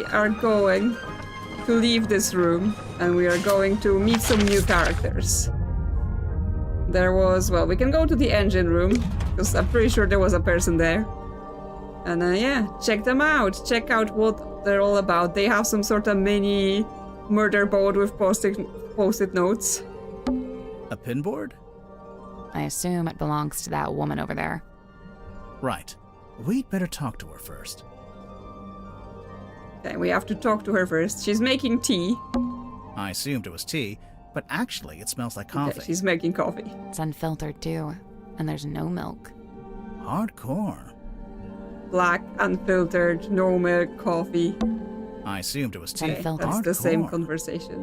We are going to leave this room and we are going to meet some new characters. There was, well, we can go to the engine room because I'm pretty sure there was a person there. And yeah, check them out. Check out what they're all about. They have some sort of mini murder board with post-it notes. A pinboard? I assume it belongs to that woman over there. Right. We'd better talk to her first. Okay, we have to talk to her first. She's making tea. I assumed it was tea, but actually it smells like coffee. Okay, she's making coffee. It's unfiltered too, and there's no milk. Hardcore. Black, unfiltered, no milk, coffee. I assumed it was tea. Okay, Unfiltered. that's the same conversation.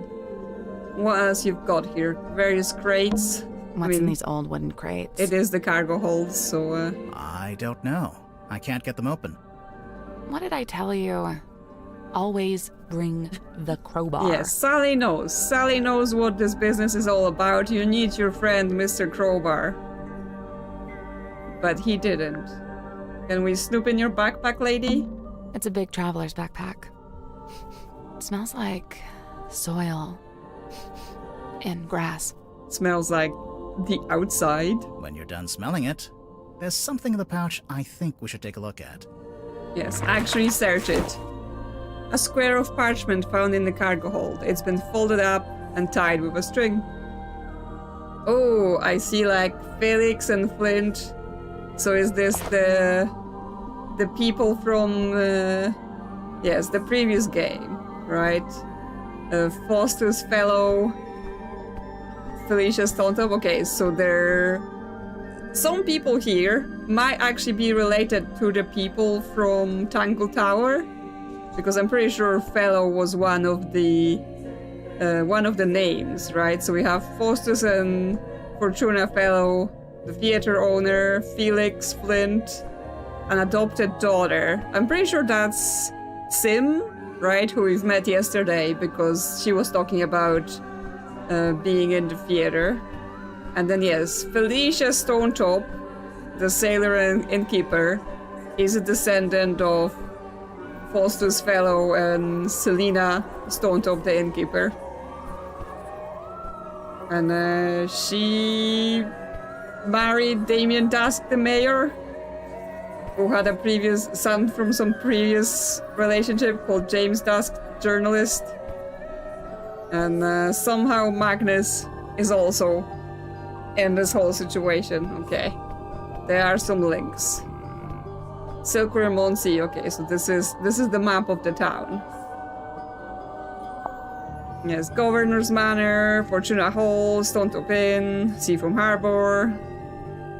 What else you've got here? Various crates. What's in these old wooden crates? It is the cargo holds, so I don't know. I can't get them open. What did I tell you? Always bring the crowbar. yes, Sally knows. Sally knows what this business is all about. You need your friend, Mr. Crowbar. But he didn't. Can we snoop in your backpack, lady? It's a big traveler's backpack. It smells like soil and grass. Smells like the outside. When you're done smelling it, there's something in the pouch I think we should take a look at. Yes, actually search it. A square of parchment found in the cargo hold. It's been folded up and tied with a string. Oh, I see like Felix and Flint. So is this the people from yes, the previous game, right? Foster's fellow, Felicia Stonetop. Okay, so some people here might actually be related to the people from Tangle Tower, because I'm pretty sure fellow was one of the names, right? So we have Faustus and Fortuna Fellow, the theater owner, Felix, Flint, an adopted daughter. I'm pretty sure that's Sim, right? Who we've met yesterday because she was talking about being in the theater. And then yes, Felicia Stonetop, the sailor and innkeeper, is a descendant of Faustus Fellow and Selena Stonetop, the innkeeper. And she married Damien Dusk, the mayor, who had a previous son from some previous relationship called James Dusk, journalist. And somehow Magnus is also in this whole situation. Okay, there are some links. Silkworm Monsi. Okay, so this is the map of the town. Yes, Governor's Manor, Fortuna Hall, Stonetop Inn, Seafoam Harbor,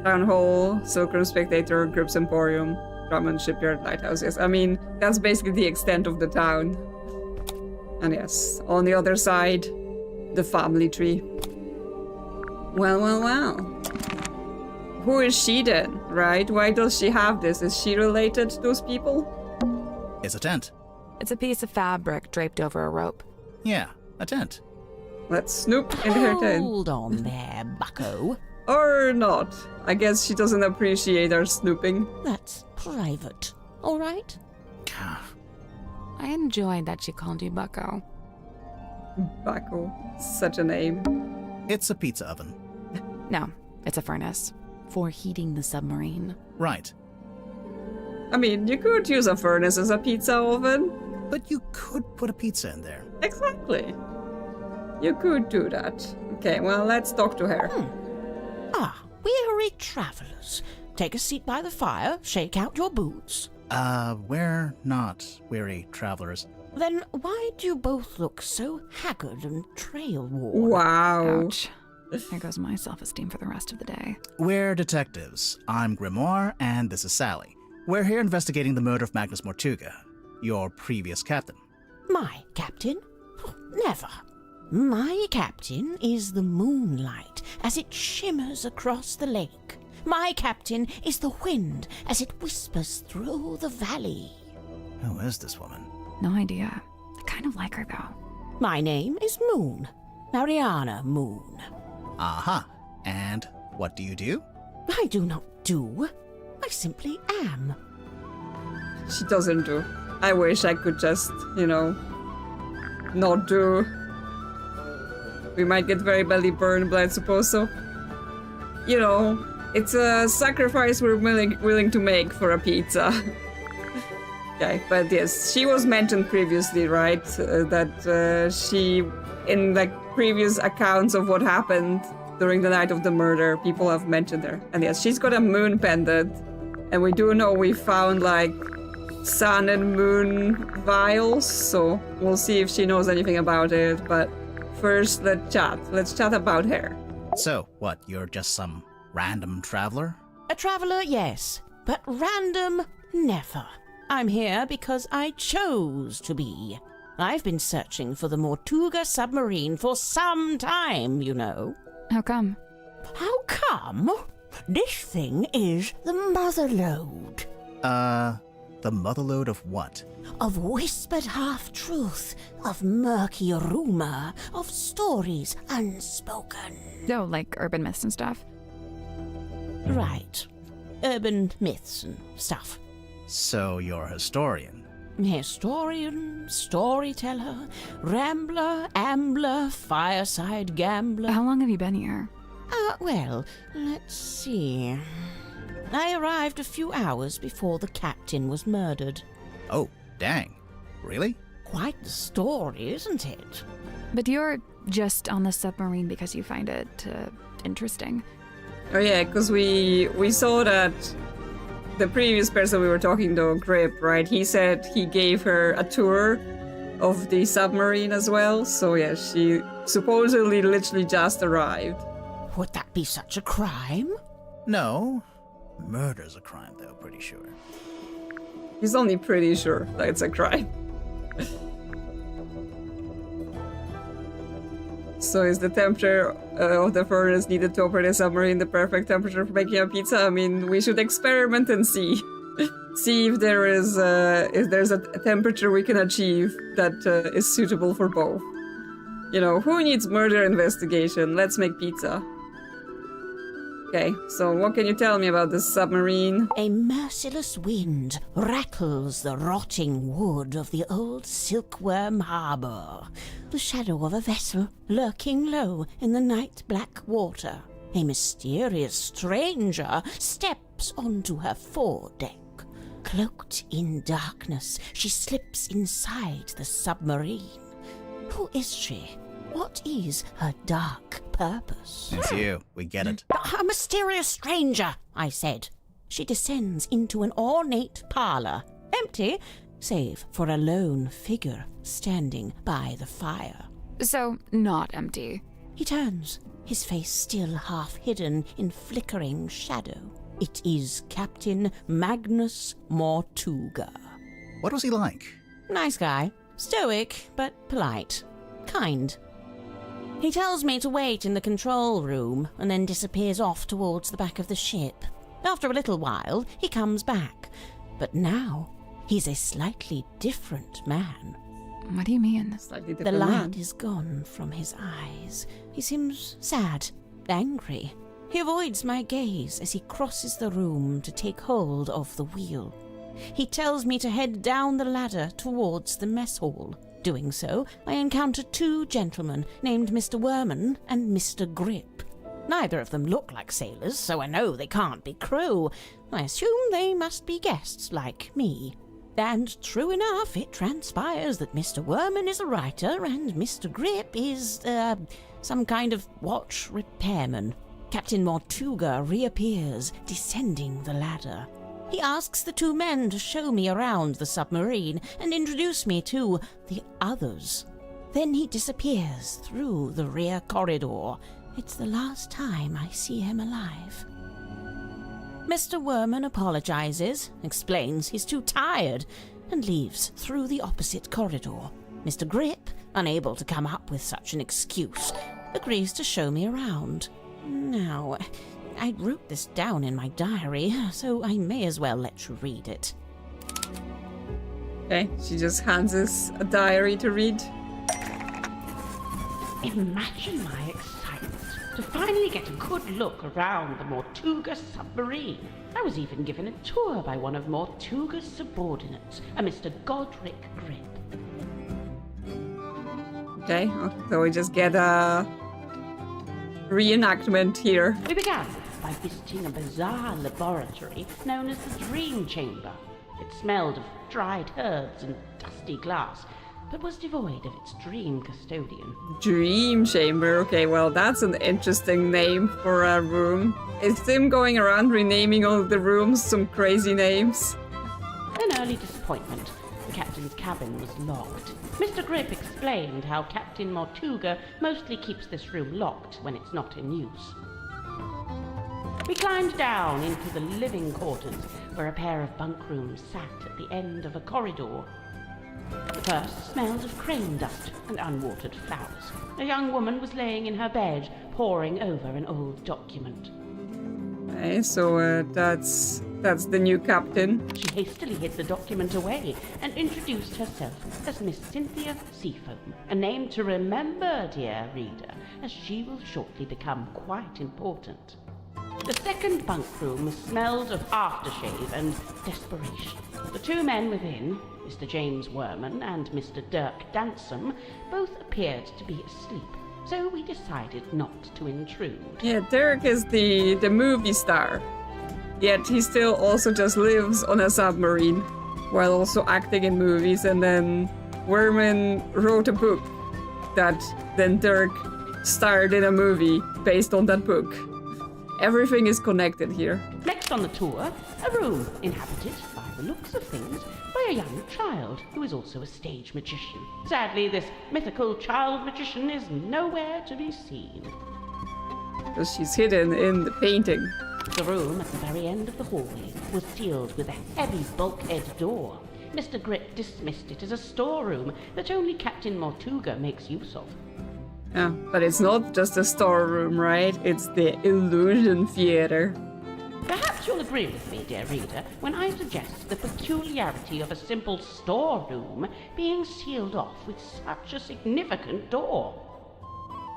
Town Hall, Silkworm Spectator, Grips Emporium, Drummond Shipyard Lighthouse. Yes, I mean, that's basically the extent of the town. And yes, on the other side, the family tree. Well, well, well. Who is she then, right? Why does she have this? Is she related to those people? It's a tent. It's a piece of fabric draped over a rope. Yeah, a tent. Let's snoop into her tent. Hold on there, bucko. Or not. I guess she doesn't appreciate our snooping. That's private, all right? I enjoyed that she called you Bucko. Bucko. Such a name. It's a pizza oven. No, it's a furnace. For heating the submarine. Right. I mean, you could use a furnace as a pizza oven. But you could put a pizza in there. Exactly. You could do that. Okay, well, let's talk to her. Ah, weary travellers. Take a seat by the fire, shake out your boots. We're not weary travelers. Then why do you both look so haggard and trail-worn? Wow. Ouch. There goes my self-esteem for the rest of the day. We're detectives. I'm Grimoire, and this is Sally. We're here investigating the murder of Magnus Mortuga, your previous captain. My captain? Never. My captain is the moonlight as it shimmers across the lake. My captain is the wind as it whispers through the valley. Who is this woman? No idea. I kind of like her, though. My name is Moon. Mariana Moon. Aha. And what do you do? I do not do. I simply am. She doesn't do. I wish I could just, you know, not do. We might get very badly burned, but I suppose so. You know, it's a sacrifice we're willing to make for a pizza. Okay, but yes, she was mentioned previously, right? That she, in like previous accounts of what happened during the night of the murder, people have mentioned her. And yes, she's got a moon pendant. And we do know we found like sun and moon vials, so we'll see if she knows anything about it. But first, let's chat. Let's chat about her. So, what, you're just some random traveler? A traveller, yes, but random, never. I'm here because I chose to be. I've been searching for the Mortuga submarine for some time, you know. How come? How come? This thing is the motherlode. The motherlode of what? Of whispered half-truth, of murky rumour, of stories unspoken. Oh, like urban myths and stuff? Right. Urban myths and stuff. So you're a historian? Historian, storyteller, rambler, ambler, fireside gambler. How long have you been here? Well, let's see. I arrived a few hours before the captain was murdered. Oh, dang. Really? Quite the story, isn't it? But you're just on the submarine because you find it interesting. Oh yeah, because we saw that the previous person we were talking to, Grip, right? He said he gave her a tour of the submarine as well. So yeah, she supposedly literally just arrived. Would that be such a crime? No. Murder's a crime, though, pretty sure. He's only pretty sure that it's a crime. So is the temperature of the furnace needed to operate a submarine the perfect temperature for making a pizza? I mean, we should experiment and see. See if there's a temperature we can achieve that is suitable for both. You know, who needs murder investigation? Let's make pizza. Okay, so what can you tell me about this submarine? A merciless wind rattles the rotting wood of the old silkworm harbour. The shadow of a vessel lurking low in the night-black water. A mysterious stranger steps onto her foredeck. Cloaked in darkness, she slips inside the submarine. Who is she? What is her dark purpose? It's you. We get it. A mysterious stranger, I said. She descends into an ornate parlour, empty, save for a lone figure standing by the fire. So, not empty. He turns, his face still half hidden in flickering shadow. It is Captain Magnus Mortuga. What was he like? Nice guy. Stoic, but polite. Kind. He tells me to wait in the control room and then disappears off towards the back of the ship. After a little while, he comes back. But now, he's a slightly different man. What do you mean? Slightly The different light man. is gone from his eyes. He seems sad, angry. He avoids my gaze as he crosses the room to take hold of the wheel. He tells me to head down the ladder towards the mess hall. Doing so, I encounter two gentlemen named Mr. Worman and Mr. Grip. Neither of them look like sailors, so I know they can't be crew. I assume they must be guests like me. And true enough, it transpires that Mr. Worman is a writer and Mr. Grip is, some kind of watch repairman. Captain Mortuga reappears, descending the ladder. He asks the two men to show me around the submarine and introduce me to the others. Then he disappears through the rear corridor. It's the last time I see him alive. Mr. Worman apologizes, explains he's too tired, and leaves through the opposite corridor. Mr. Grip, unable to come up with such an excuse, agrees to show me around. Now, I wrote this down in my diary, so I may as well let you read it. Okay, she just hands us a diary to read. Imagine my excitement to finally get a good look around the Mortuga submarine. I was even given a tour by one of Mortuga's subordinates, a Mr. Godric Grip. Okay, so we just get a reenactment here. We began by visiting a bizarre laboratory known as the Dream Chamber. It smelled of dried herbs and dusty glass, but was devoid of its dream custodian. Dream Chamber. Okay, well, that's an interesting name for a room. Is Tim going around renaming all the rooms some crazy names? An early disappointment. The captain's cabin was locked. Mr. Grip explained how Captain Mortuga mostly keeps this room locked when it's not in use. We climbed down into the living quarters, where a pair of bunk rooms sat at the end of a corridor. The first smelled of crane dust and unwatered flowers. A young woman was laying in her bed, poring over an old document. Okay, so that's the new captain. She hastily hid the document away and introduced herself as Miss Cynthia Seafoam, a name to remember, dear reader, as she will shortly become quite important. The second bunk room smelled of aftershave and desperation. The two men within, Mr. James Werman and Mr. Dirk Dansom, both appeared to be asleep, so we decided not to intrude. Yeah, Dirk is the movie star. Yet he still also just lives on a submarine while also acting in movies, and then Werman wrote a book that then Dirk starred in a movie based on that book. Everything is connected here. Next on the tour, a room inhabited, by the looks of things, by a young child who is also a stage magician. Sadly, this mythical child magician is nowhere to be seen. Because she's hidden in the painting. The room at the very end of the hallway was sealed with a heavy bulkhead door. Mr. Grip dismissed it as a storeroom that only Captain Mortuga makes use of. Yeah, but it's not just a storeroom, right? It's the illusion theater. Perhaps you'll agree with me, dear reader, when I suggest the peculiarity of a simple storeroom being sealed off with such a significant door.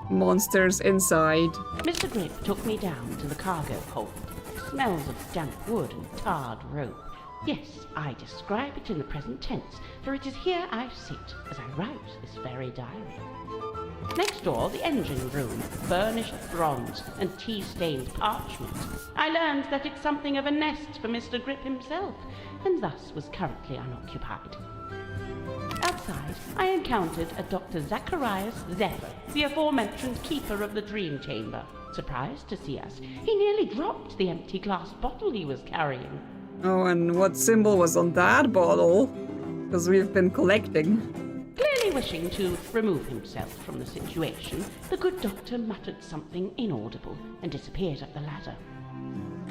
Monsters inside. Mr. Grip took me down to the cargo hold. It smells of damp wood and tarred rope. Yes, I describe it in the present tense, for it is here I sit as I write this very diary. Next door, the engine room, burnished bronze and tea-stained parchment. I learned that it's something of a nest for Mr. Grip himself, and thus was currently unoccupied. Outside, I encountered a Dr. Zacharias Zephyr, the aforementioned keeper of the Dream Chamber. Surprised to see us, he nearly dropped the empty glass bottle he was carrying. Oh, and what symbol was on that bottle? Because we've been collecting. Clearly wishing to remove himself from the situation, the good doctor muttered something inaudible and disappeared up the ladder.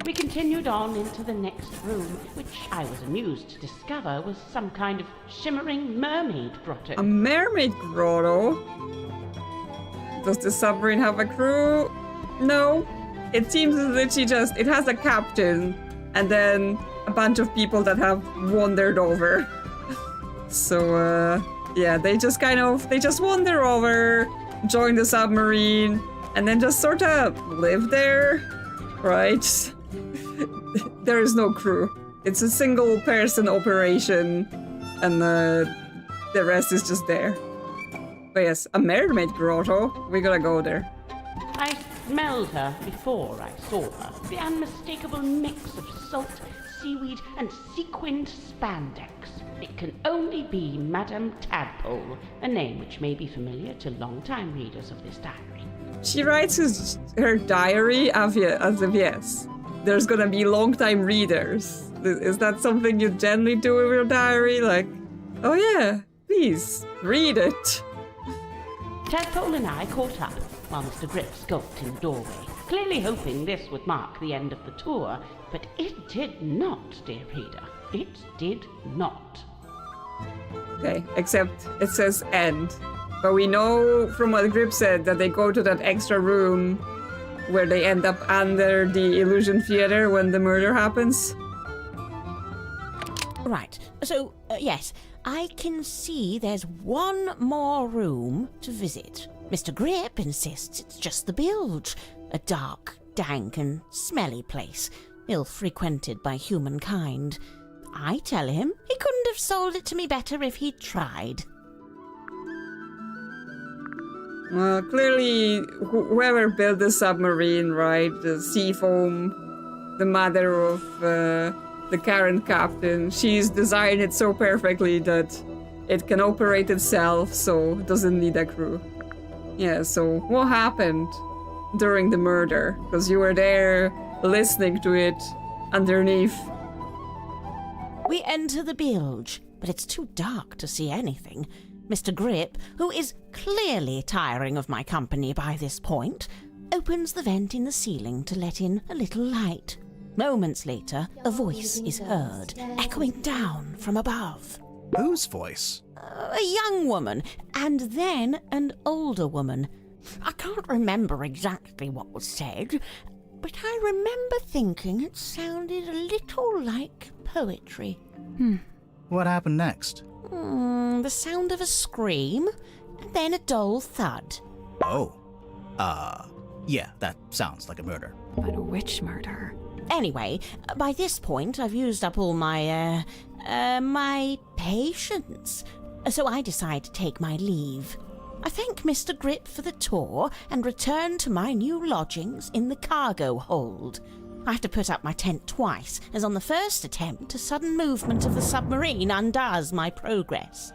We continued on into the next room, which I was amused to discover was some kind of shimmering mermaid grotto. A mermaid grotto? Does the submarine have a crew? No. It seems as if it has a captain and then a bunch of people that have wandered over. So, yeah, they just wander over, join the submarine, and then just sort of live there, right? There is no crew. It's a single person operation, and the rest is just there. But yes, a mermaid grotto. We gotta go there. I smelled her before I saw her. The unmistakable mix of salt, seaweed, and sequined spandex. It can only be Madame Tadpole, a name which may be familiar to long-time readers of this diary. She writes her diary as if yes, there's gonna be long-time readers. Is that something you generally do with your diary? Like, oh yeah, please, read it. Tadpole and I caught up while Mr. Grip skulked in the doorway, clearly hoping this would mark the end of the tour, but it did not, dear reader. It did not. Okay, except it says end. But we know from what Grip said that they go to that extra room where they end up under the illusion theater when the murder happens. Right, so, yes, I can see there's one more room to visit. Mr. Grip insists it's just the bilge. a dark, dank and smelly place, ill-frequented by humankind. I tell him he couldn't have sold it to me better if he'd tried. Well, clearly, whoever built the submarine, right, the sea foam, the mother of the current captain, she's designed it so perfectly that it can operate itself, so it doesn't need a crew. Yeah, so what happened during the murder? Because you were there listening to it underneath. We enter the bilge, but it's too dark to see anything. Mr. Grip, who is clearly tiring of my company by this point, opens the vent in the ceiling to let in a little light. Moments later, a voice is heard, echoing down from above. Whose voice? A young woman, and then an older woman. I can't remember exactly what was said, but I remember thinking it sounded a little like poetry. What happened next? The sound of a scream, and then a dull thud. Oh. Yeah, that sounds like a murder. But which murder? Anyway, by this point, I've used up all my patience. So I decide to take my leave. I thank Mr. Grip for the tour and return to my new lodgings in the cargo hold. I have to put up my tent twice, as on the first attempt, a sudden movement of the submarine undoes my progress.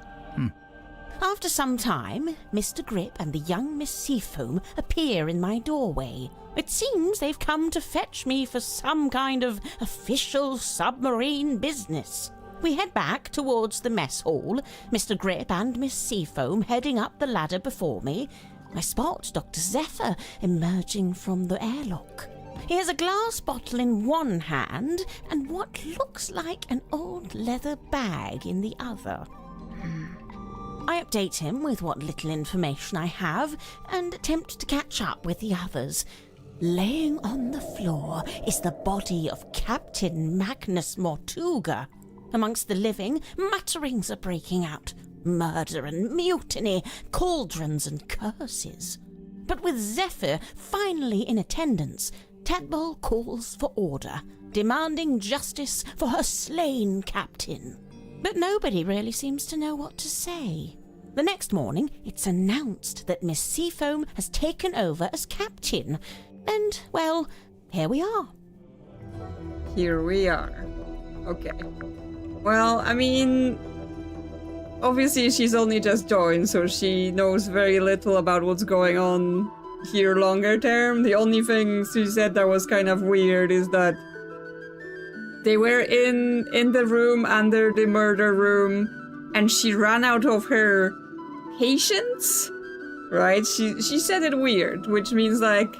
After some time, Mr. Grip and the young Miss Seafoam appear in my doorway. It seems they've come to fetch me for some kind of official submarine business. We head back towards the mess hall, Mr. Grip and Miss Seafoam heading up the ladder before me. I spot Dr. Zephyr emerging from the airlock. He has a glass bottle in one hand and what looks like an old leather bag in the other. I update him with what little information I have and attempt to catch up with the others. Laying on the floor is the body of Captain Magnus Mortuga. Amongst the living, mutterings are breaking out. Murder and mutiny, cauldrons and curses. But with Zephyr finally in attendance, Tadpole calls for order, demanding justice for her slain captain. But nobody really seems to know what to say. The next morning, it's announced that Miss Seafoam has taken over as captain. And, well, here we are. Here we are. Okay. Well, I mean, obviously she's only just joined, so she knows very little about what's going on here longer term. The only thing she said that was kind of weird is that they were in the room under the murder room and she ran out of her patience, right? She said it weird, which means like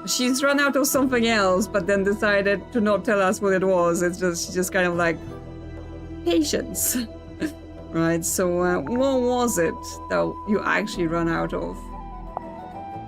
she's run out of something else but then decided to not tell us what it was. It's just kind of like patience. Right, so what was it that you actually ran out of?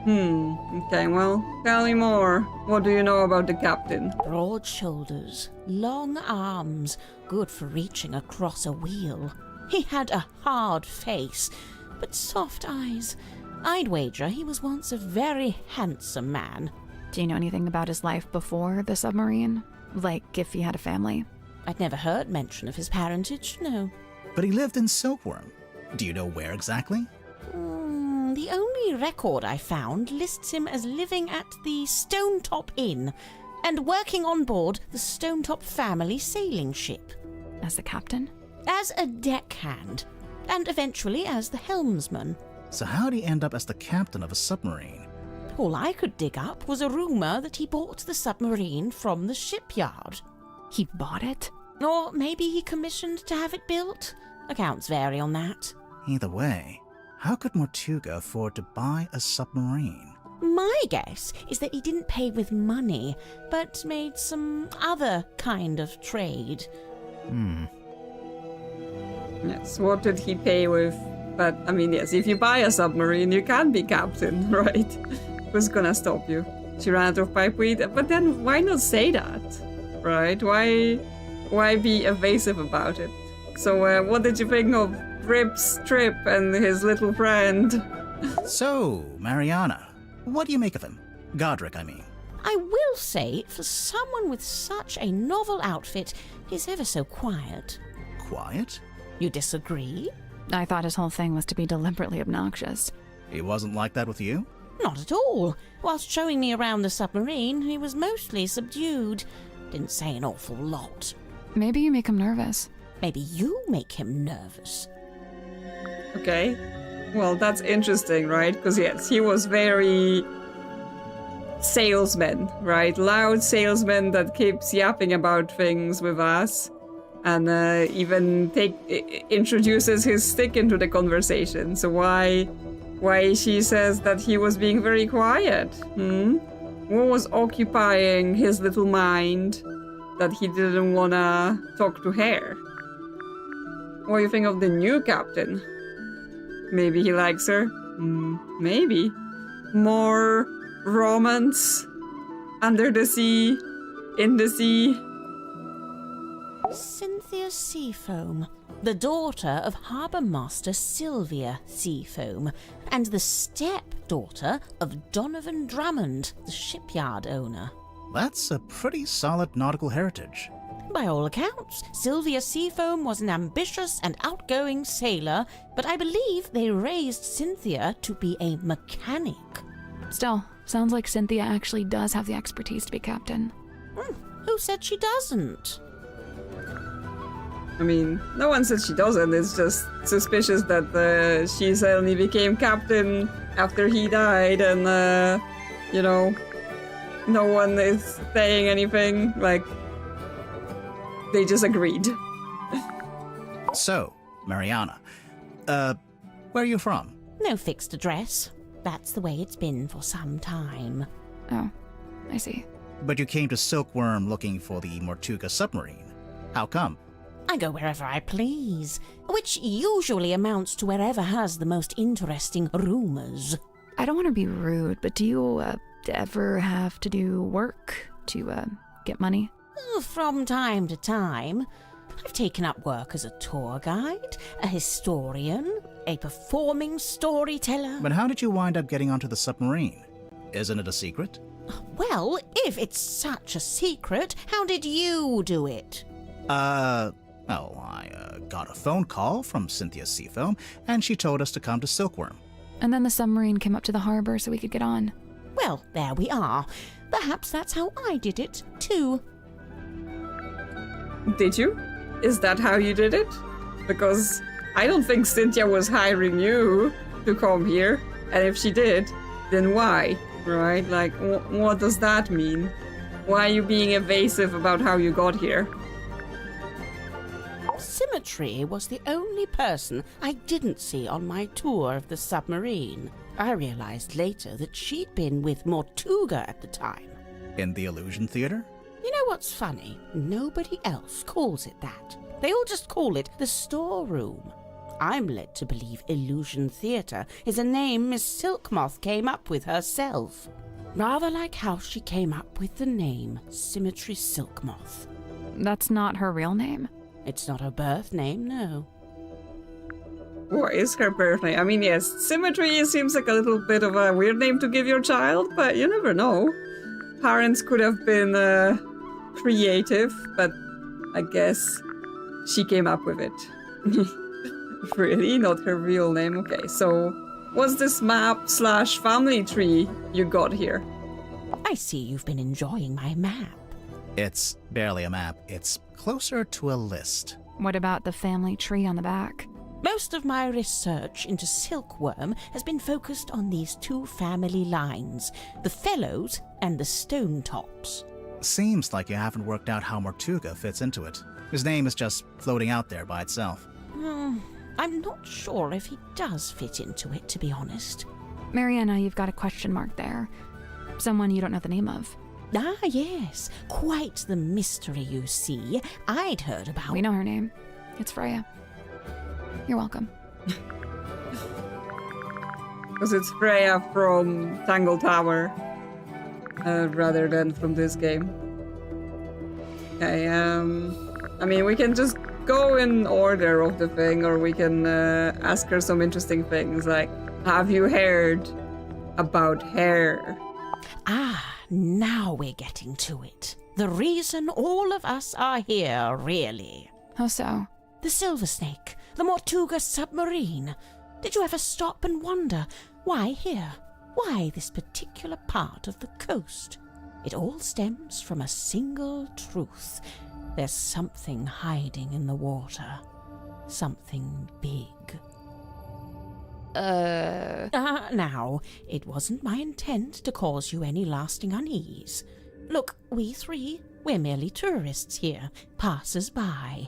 Okay, well, tell me more. What do you know about the captain? Broad shoulders, long arms, good for reaching across a wheel. He had a hard face, but soft eyes. I'd wager he was once a very handsome man. Do you know anything about his life before the submarine? Like if he had a family? I'd never heard mention of his parentage, no. But he lived in Silkworm. Do you know where exactly? The only record I found lists him as living at the Stonetop Inn and working on board the Stonetop family sailing ship. As the captain? As a deckhand, and eventually as the helmsman. So how'd he end up as the captain of a submarine? All I could dig up was a rumour that he bought the submarine from the shipyard. He bought it? Or maybe he commissioned to have it built. Accounts vary on that. Either way, how could Mortuga afford to buy a submarine? My guess is that he didn't pay with money, but made some other kind of trade. Yes, what did he pay with? But, I mean, yes, if you buy a submarine, you can be captain, right? Who's gonna stop you? She ran out of pipeweed, but then why not say that, right? Why be evasive about it? So, what did you think of Rip's trip and his little friend? So, Mariana, what do you make of him? Godric, I mean. I will say, for someone with such a novel outfit, he's ever so quiet. Quiet? You disagree? I thought his whole thing was to be deliberately obnoxious. He wasn't like that with you? Not at all. Whilst showing me around the submarine, he was mostly subdued. Didn't say an awful lot. Maybe you make him nervous. Maybe you make him nervous. Okay. Well, that's interesting, right? Because yes, he was very salesman, right? Loud salesman that keeps yapping about things with us. And even introduces his stick into the conversation. So why she says that he was being very quiet? What was occupying his little mind that he didn't wanna talk to her? What do you think of the new captain? Maybe he likes her? Maybe. More romance under the sea, in the sea. Cynthia Seafoam, the daughter of Harbour Master Sylvia Seafoam, and the stepdaughter of Donovan Drummond, the shipyard owner. That's a pretty solid nautical heritage. By all accounts, Sylvia Seafoam was an ambitious and outgoing sailor, but I believe they raised Cynthia to be a mechanic. Still, sounds like Cynthia actually does have the expertise to be captain. Who said she doesn't? I mean, no one said she doesn't. It's just suspicious that she suddenly became captain after he died, and no one is saying anything. Like, they just agreed. So, Mariana, where are you from? No fixed address. That's the way it's been for some time. Oh, I see. But you came to Silkworm looking for the Mortuga submarine. How come? I go wherever I please, which usually amounts to wherever has the most interesting rumours. I don't want to be rude, but do you ever have to do work to get money? From time to time. I've taken up work as a tour guide, a historian, a performing storyteller. But how did you wind up getting onto the submarine? Isn't it a secret? Well, if it's such a secret, how did you do it? Well, I got a phone call from Cynthia Seafoam, and she told us to come to Silkworm. And then the submarine came up to the harbor so we could get on. Well, there we are. Perhaps that's how I did it, too. Did you? Is that how you did it? Because I don't think Cynthia was hiring you to come here. And if she did, then why? Right? Like, what does that mean? Why are you being evasive about how you got here? Symmetry was the only person I didn't see on my tour of the submarine. I realized later that she'd been with Mortuga at the time. In the Illusion Theater? You know what's funny? Nobody else calls it that. They all just call it the storeroom. I'm led to believe Illusion Theatre is a name Miss Silkmoth came up with herself. Rather like how she came up with the name Symmetry Silkmoth. That's not her real name? It's not her birth name, no. What is her birth name? I mean, yes, Symmetry seems like a little bit of a weird name to give your child, but you never know. Parents could have been creative, but I guess she came up with it. Really? Not her real name? Okay, so what's this map/family tree you got here? I see you've been enjoying my map. It's barely a map. It's closer to a list. What about the family tree on the back? Most of my research into silkworm has been focused on these two family lines, the Fellows and the Stonetops. Seems like you haven't worked out how Mortuga fits into it. His name is just floating out there by itself. I'm not sure if he does fit into it, to be honest. Mariana, you've got a question mark there. Someone you don't know the name of. Ah, yes. Quite the mystery, you see. I'd heard about... We know her name. It's Freya. You're welcome. Because it's Freya from Tangle Tower, rather than from this game. Okay, I mean, we can just go in order of the thing, or we can ask her some interesting things, like, have you heard about hair? Now we're getting to it. The reason all of us are here, really. How so? The silver snake, the Mortuga submarine. Did you ever stop and wonder, why here? Why this particular part of the coast? It all stems from a single truth. There's something hiding in the water. Something big. Now, it wasn't my intent to cause you any lasting unease. Look, we three, we're merely tourists here, passers-by.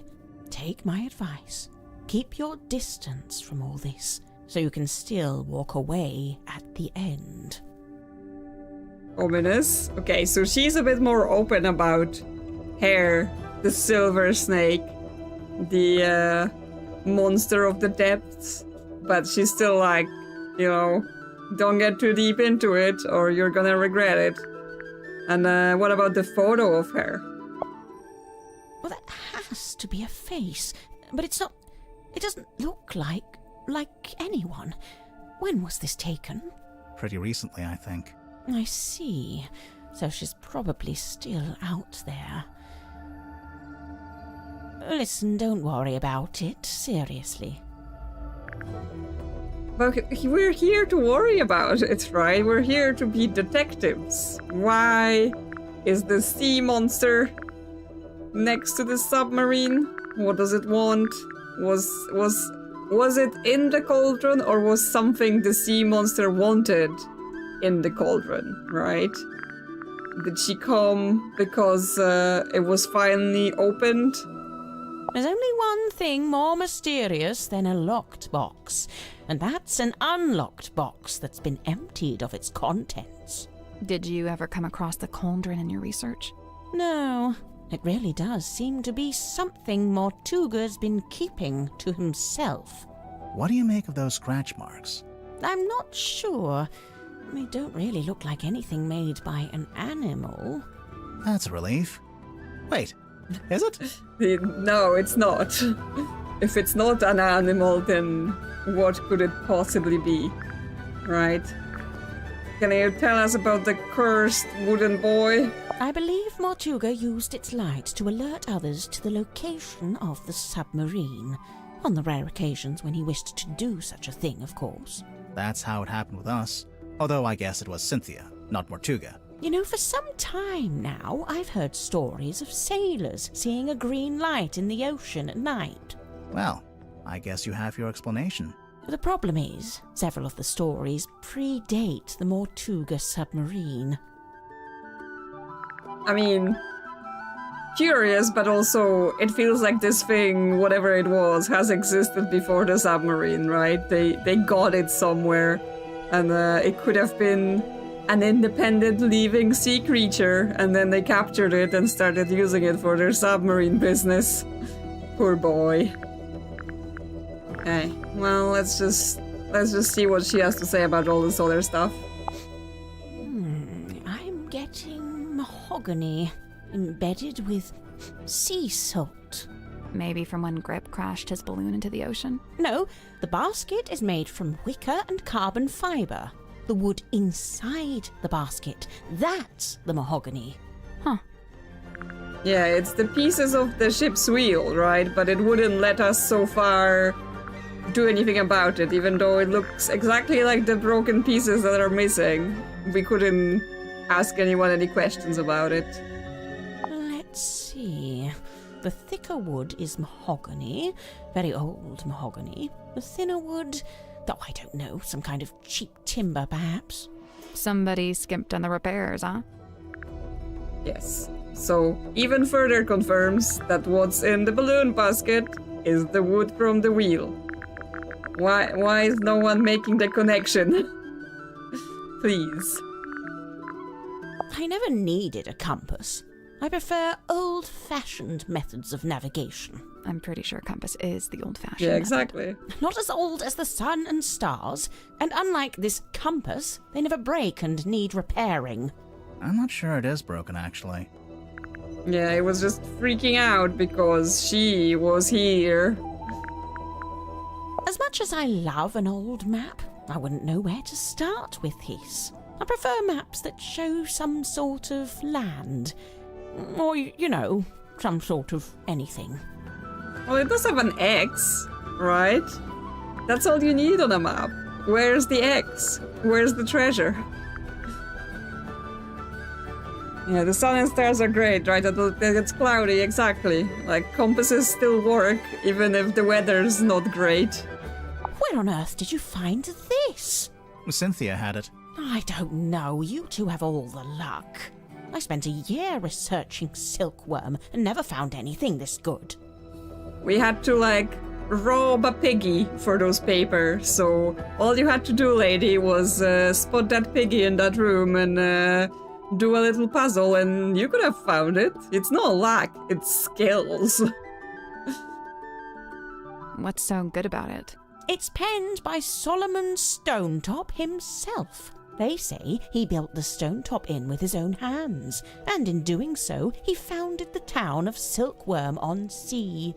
Take my advice. Keep your distance from all this, so you can still walk away at the end. Ominous. Okay, so she's a bit more open about Hair, the silver snake, the monster of the depths, but she's still like, you know, don't get too deep into it or you're gonna regret it. And what about the photo of her? Well, that has to be a face, but it's not. It doesn't look like anyone. When was this taken? Pretty recently, I think. I see. So she's probably still out there. Listen, don't worry about it, seriously. But we're here to worry about it, right? We're here to be detectives. Why is the sea monster next to the submarine? What does it want? Was it in the cauldron, or was something the sea monster wanted in the cauldron, right? Did she come because it was finally opened? There's only one thing more mysterious than a locked box, and that's an unlocked box that's been emptied of its contents. Did you ever come across the cauldron in your research? No, it really does seem to be something Mortuga's been keeping to himself. What do you make of those scratch marks? I'm not sure. They don't really look like anything made by an animal. That's a relief. Wait, is it? No, it's not. If it's not an animal, then what could it possibly be? Right? Can you tell us about the cursed wooden boy? I believe Mortuga used its light to alert others to the location of the submarine. On the rare occasions when he wished to do such a thing, of course. That's how it happened with us. Although I guess it was Cynthia, not Mortuga. You know, for some time now, I've heard stories of sailors seeing a green light in the ocean at night. Well, I guess you have your explanation. The problem is, several of the stories predate the Mortuga submarine. I mean, curious, but also it feels like this thing, whatever it was, has existed before the submarine, right? They got it somewhere, and it could have been an independent living sea creature, and then they captured it and started using it for their submarine business. Poor boy. Okay, well, let's just see what she has to say about all this other stuff. I'm getting mahogany embedded with sea salt. Maybe from when Grip crashed his balloon into the ocean? No, the basket is made from wicker and carbon fibre. The wood inside the basket, that's the mahogany. Huh. Yeah, it's the pieces of the ship's wheel, right? But it wouldn't let us so far do anything about it, even though it looks exactly like the broken pieces that are missing. We couldn't ask anyone any questions about it. Let's see. The thicker wood is mahogany, very old mahogany. The thinner wood, oh, I don't know, some kind of cheap timber, perhaps. Somebody skimped on the repairs, huh? Yes. So, even further confirms that what's in the balloon basket is the wood from the wheel. Why is no one making the connection? Please. I never needed a compass. I prefer old-fashioned methods of navigation. I'm pretty sure compass is the old-fashioned Yeah, method. exactly. Not as old as the sun and stars, and unlike this compass, they never break and need repairing. I'm not sure it is broken, actually. Yeah, it was just freaking out because she was here. As much as I love an old map, I wouldn't know where to start with this. I prefer maps that show some sort of land. Or, you know, some sort of anything. Well, it does have an X, right? That's all you need on a map. Where's the X? Where's the treasure? Yeah, the sun and stars are great, right? It's cloudy, exactly. Like, compasses still work, even if the weather's not great. Where on earth did you find this? Cynthia had it. I don't know. You two have all the luck. I spent a year researching silkworm and never found anything this good. We had to, like, rob a piggy for those papers, so all you had to do, lady, was spot that piggy in that room and do a little puzzle, and you could have found it. It's not luck, it's skills. What's so good about it? It's penned by Solomon Stonetop himself. They say he built the Stonetop Inn with his own hands, and in doing so, he founded the town of Silkworm-on-Sea.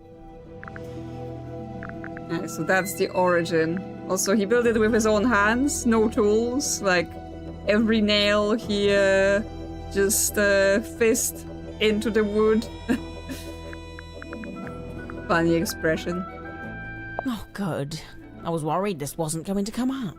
Yeah, so that's the origin. Also, he built it with his own hands, no tools. Like, every nail he just fist into the wood. Funny expression. Oh, good. I was worried this wasn't going to come up.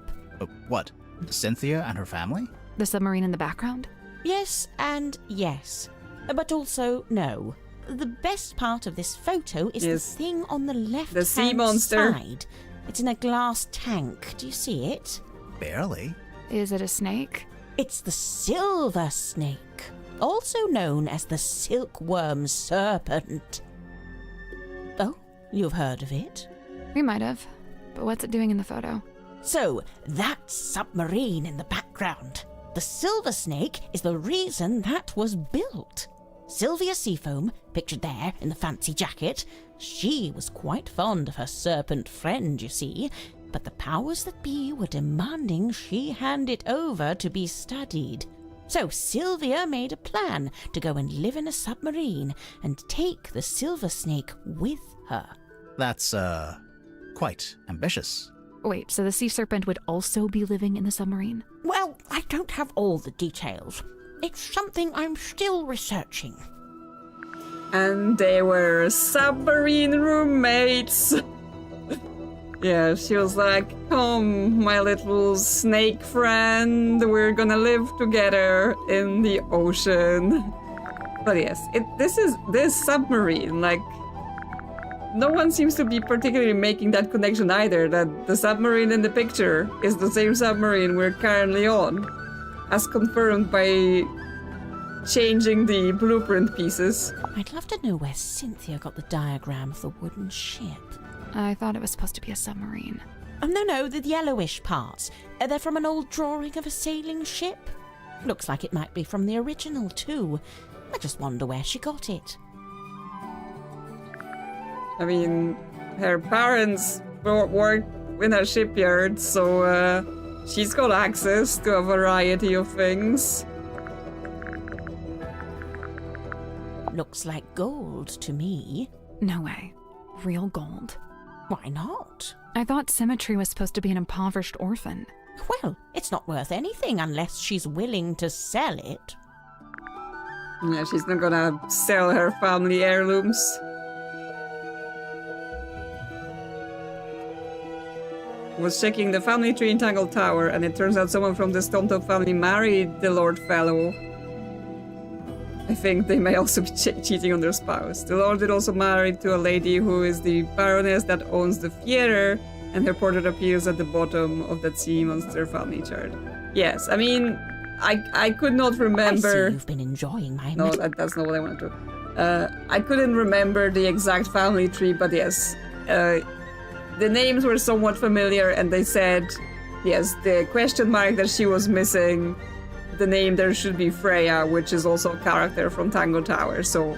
What? Cynthia and her family? The submarine in the background? Yes and yes. But also no. The best part of this photo is Yes. the thing on the left The sea monster. side. It's in a glass tank. Do you see it? Barely. Is it a snake? It's the silver snake, also known as the silkworm serpent. Oh, you've heard of it? We might have. But what's it doing in the photo? So, that submarine in the background. The silver snake is the reason that was built. Sylvia Seafoam, pictured there in the fancy jacket, she was quite fond of her serpent friend, you see, but the powers that be were demanding she hand it over to be studied. So Sylvia made a plan to go and live in a submarine and take the silver snake with her. That's, quite ambitious. Wait, so the sea serpent would also be living in the submarine? Well, I don't have all the details. It's something I'm still researching. And they were submarine roommates. Yeah, she was like, come, my little snake friend, we're gonna live together in the ocean. But yes, this submarine, like, no one seems to be particularly making that connection either, that the submarine in the picture is the same submarine we're currently on, as confirmed by changing the blueprint pieces. I'd love to know where Cynthia got the diagram of the wooden ship. I thought it was supposed to be a submarine. Oh, no, the yellowish parts. They're from an old drawing of a sailing ship. Looks like it might be from the original, too. I just wonder where she got it. I mean, her parents work in a shipyard, so she's got access to a variety of things. Looks like gold to me. No way. Real gold. Why not? I thought Symmetry was supposed to be an impoverished orphan. Well, it's not worth anything unless she's willing to sell it. Yeah, she's not gonna sell her family heirlooms. Was checking the family tree in Tangle Tower, and it turns out someone from the Stonetop family married the Lord Fellow. I think they may also be cheating on their spouse. The Lord is also married to a lady who is the Baroness that owns the theater, and her portrait appears at the bottom of that sea monster family chart. Yes, I mean, I could not remember... I see you've been enjoying my... No, that's not what I wanted to. I couldn't remember the exact family tree, but yes. The names were somewhat familiar, and they said, yes, the question mark that she was missing, the name there should be Freya, which is also a character from Tangle Tower, so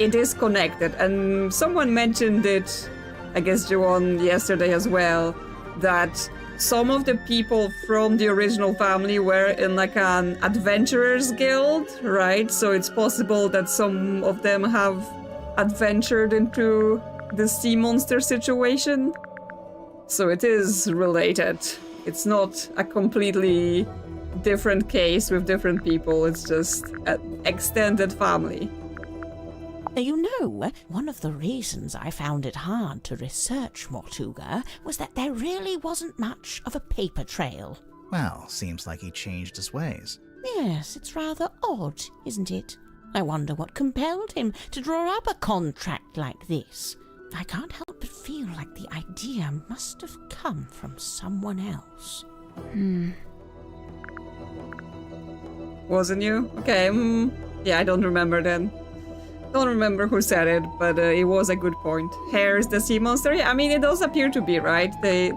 it is connected. And someone mentioned it, I guess Joanne yesterday as well, that some of the people from the original family were in like an adventurers guild, right? So it's possible that some of them have adventured into the sea monster situation. So it is related. It's not a completely different case with different people. It's just an extended family. You know, one of the reasons I found it hard to research Mortuga was that there really wasn't much of a paper trail. Well, seems like he changed his ways. Yes, it's rather odd, isn't it? I wonder what compelled him to draw up a contract like this. I can't help but feel like the idea must have come from someone else. Wasn't you? Okay, yeah, I don't remember then. Don't remember who said it, but it was a good point. Hair is the sea monster? Yeah, I mean, it does appear to be, right? They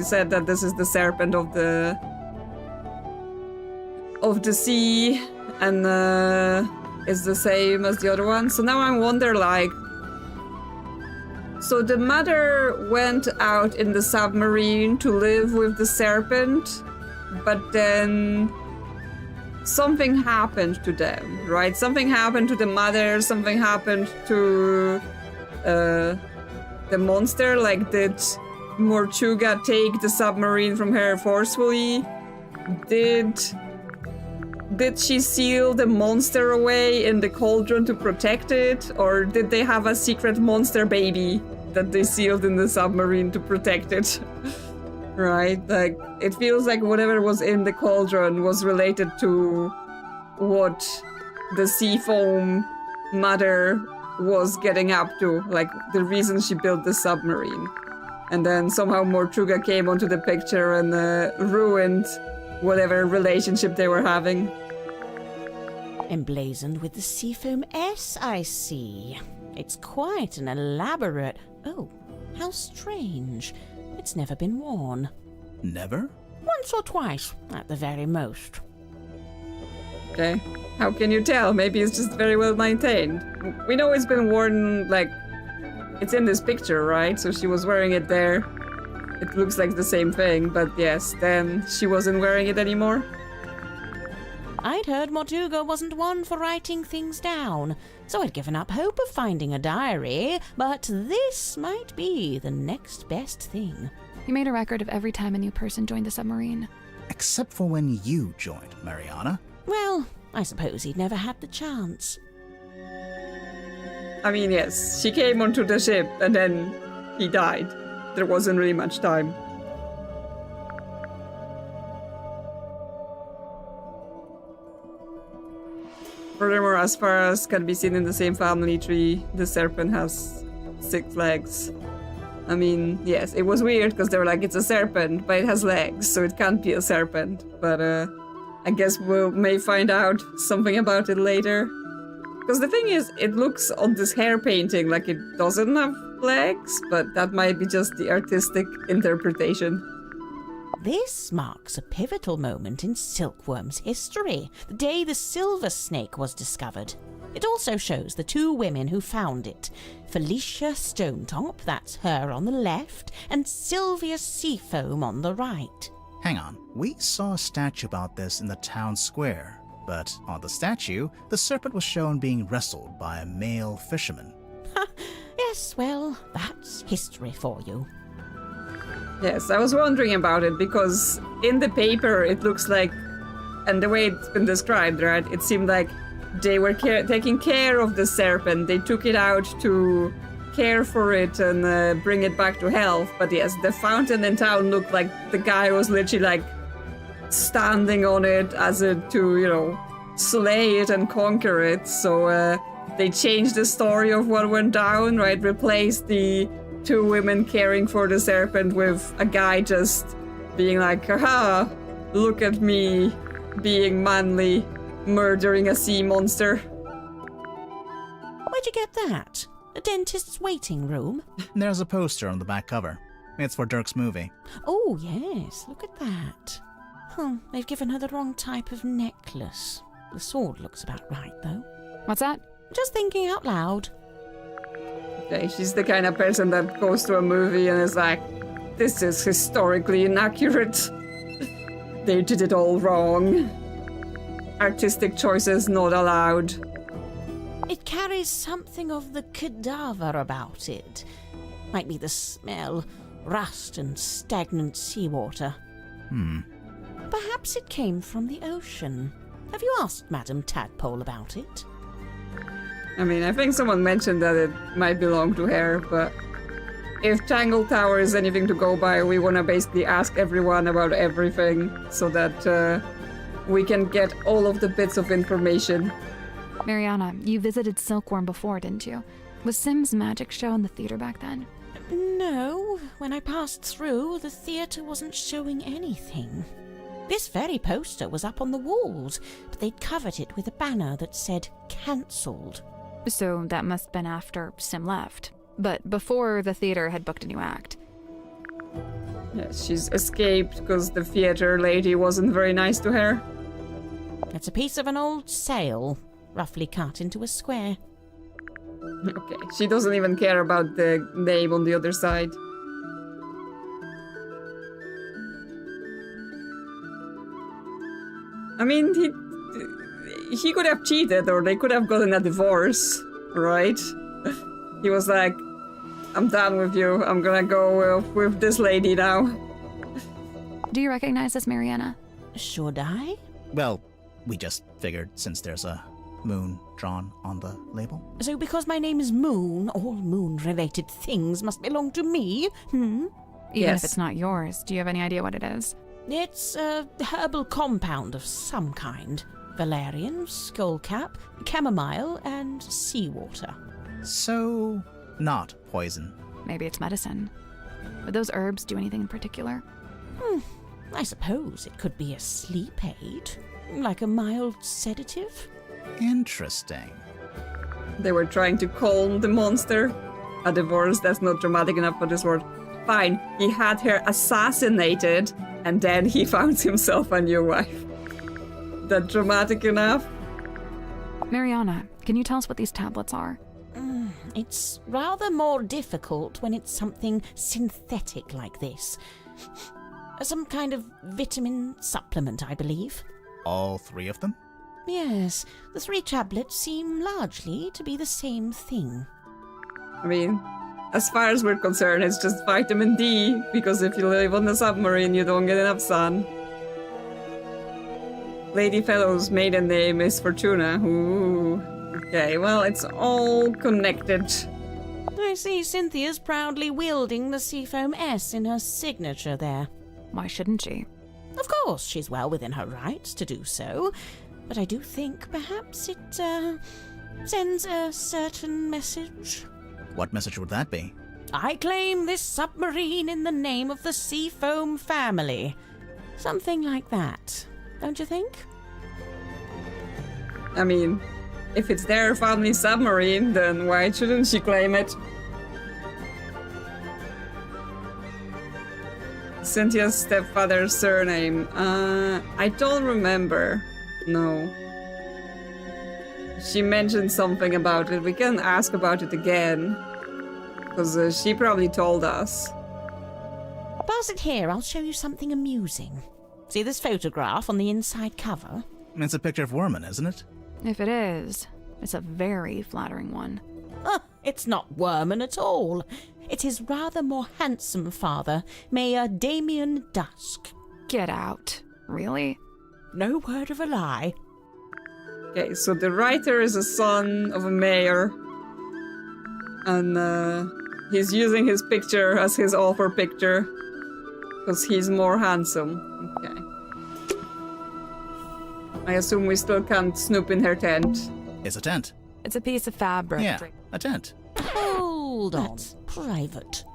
said that this is the serpent of the sea, and it's the same as the other one. So now I wonder, like, so the mother went out in the submarine to live with the serpent, but then something happened to them, right? Something happened to the mother, something happened to the monster. Like, did Mortuga take the submarine from her forcefully? Did she seal the monster away in the cauldron to protect it? Or did they have a secret monster baby that they sealed in the submarine to protect it? Right? Like, it feels like whatever was in the cauldron was related to what the sea foam mother was getting up to, like the reason she built the submarine. And then somehow Mortuga came onto the picture and ruined whatever relationship they were having. Emblazoned with the seafoam S, I see. It's quite an elaborate... Oh, how strange. It's never been worn. Never? Once or twice, at the very most. Okay. How can you tell? Maybe it's just very well maintained. We know it's been worn, like, it's in this picture, right? So she was wearing it there. It looks like the same thing, but yes, then she wasn't wearing it anymore. I'd heard Mortuga wasn't one for writing things down, so I'd given up hope of finding a diary, but this might be the next best thing. He made a record of every time a new person joined the submarine. Except for when you joined, Mariana. Well, I suppose he'd never had the chance. I mean, yes, she came onto the ship and then he died. There wasn't really much time. Furthermore, as far as can be seen in the same family tree, the serpent has 6 legs. I mean, yes, it was weird because they were like, it's a serpent, but it has legs, so it can't be a serpent. But I guess we may find out something about it later. Because the thing is, it looks on this hair painting like it doesn't have legs, but that might be just the artistic interpretation. This marks a pivotal moment in Silkworm's history, the day the silver snake was discovered. It also shows the 2 women who found it, Felicia Stonetop, that's her on the left, and Sylvia Seafoam on the right. Hang on, we saw a statue about this in the town square, but on the statue, the serpent was shown being wrestled by a male fisherman. Yes, well, that's history for you. Yes, I was wondering about it because in the paper it looks like, and the way it's been described, right, it seemed like they were taking care of the serpent. They took it out to care for it and bring it back to health. But yes, the fountain in town looked like the guy was literally like standing on it as a to, you know, slay it and conquer it. So they changed the story of what went down, right? Replaced the 2 women caring for the serpent with a guy just being like, haha, look at me being manly, murdering a sea monster. Where'd you get that? A dentist's waiting room? There's a poster on the back cover. It's for Dirk's movie. Oh, yes, look at that. They've given her the wrong type of necklace. The sword looks about right, though. What's that? Just thinking out loud. Okay, she's the kind of person that goes to a movie and is like, this is historically inaccurate. They did it all wrong. Artistic choices not allowed. It carries something of the cadaver about it. Might be the smell, rust and stagnant seawater. Perhaps Perhaps it came from the ocean. Have you asked Madame Tadpole about it? I mean, I think someone mentioned that it might belong to her, but if Tangle Tower is anything to go by, we want to basically ask everyone about everything so that we can get all of the bits of information. Mariana, you visited Silkworm before, didn't you? Was Sim's magic show in the theater back then? No, when I passed through, the theatre wasn't showing anything. This very poster was up on the walls, but they'd covered it with a banner that said cancelled. So that must have been after Sim left, but before the theater had booked a new act. Yes, she's escaped because the theater lady wasn't very nice to her. It's a piece of an old sail, roughly cut into a square. Okay, she doesn't even care about the name on the other side. I mean, he could have cheated, or they could have gotten a divorce, right? He was like, I'm done with you, I'm gonna go with this lady now. Do you recognize this, Mariana? Should I? Well, we just figured since there's a moon drawn on the label. So because my name is Moon, all moon-related things must belong to me, Even Yes. if it's not yours, do you have any idea what it is? It's a herbal compound of some kind. Valerian, skullcap, chamomile, and seawater. So, not poison. Maybe it's medicine. Would those herbs do anything in particular? I suppose it could be a sleep aid, like a mild sedative. Interesting. They were trying to calm the monster. A divorce, that's not dramatic enough for this word. Fine, he had her assassinated, and then he found himself a new wife. That dramatic enough? Mariana, can you tell us what these tablets are? It's rather more difficult when it's something synthetic like this. Some kind of vitamin supplement, I believe. All three of them? Yes, the 3 tablets seem largely to be the same thing. I mean, as far as we're concerned, it's just vitamin D, because if you live on the submarine, you don't get enough sun. Lady Fellow's maiden name is Fortuna. Ooh. Okay, well, it's all connected. I see Cynthia's proudly wielding the Seafoam S in her signature there. Why shouldn't she? Of course, she's well within her rights to do so, but I do think perhaps it sends a certain message. What message would that be? I claim this submarine in the name of the Seafoam family. Something like that, don't you think? I mean, if it's their family submarine, then why shouldn't she claim it? Cynthia's stepfather's surname. I don't remember. No. She mentioned something about it. We can ask about it again. Because she probably told us. Pass it here, I'll show you something amusing. See this photograph on the inside cover? It's a picture of Worman, isn't it? If it is, it's a very flattering one. It's not Worman at all. It's his rather more handsome father, Mayor Damien Dusk. Get out. Really? No word of a lie. Okay, so the writer is a son of a mayor. And he's using his picture as his author picture. Because he's more handsome. Okay. I assume we still can't snoop in her tent. It's a tent. It's a piece of fabric. Yeah, a tent. Hold on. Private.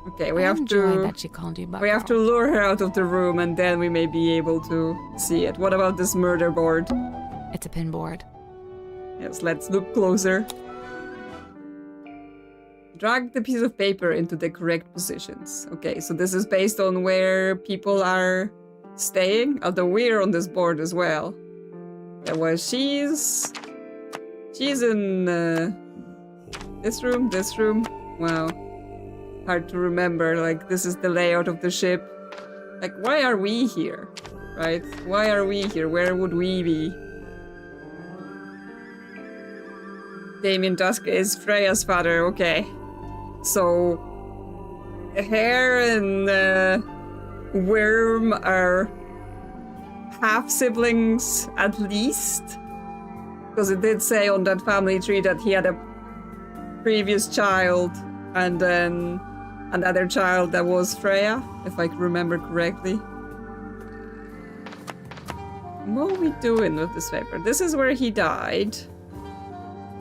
Okay, we I have enjoyed to... that she called you We have to lure her out of the room and then we may be able to see it. What about this murder board? It's a pinboard. Yes, let's look closer. Drag the piece of paper into the correct positions. Okay, so this is based on where people are staying, although we're on this board as well. Yeah, well, she's in this room. Wow. Hard to remember, like, this is the layout of the ship. Like, why are we here? Right? Why are we here? Where would we be? Damien Dusk is Freya's father, okay. So, Hare and Worm are half-siblings at least. Because it did say on that family tree that he had a previous child and then another child that was Freya, if I remember correctly. What are we doing with this paper? This is where he died.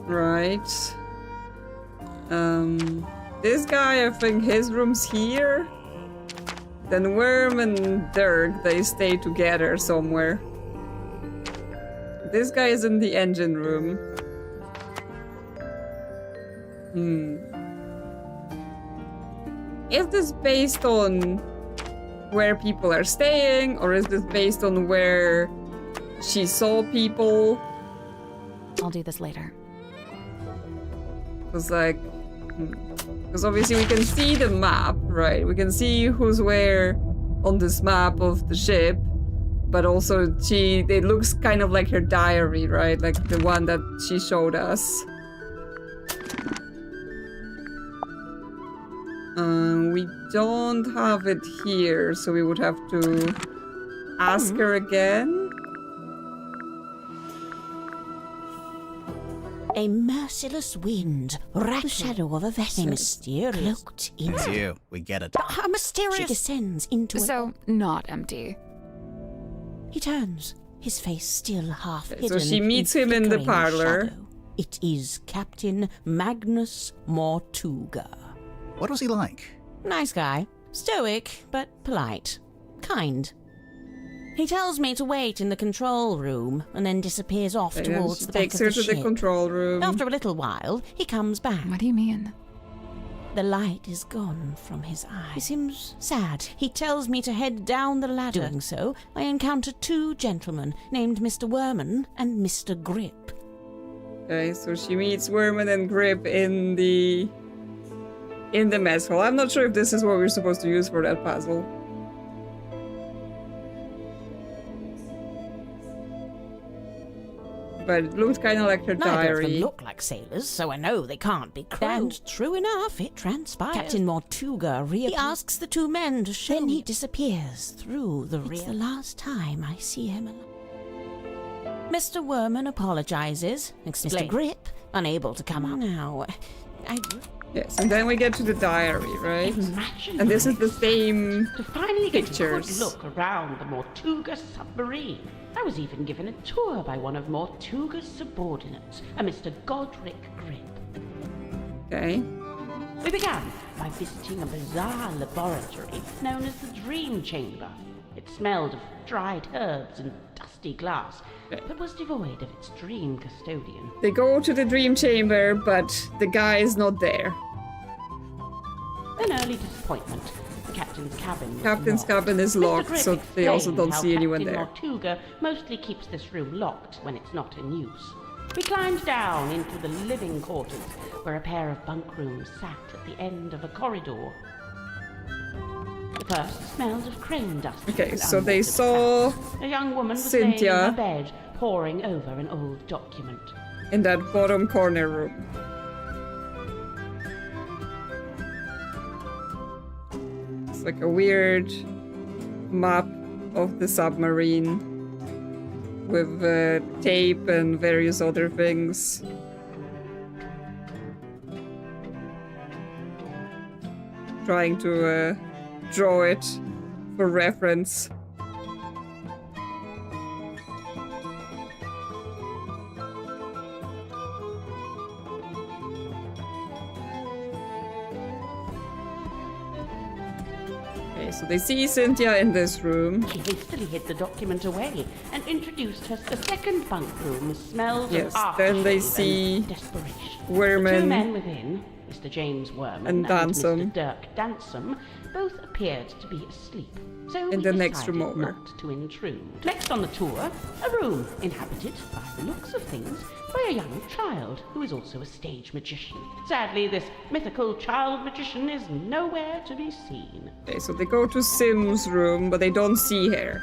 Right. This guy, I think his room's here. Then Worm and Dirk, they stay together somewhere. This guy is in the engine room. Is this based on where people are staying, or is this based on where she saw people? I'll do this later. Because like, because obviously we can see the map, right? We can see who's where on this map of the ship, but also it looks kind of like her diary, right? Like the one that she showed us. We don't have it here, so we would have to ask her again. A merciless wind rattles the shadow of a vessel, mysterious, cloaked in. It's you. We get it. A mysterious. She descends into. So not empty. He turns, his face still half hidden. So she meets him in the parlor. Shadow. It is Captain Magnus Mortuga. What was he like? Nice guy. Stoic, but polite. Kind. He tells me to wait in the control room and then disappears off towards the back of the ship. Takes her to the control room. After a little while, he comes back. What do you mean? The light is gone from his eye. He seems sad. He tells me to head down the ladder. Doing so, I encounter two gentlemen named Mr. Worman and Mr. Grip. Okay, so she meets Worman and Grip in the mess hall. I'm not sure if this is what we're supposed to use for that puzzle. But it looked kind of like her diary. Neither of them look like sailors, so I know they can't be crew. And true enough, it transpires. Captain Mortuga reappears. He asks the two men to show Then he disappears through the rear. It's the last time I see him alive. Mr. Worman apologizes. Mr. Grip, unable to come up now. Yes, and then we get to the diary, right? And this is the same to finally get pictures. a good look around the Mortuga submarine. I was even given a tour by one of Mortuga's subordinates, a Mr. Godric Grip. Okay. We began by visiting a bizarre laboratory known as the Dream Chamber. It smelled of dried herbs and dusty glass, but was devoid of its dream custodian. They go to the dream chamber, but the guy is not there. An early disappointment. The captain's cabin. Captain's cabin is locked, so they also don't see anyone there. Captain Mortuga mostly keeps this room locked when it's not in use. We climbed down into the living quarters, where a pair of bunk rooms sat at the end of a corridor. The first smelled of crane dust. Okay, so they saw a young woman was Cynthia laying in her bed, poring over an old document. In that bottom corner room. It's like a weird map of the submarine with tape and various other things. Trying to draw it for reference. Okay, so they see Cynthia in this room. She hastily hid the document away and introduced us to the second bunk room with smells of then they see desperation. Worman. The two men within, Mr. James Worman and Mr. Dirk Dansom, both appeared to be asleep. So in we the next room decided over. not to intrude. Next on the tour, a room inhabited, by the looks of things, by a young child who is also a stage magician. Sadly, this mythical child magician is nowhere to be seen. Okay, so they go to Sim's room, but they don't see her.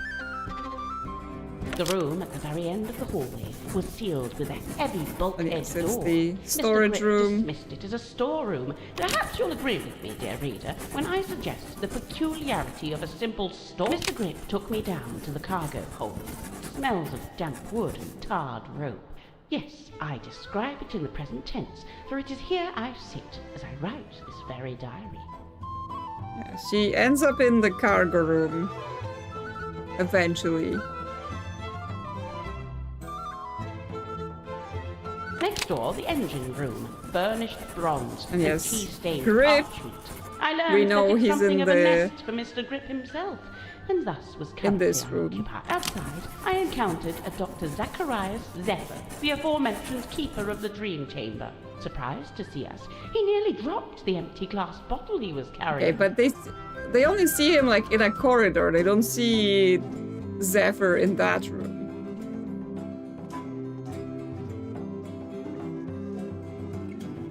The room at the very end of the hallway was sealed with a heavy bulkhead Yes, door. it's the storage Mr. Grip room. dismissed it as a storeroom. Perhaps you'll agree with me, dear reader, when I suggest the peculiarity of a simple store. Mr. Grip took me down to the cargo hold. Smells of damp wood and tarred rope. Yes, I describe it in the present tense, for it is here I sit as I write this very diary. Yeah, she ends up in the cargo room. Eventually. Next door, the engine room, burnished bronze And yes, tea-stained Grip. parchment. I learned We know that it's he's something in of a the- nest for Mr. Grip himself, and thus was In this currently room. unoccupied. Outside, I encountered a Dr. Zacharias Zephyr, the aforementioned keeper of the dream chamber. Surprised to see us, he nearly dropped the empty glass bottle he was carrying. Okay, but they only see him like in a corridor. They don't see Zephyr in that room.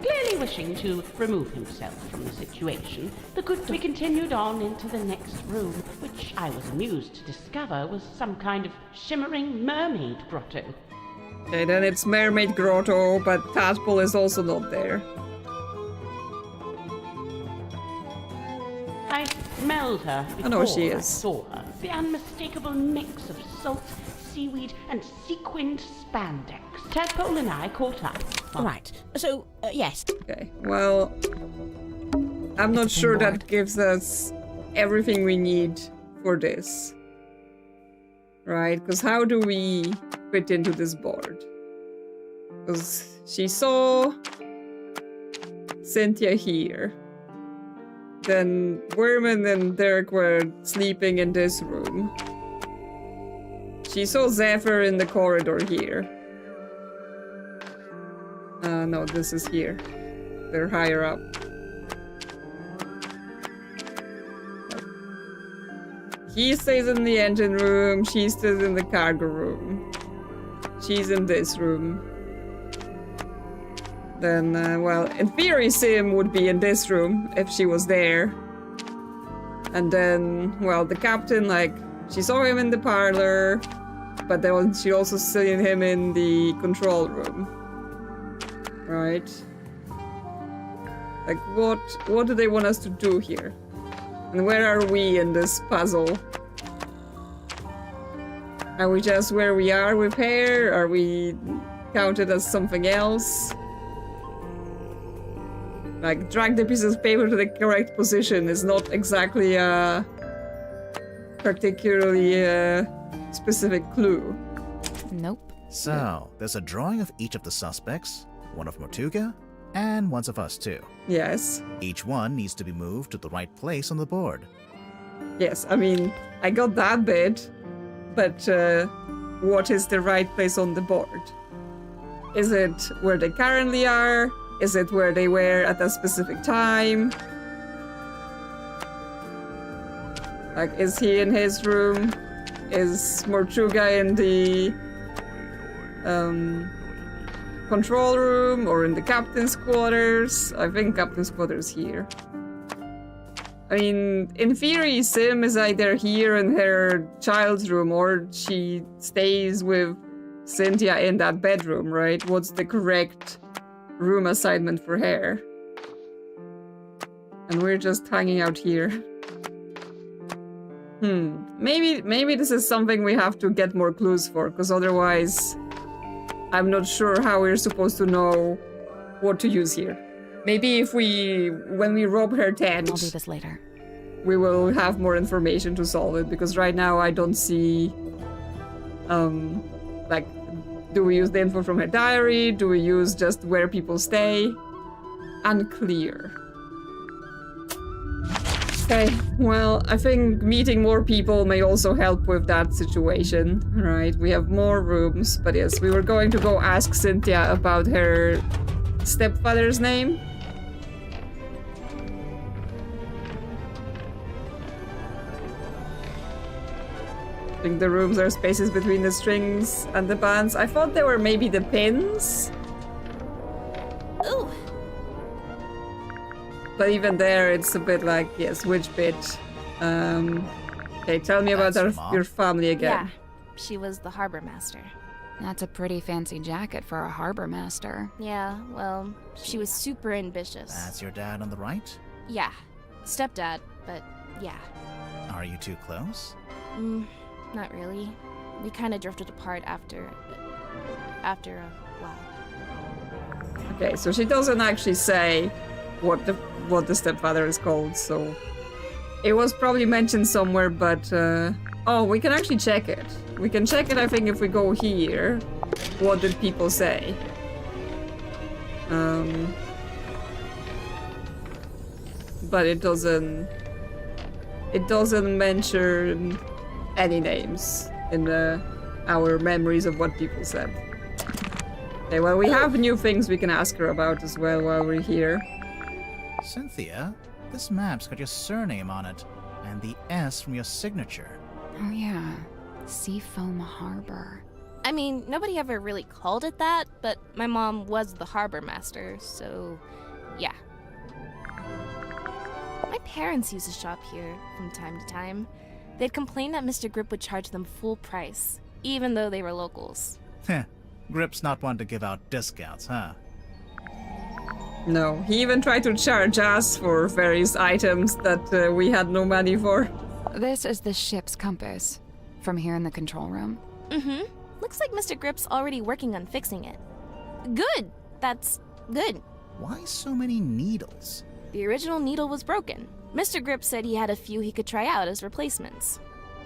Clearly wishing to remove himself from the situation, the good we continued on into the next room, which I was amused to discover was some kind of shimmering mermaid grotto. Okay, then it's Mermaid Grotto, but Tadpole is also not there. I smelled her before know she I is. saw her. The unmistakable mix of salt, seaweed, and sequined spandex. Tadpole and I caught up. Right. So, yes. Okay, well, I'm not It's a sure board. that gives us everything we need for this. Right? Because how do we fit into this board? Because she saw Cynthia here. Then Werman and Derek were sleeping in this room. She saw Zephyr in the corridor here. No, this is here. They're higher up. He stays in the engine room, she stays in the cargo room. She's in this room. Then, well, in theory Sim would be in this room if she was there. And then, well, the captain, like, she saw him in the parlor, but then she also seen him in the control room. Right? Like, what do they want us to do here? And where are we in this puzzle? Are we just where we are with hair? Are we counted as something else? Like, drag the piece of paper to the correct position is not exactly a particularly specific clue. Nope. So, there's a drawing of each of the suspects, one of Mortuga, and one of us too. Yes. Each one needs to be moved to the right place on the board. Yes, I mean, I got that bit, but what is the right place on the board? Is it where they currently are? Is it where they were at a specific time? Like, is he in his room? Is Mortuga in the control room or in the captain's quarters? I think captain's quarters here. I mean, in theory, Sim is either here in her child's room or she stays with Cynthia in that bedroom, right? What's the correct room assignment for her? And we're just hanging out here. Maybe this is something we have to get more clues for, because otherwise I'm not sure how we're supposed to know what to use here. Maybe when we rob her tent, I'll do this later. we will have more information to solve it, because right now I don't see, like, do we use the info from her diary? Do we use just where people stay? Unclear. Okay, well, I think meeting more people may also help with that situation. Right, we have more rooms, but yes, we were going to go ask Cynthia about her stepfather's name. I think the rooms are spaces between the strings and the bands. I thought they were maybe the pins. Ooh. But even there, it's a bit like, yes, which bit? Okay, tell me about That's your mom? your family again. Yeah. she was the harbor master. That's a pretty fancy jacket for a harbor master. Yeah, well, she was super ambitious. That's your dad on the right? Yeah, stepdad, but yeah. Are you too close? Not really. We kind of drifted apart after a while. Okay, so she doesn't actually say what the stepfather is called, so it was probably mentioned somewhere, but oh, we can actually check it. We can check it, I think, if we go here. What did people say? But it doesn't mention any names in our memories of what people said. Okay, well, we have new things we can ask her about as well while we're here. Cynthia, this map's got your surname on it, and the S from your signature. Oh yeah, Seafoam Harbor. I mean, nobody ever really called it that, but my mom was the harbor master, so yeah. My parents used to shop here from time to time. They'd complain that Mr. Grip would charge them full price, even though they were locals. Heh, Grip's not one to give out discounts, huh? No, he even tried to charge us for various items that we had no money for. This is the ship's compass. From here in the control room. Mm-hmm. Looks like Mr. Grip's already working on fixing it. Good! That's good. Why so many needles? The original needle was broken. Mr. Grip said he had a few he could try out as replacements.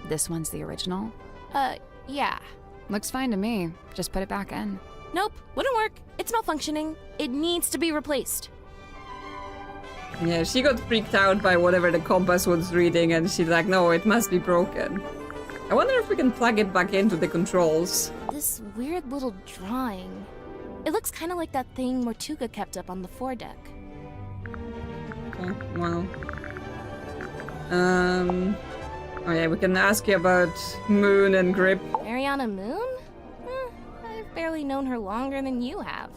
This one's the original? Yeah. Looks fine to me. Just put it back in. Nope, wouldn't work. It's malfunctioning. It needs to be replaced. Yeah, she got freaked out by whatever the compass was reading, and she's like, no, it must be broken. I wonder if we can plug it back into the controls. This weird little drawing. It looks kind of like that thing Mortuga kept up on the foredeck. Okay, well. Oh yeah, we can ask you about Moon and Grip. Mariana Moon? I've barely known her longer than you have.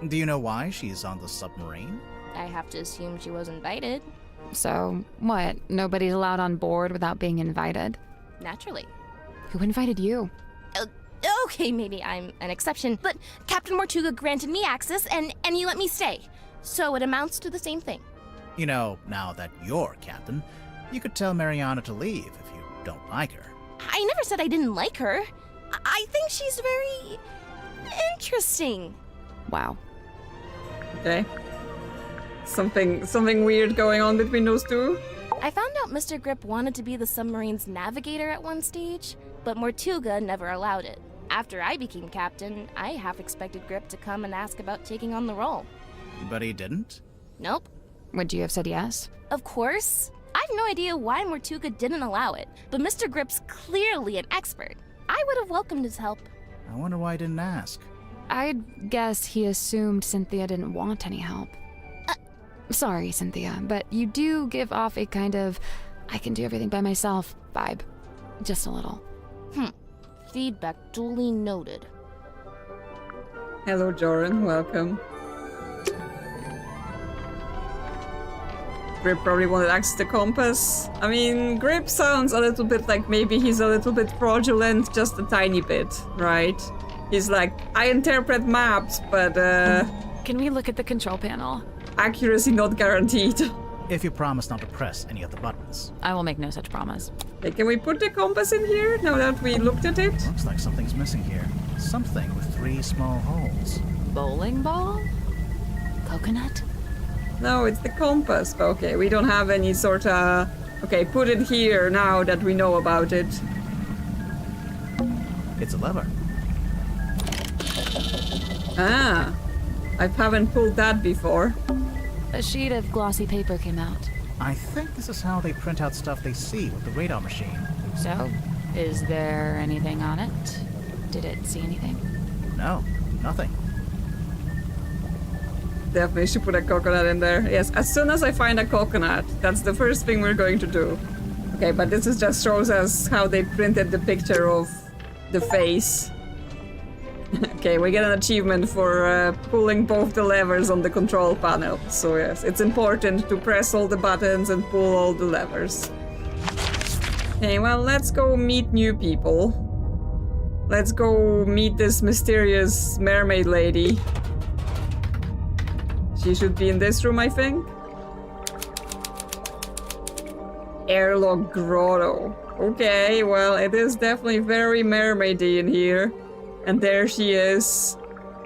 Do you know why she's on the submarine? I have to assume she was invited. So, what? Nobody's allowed on board without being invited? Naturally. Who invited you? Okay, maybe I'm an exception, but Captain Mortuga granted me access and you let me stay. So it amounts to the same thing. You know, now that you're captain, you could tell Mariana to leave if you don't like her. I never said I didn't like her. I think she's very interesting. Wow. Okay. Something weird going on between those two? I found out Mr. Grip wanted to be the submarine's navigator at one stage, but Mortuga never allowed it. After I became captain, I half expected Grip to come and ask about taking on the role. But he didn't? Nope. Would you have said yes? Of course. I have no idea why Mortuga didn't allow it, but Mr. Grip's clearly an expert. I would have welcomed his help. I wonder why he didn't ask. I'd guess he assumed Cynthia didn't want any help. Sorry, Cynthia, but you do give off a kind of I can do everything by myself vibe. Just a little. Feedback duly noted. Hello, Joran. Welcome. Grip probably wanted access to compass. I mean, Grip sounds a little bit like maybe he's a little bit fraudulent, just a tiny bit, right? He's like, I interpret maps, but Can we look at the control panel? accuracy not guaranteed. If you promise not to press any of the buttons. I will make no such promise. Okay, can we put the compass in here now that we looked at it? Looks like something's missing here. Something with 3 small holes. Bowling ball? Coconut? No, it's the compass. Okay, we don't have any sort of... Okay, put it here now that we know about it. It's a lever. Ah, I haven't pulled that before. A sheet of glossy paper came out. I think this is how they print out stuff they see with the radar machine. So, is there anything on it? Did it see anything? No, nothing. Definitely should put a coconut in there. Yes, as soon as I find a coconut, that's the first thing we're going to do. Okay, but this is just shows us how they printed the picture of the face. Okay, we get an achievement for pulling both the levers on the control panel. So yes, it's important to press all the buttons and pull all the levers. Okay, well, let's go meet new people. Let's go meet this mysterious mermaid lady. She should be in this room, I think. Airlock grotto. Okay, well, it is definitely very mermaidy in here. And there she is,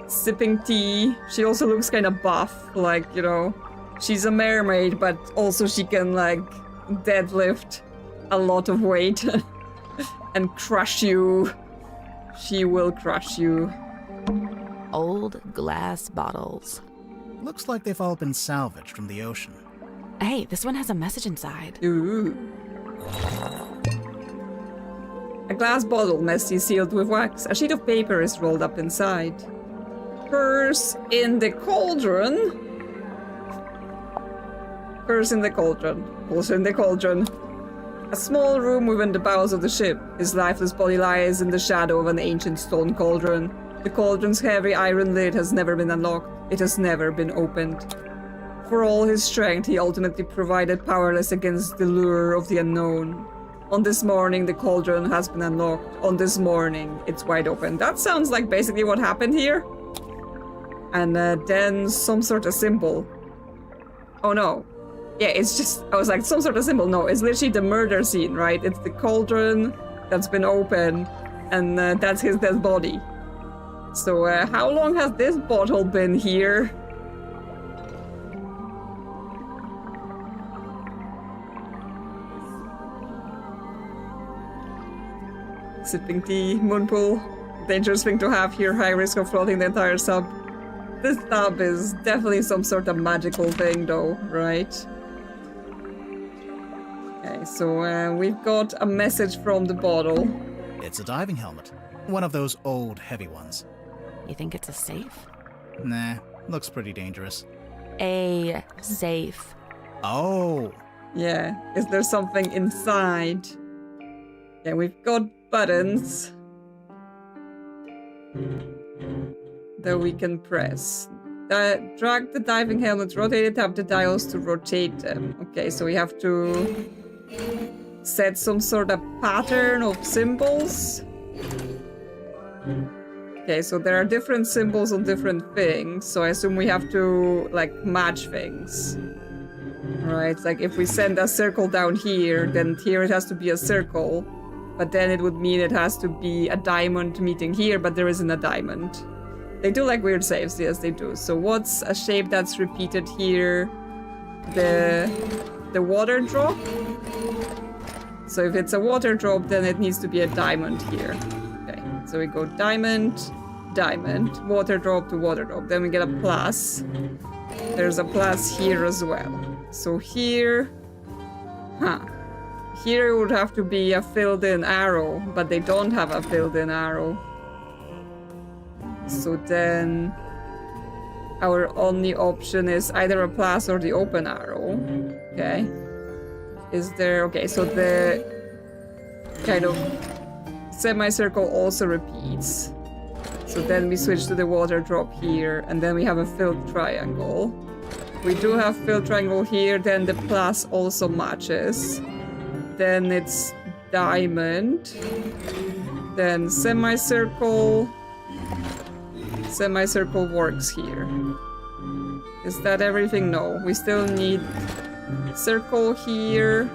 sipping tea. She also looks kind of buff, like, you know, she's a mermaid, but also she can, like, deadlift a lot of weight and crush you. She will crush you. Old glass bottles. Looks like they've all been salvaged from the ocean. Hey, this one has a message inside. Ooh. A glass bottle, messy sealed with wax. A sheet of paper is rolled up inside. Purse in the cauldron. Purse in the cauldron. Purse in the cauldron. A small room within the bowels of the ship. His lifeless body lies in the shadow of an ancient stone cauldron. The cauldron's heavy iron lid has never been unlocked. It has never been opened. For all his strength, he ultimately provided powerless against the lure of the unknown. On this morning, the cauldron has been unlocked. On this morning, it's wide open. That sounds like basically what happened here. And then some sort of symbol. Oh no. Yeah, it's just, I was like, some sort of symbol. No, it's literally the murder scene, right? It's the cauldron that's been open, and that's his dead body. So how long has this bottle been here? Sipping tea, moonpool. Dangerous thing to have here, high risk of floating the entire sub. This sub is definitely some sort of magical thing though, right? Okay, so we've got a message from the bottle. It's a diving helmet. One of those old, heavy ones. You think it's a safe? Nah, looks pretty dangerous. A safe. Oh! Yeah, is there something inside? Yeah, we've got buttons that we can press. Drag the diving helmet, rotate it, tap the dials to rotate them. Okay, so we have to set some sort of pattern of symbols. Okay, so there are different symbols on different things, so I assume we have to, like, match things. Right, like if we send a circle down here, then here it has to be a circle, but then it would mean it has to be a diamond meeting here, but there isn't a diamond. They do like weird saves, yes they do. So what's a shape that's repeated here? The water drop? So if it's a water drop, then it needs to be a diamond here. Okay, so we go diamond, diamond, water drop to water drop. Then we get a plus. There's a plus here as well. So here, here it would have to be a filled-in arrow, but they don't have a filled-in arrow. So then our only option is either a plus or the open arrow. Okay. Is there... Okay, so the kind of semicircle also repeats. So then we switch to the water drop here, and then we have a filled triangle. We do have filled triangle here, then the plus also matches. Then it's diamond. Then semicircle. Semicircle works here. Is that everything? No. We still need circle here.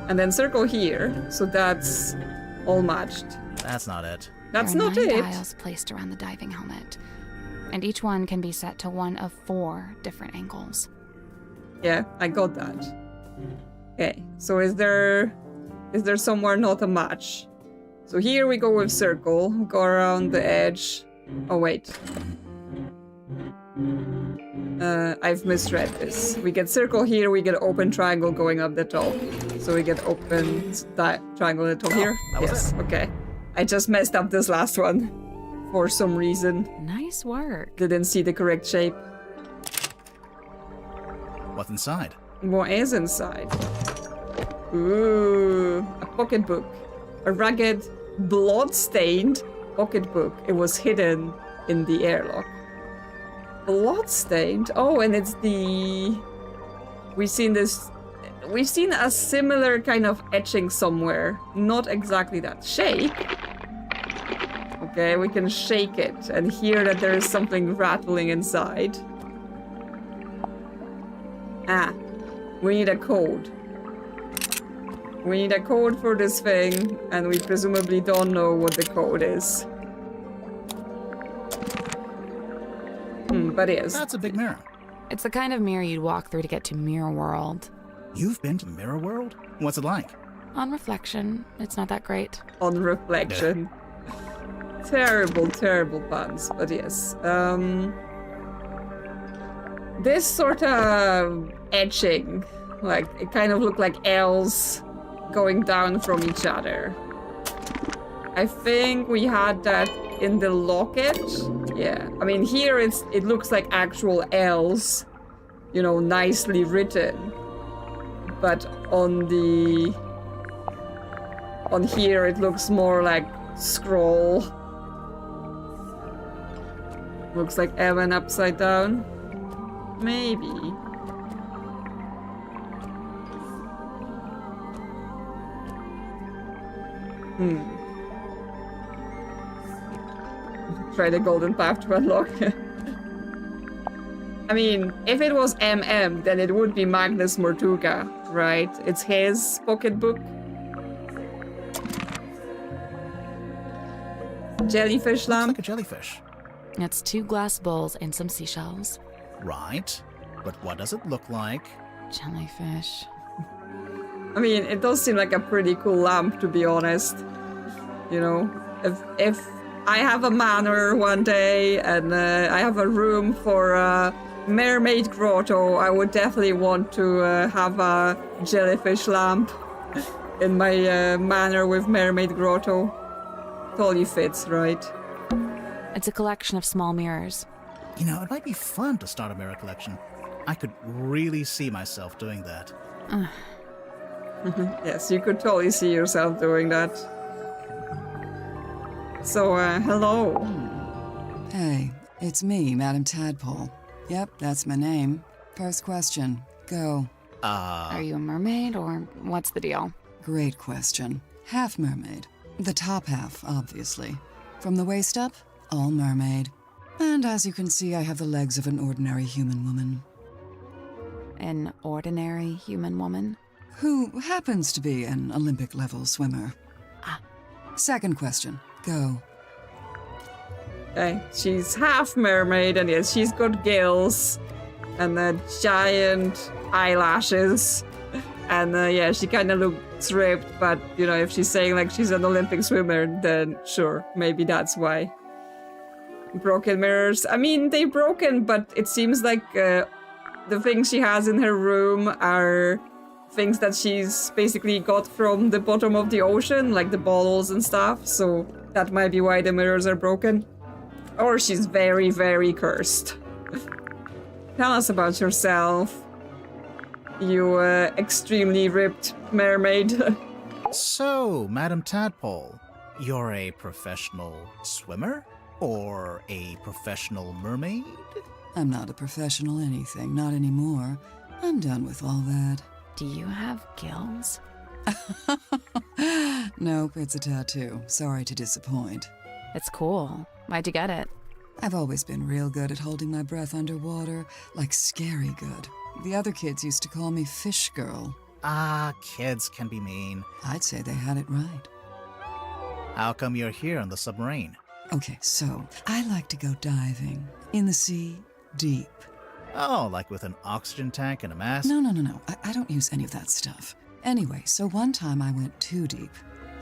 And then circle here. So that's all matched. That's not it. That's There are not 9 it. dials placed around the diving helmet, and each one can be set to one of 4 different angles. Yeah, I got that. Okay, so is there somewhere not a match? So here we go with circle, go around the edge. Oh wait. I've misread this. We get circle here, we get open triangle going up the top. So we get open triangle at the top here? That was Yes, okay. I just messed up this last one for some reason. Nice work. Didn't see the correct shape. What's inside? What is inside? Ooh, a pocketbook. A ragged, blood-stained pocketbook. It was hidden in the airlock. Blood-stained? Oh, and it's the... We've seen a similar kind of etching somewhere. Not exactly that shape. Okay, we can shake it and hear that there is something rattling inside. Ah, we need a code. We need a code for this thing, and we presumably don't know what the code is. But yes. That's a big mirror. It's the kind of mirror you'd walk through to get to Mirror World. You've been to Mirror World? What's it like? On reflection, it's not that great. On reflection. Terrible, terrible puns, but yes. This sort of etching, like, it kind of looked like L's going down from each other. I think we had that in the locket. Yeah, I mean, here it looks like actual L's, you know, nicely written. But on here it looks more like scroll. Looks like Evan upside down. Maybe. Try the golden path to unlock. I mean, if it was MM, then it would be Magnus Mortuga, right? It's his pocketbook. Jellyfish lamp. Looks like a jellyfish. It's 2 glass bowls and some seashells. Right. But what does it look like? Jellyfish. I mean, it does seem like a pretty cool lamp, to be honest. You know, if I have a manor one day and I have a room for Mermaid Grotto, I would definitely want to have a jellyfish lamp in my manor with Mermaid Grotto. Totally fits, right? It's a collection of small mirrors. You know, it might be fun to start a mirror collection. I could really see myself doing that. Yes, you could totally see yourself doing that. So, hello. Hey, it's me, Madam Tadpole. Yep, that's my name. First question, go. Are you a mermaid, or what's the deal? Great question. Half mermaid. The top half, obviously. From the waist up, all mermaid. And as you can see, I have the legs of an ordinary human woman. An ordinary human woman? Who happens to be an Olympic-level swimmer. Second question, go. Okay, she's half mermaid, and yes, she's got gills and giant eyelashes. And yeah, she kind of looks ripped, but you know, if she's saying like she's an Olympic swimmer, then sure, maybe that's why. Broken mirrors. I mean, they're broken, but it seems like the things she has in her room are things that she's basically got from the bottom of the ocean, like the bottles and stuff, so that might be why the mirrors are broken. Or she's very, very cursed. Tell us about yourself, you extremely ripped mermaid. So, Madam Tadpole, you're a professional swimmer? Or a professional mermaid? I'm not a professional anything, not anymore. I'm done with all that. Do you have gills? Nope, it's a tattoo. Sorry to disappoint. It's cool. Why'd you get it? I've always been real good at holding my breath underwater, like scary good. The other kids used to call me Fish Girl. Kids can be mean. I'd say they had it right. How come you're here on the submarine? Okay, so I like to go diving. In the sea, deep. Oh, like with an oxygen tank and a mask? No. I don't use any of that stuff. Anyway, so one time I went too deep.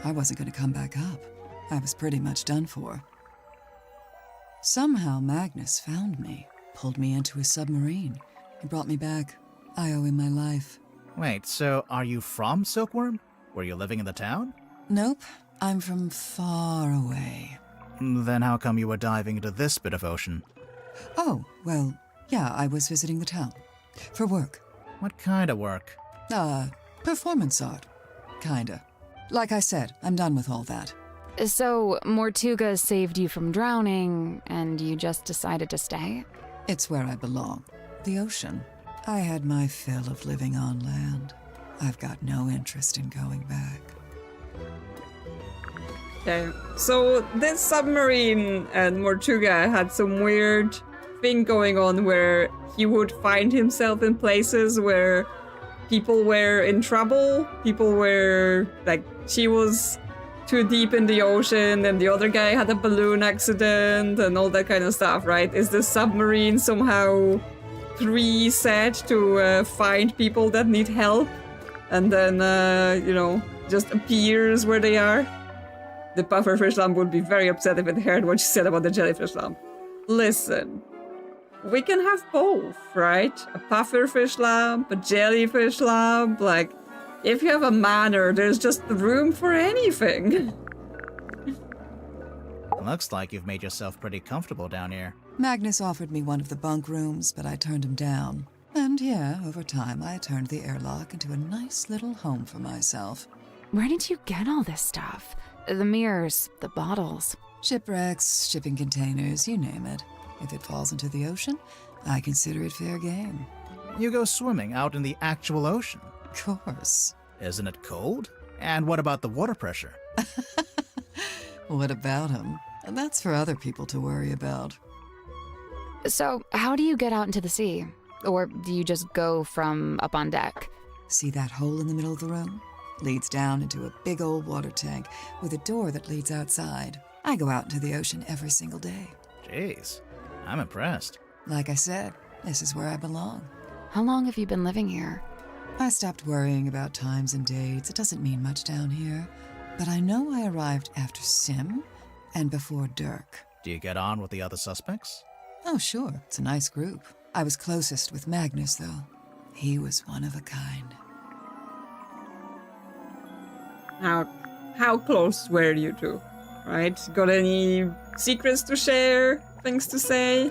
I wasn't going to come back up. I was pretty much done for. Somehow Magnus found me, pulled me into his submarine. He brought me back. I owe him my life. Wait, so are you from Silkworm? Were you living in the town? Nope, I'm from far away. Then how come you were diving into this bit of ocean? Oh, well, yeah, I was visiting the town. For work. What kind of work? Performance art. Kinda. Like I said, I'm done with all that. So, Mortuga saved you from drowning, and you just decided to stay? It's where I belong. The ocean. I had my fill of living on land. I've got no interest in going back. Okay, so this submarine and Mortuga had some weird thing going on where he would find himself in places where people were in trouble, people were, like, she was too deep in the ocean and the other guy had a balloon accident and all that kind of stuff, right? Is the submarine somehow preset to find people that need help and then, just appears where they are? The pufferfish lamp would be very upset if it heard what you said about the jellyfish lamp. Listen, we can have both, right? A pufferfish lamp, a jellyfish lamp, like, if you have a manor, there's just room for anything. Looks like you've made yourself pretty comfortable down here. Magnus offered me one of the bunk rooms, but I turned him down. And yeah, over time I turned the airlock into a nice little home for myself. Where did you get all this stuff? The mirrors, the bottles. Shipwrecks, shipping containers, you name it. If it falls into the ocean, I consider it fair game. You go swimming out in the actual ocean. Of course. Isn't it cold? And what about the water pressure? What about him? That's for other people to worry about. So, how do you get out into the sea? Or do you just go from up on deck? See that hole in the middle of the room? Leads down into a big old water tank with a door that leads outside. I go out into the ocean every single day. Jeez, I'm impressed. Like I said, this is where I belong. How long have you been living here? I stopped worrying about times and dates. It doesn't mean much down here. But I know I arrived after Sim and before Dirk. Do you get on with the other suspects? Oh, sure. It's a nice group. I was closest with Magnus, though. He was one of a kind. How close were you two? Right? Got any secrets to share? Things to say?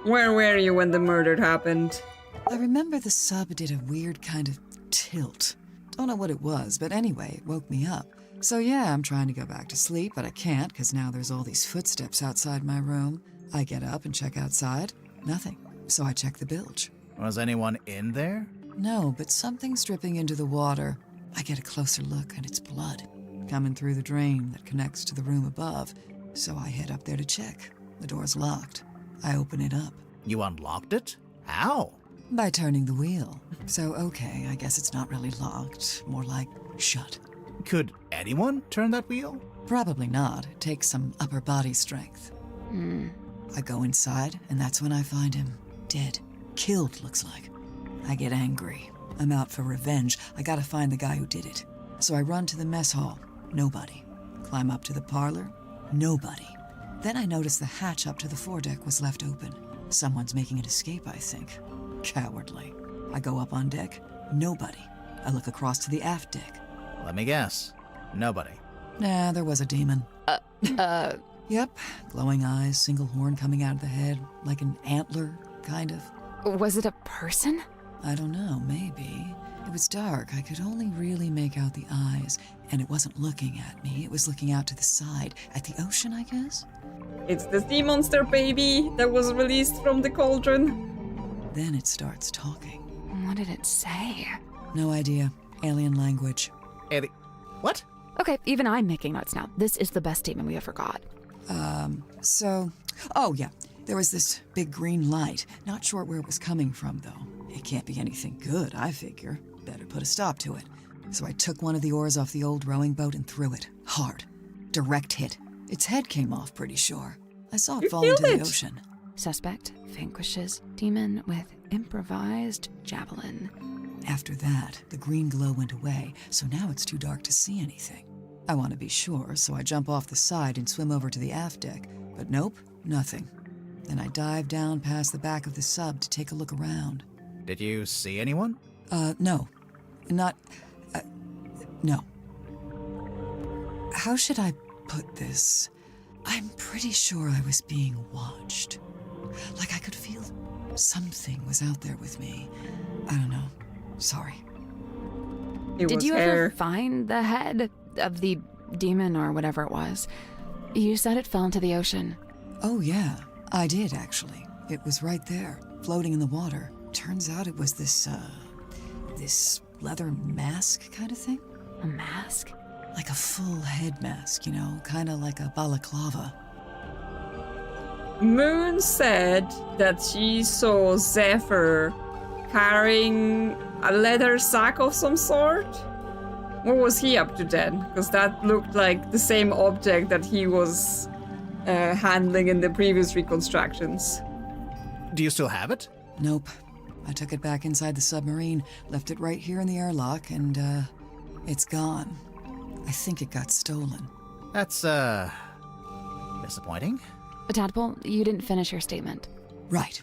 Where were you when the murder happened? I remember the sub did a weird kind of tilt. Don't know what it was, but anyway, it woke me up. So yeah, I'm trying to go back to sleep, but I can't because now there's all these footsteps outside my room. I get up and check outside. Nothing. So I check the bilge. Was anyone in there? No, but something's dripping into the water. I get a closer look and it's blood coming through the drain that connects to the room above. So I head up there to check. The door's locked. I open it up. You unlocked it? How? By turning the wheel. So okay, I guess it's not really locked. More like shut. Could anyone turn that wheel? Probably not. It takes some upper body strength. I go inside, and that's when I find him. Dead. Killed, looks like. I get angry. I'm out for revenge. I gotta find the guy who did it. So I run to the mess hall. Nobody. Climb up to the parlor. Nobody. Then I notice the hatch up to the foredeck was left open. Someone's making an escape, I think. Cowardly. I go up on deck. Nobody. I look across to the aft deck. Let me guess. Nobody. Nah, there was a demon. Yep. Glowing eyes, single horn coming out of the head, like an antler, kind of. Was it a person? I don't know, maybe. It was dark. I could only really make out the eyes, and it wasn't looking at me. It was looking out to the side, at the ocean, I guess? It's the sea monster baby that was released from the cauldron. Then it starts talking. What did it say? No idea. Alien language. What? Okay, even I'm making notes now. This is the best statement we ever got. Oh yeah, there was this big green light. Not sure where it was coming from, though. It can't be anything good, I figure. Better put a stop to it. So I took one of the oars off the old rowing boat and threw it. Hard. Direct hit. Its head came off, pretty sure. I saw it fall into the ocean. Suspect vanquishes demon with improvised javelin. After that, the green glow went away, so now it's too dark to see anything. I want to be sure, so I jump off the side and swim over to the aft deck. But nope, nothing. Then I dive down past the back of the sub to take a look around. Did you see anyone? No. No. How should I put this? I'm pretty sure I was being watched. Like I could feel something was out there with me. I don't know. Sorry. Did you ever find the head of the demon or whatever it was? You said it fell into the ocean. Oh yeah, I did actually. It was right there, floating in the water. Turns out it was this leather mask kind of thing. A mask? Like a full head mask, you know, kind of like a balaclava. Moon said that she saw Zephyr carrying a leather sack of some sort. What was he up to then? Because that looked like the same object that he was handling in the previous reconstructions. Do you still have it? Nope. I took it back inside the submarine, left it right here in the airlock, and, it's gone. I think it got stolen. That's, disappointing. Tadpole, you didn't finish your statement. Right.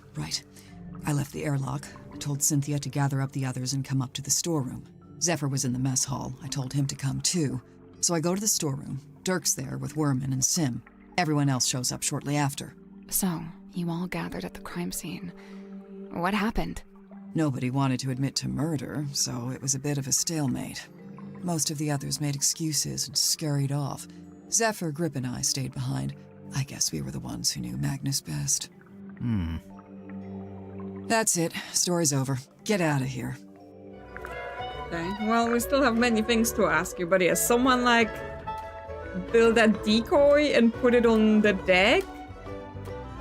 I left the airlock, told Cynthia to gather up the others and come up to the storeroom. Zephyr was in the mess hall. I told him to come too. So I go to the storeroom. Dirk's there with Werman and Sim. Everyone else shows up shortly after. So, you all gathered at the crime scene. What happened? Nobody wanted to admit to murder, so it was a bit of a stalemate. Most of the others made excuses and scurried off. Zephyr, Grip, and I stayed behind. I guess we were the ones who knew Magnus best. That's it. Story's over. Get out of here. Okay. Well, we still have many things to ask you, but yes, someone like build that decoy and put it on the deck?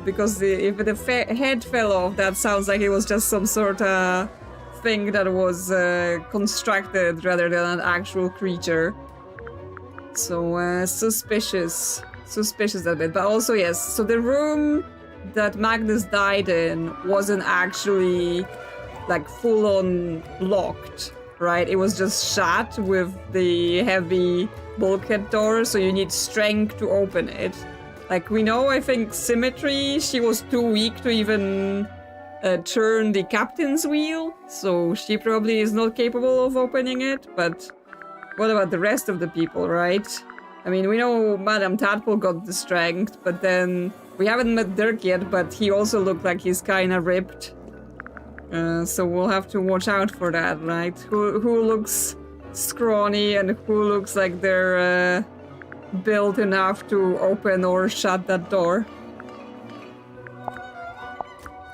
Because if the head fell off, that sounds like it was just some sort of thing that was constructed rather than an actual creature. So suspicious a bit. But also, yes, so the room that Magnus died in wasn't actually like full-on locked, right? It was just shut with the heavy bulkhead door, so you need strength to open it. Like, we know, I think, Symmetry, she was too weak to even turn the captain's wheel, so she probably is not capable of opening it, but what about the rest of the people, right? I mean, we know Madame Tadpole got the strength, but then we haven't met Dirk yet, but he also looked like he's kind of ripped. So we'll have to watch out for that, right? Who looks scrawny and who looks like they're built enough to open or shut that door.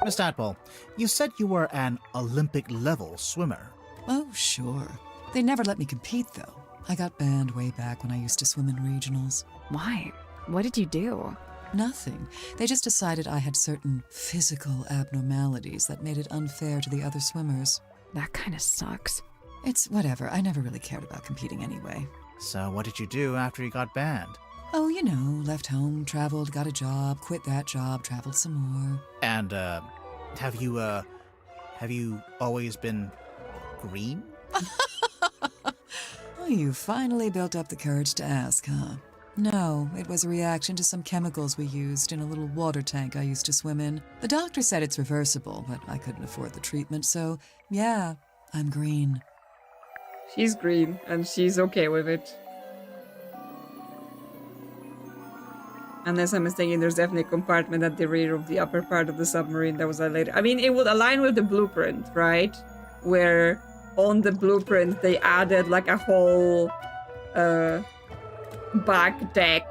Miss Tadpole, you said you were an Olympic-level swimmer. Oh, sure. They never let me compete, though. I got banned way back when I used to swim in regionals. Why? What did you do? Nothing. They just decided I had certain physical abnormalities that made it unfair to the other swimmers. That kind of sucks. It's whatever. I never really cared about competing anyway. So what did you do after you got banned? Oh, you know, left home, traveled, got a job, quit that job, traveled some more. And, have you always been green? Oh, you finally built up the courage to ask, huh? No, it was a reaction to some chemicals we used in a little water tank I used to swim in. The doctor said it's reversible, but I couldn't afford the treatment, so yeah, I'm green. She's green, and she's okay with it. Unless I'm mistaken, there's definitely a compartment at the rear of the upper part of the submarine that was later. I mean, it would align with the blueprint, right? Where on the blueprint they added like a whole back deck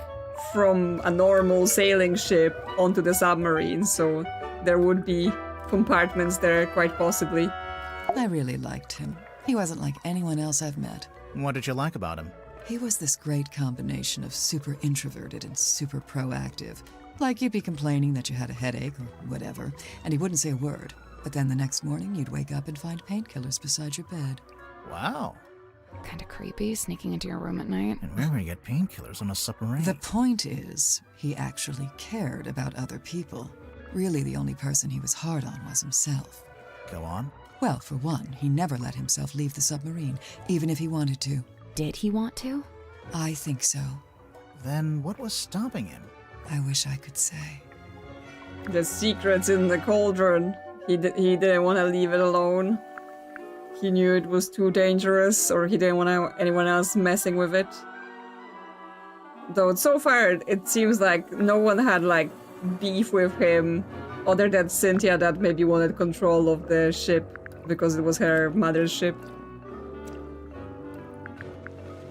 from a normal sailing ship onto the submarine, so there would be compartments there, quite possibly. I really liked him. He wasn't like anyone else I've met. What did you like about him? He was this great combination of super introverted and super proactive. Like you'd be complaining that you had a headache or whatever, and he wouldn't say a word. But then the next morning, you'd wake up and find painkillers beside your bed. Wow. Kind of creepy, sneaking into your room at night. And where would you get painkillers on a submarine? The point is, he actually cared about other people. Really, the only person he was hard on was himself. Go on. Well, for one, he never let himself leave the submarine, even if he wanted to. Did he want to? I think so. Then what was stopping him? I wish I could say. The secrets in the cauldron. He didn't want to leave it alone. He knew it was too dangerous, or he didn't want anyone else messing with it. Though so far, it seems like no one had like beef with him, other than Cynthia that maybe wanted control of the ship because it was her mother's ship.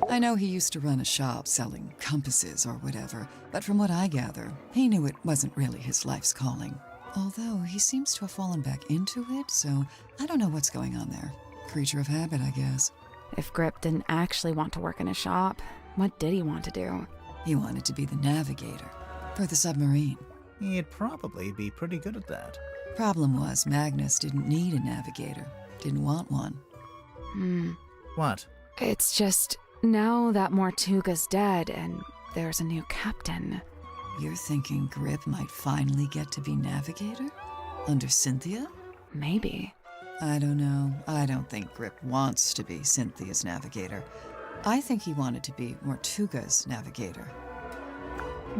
I know he used to run a shop selling compasses or whatever, but from what I gather, he knew it wasn't really his life's calling. Although he seems to have fallen back into it, so I don't know what's going on there. Creature of habit, I guess. If Grip didn't actually want to work in a shop, What did he want to do? He wanted to be the navigator for the submarine. He'd probably be pretty good at that. Problem was, Magnus didn't need a navigator. Didn't want one. What? It's just, now that Mortuga's dead and there's a new captain. You're thinking Grip might finally get to be navigator? Under Cynthia? Maybe. I don't know. I don't think Grip wants to be Cynthia's navigator. I think he wanted to be Mortuga's navigator.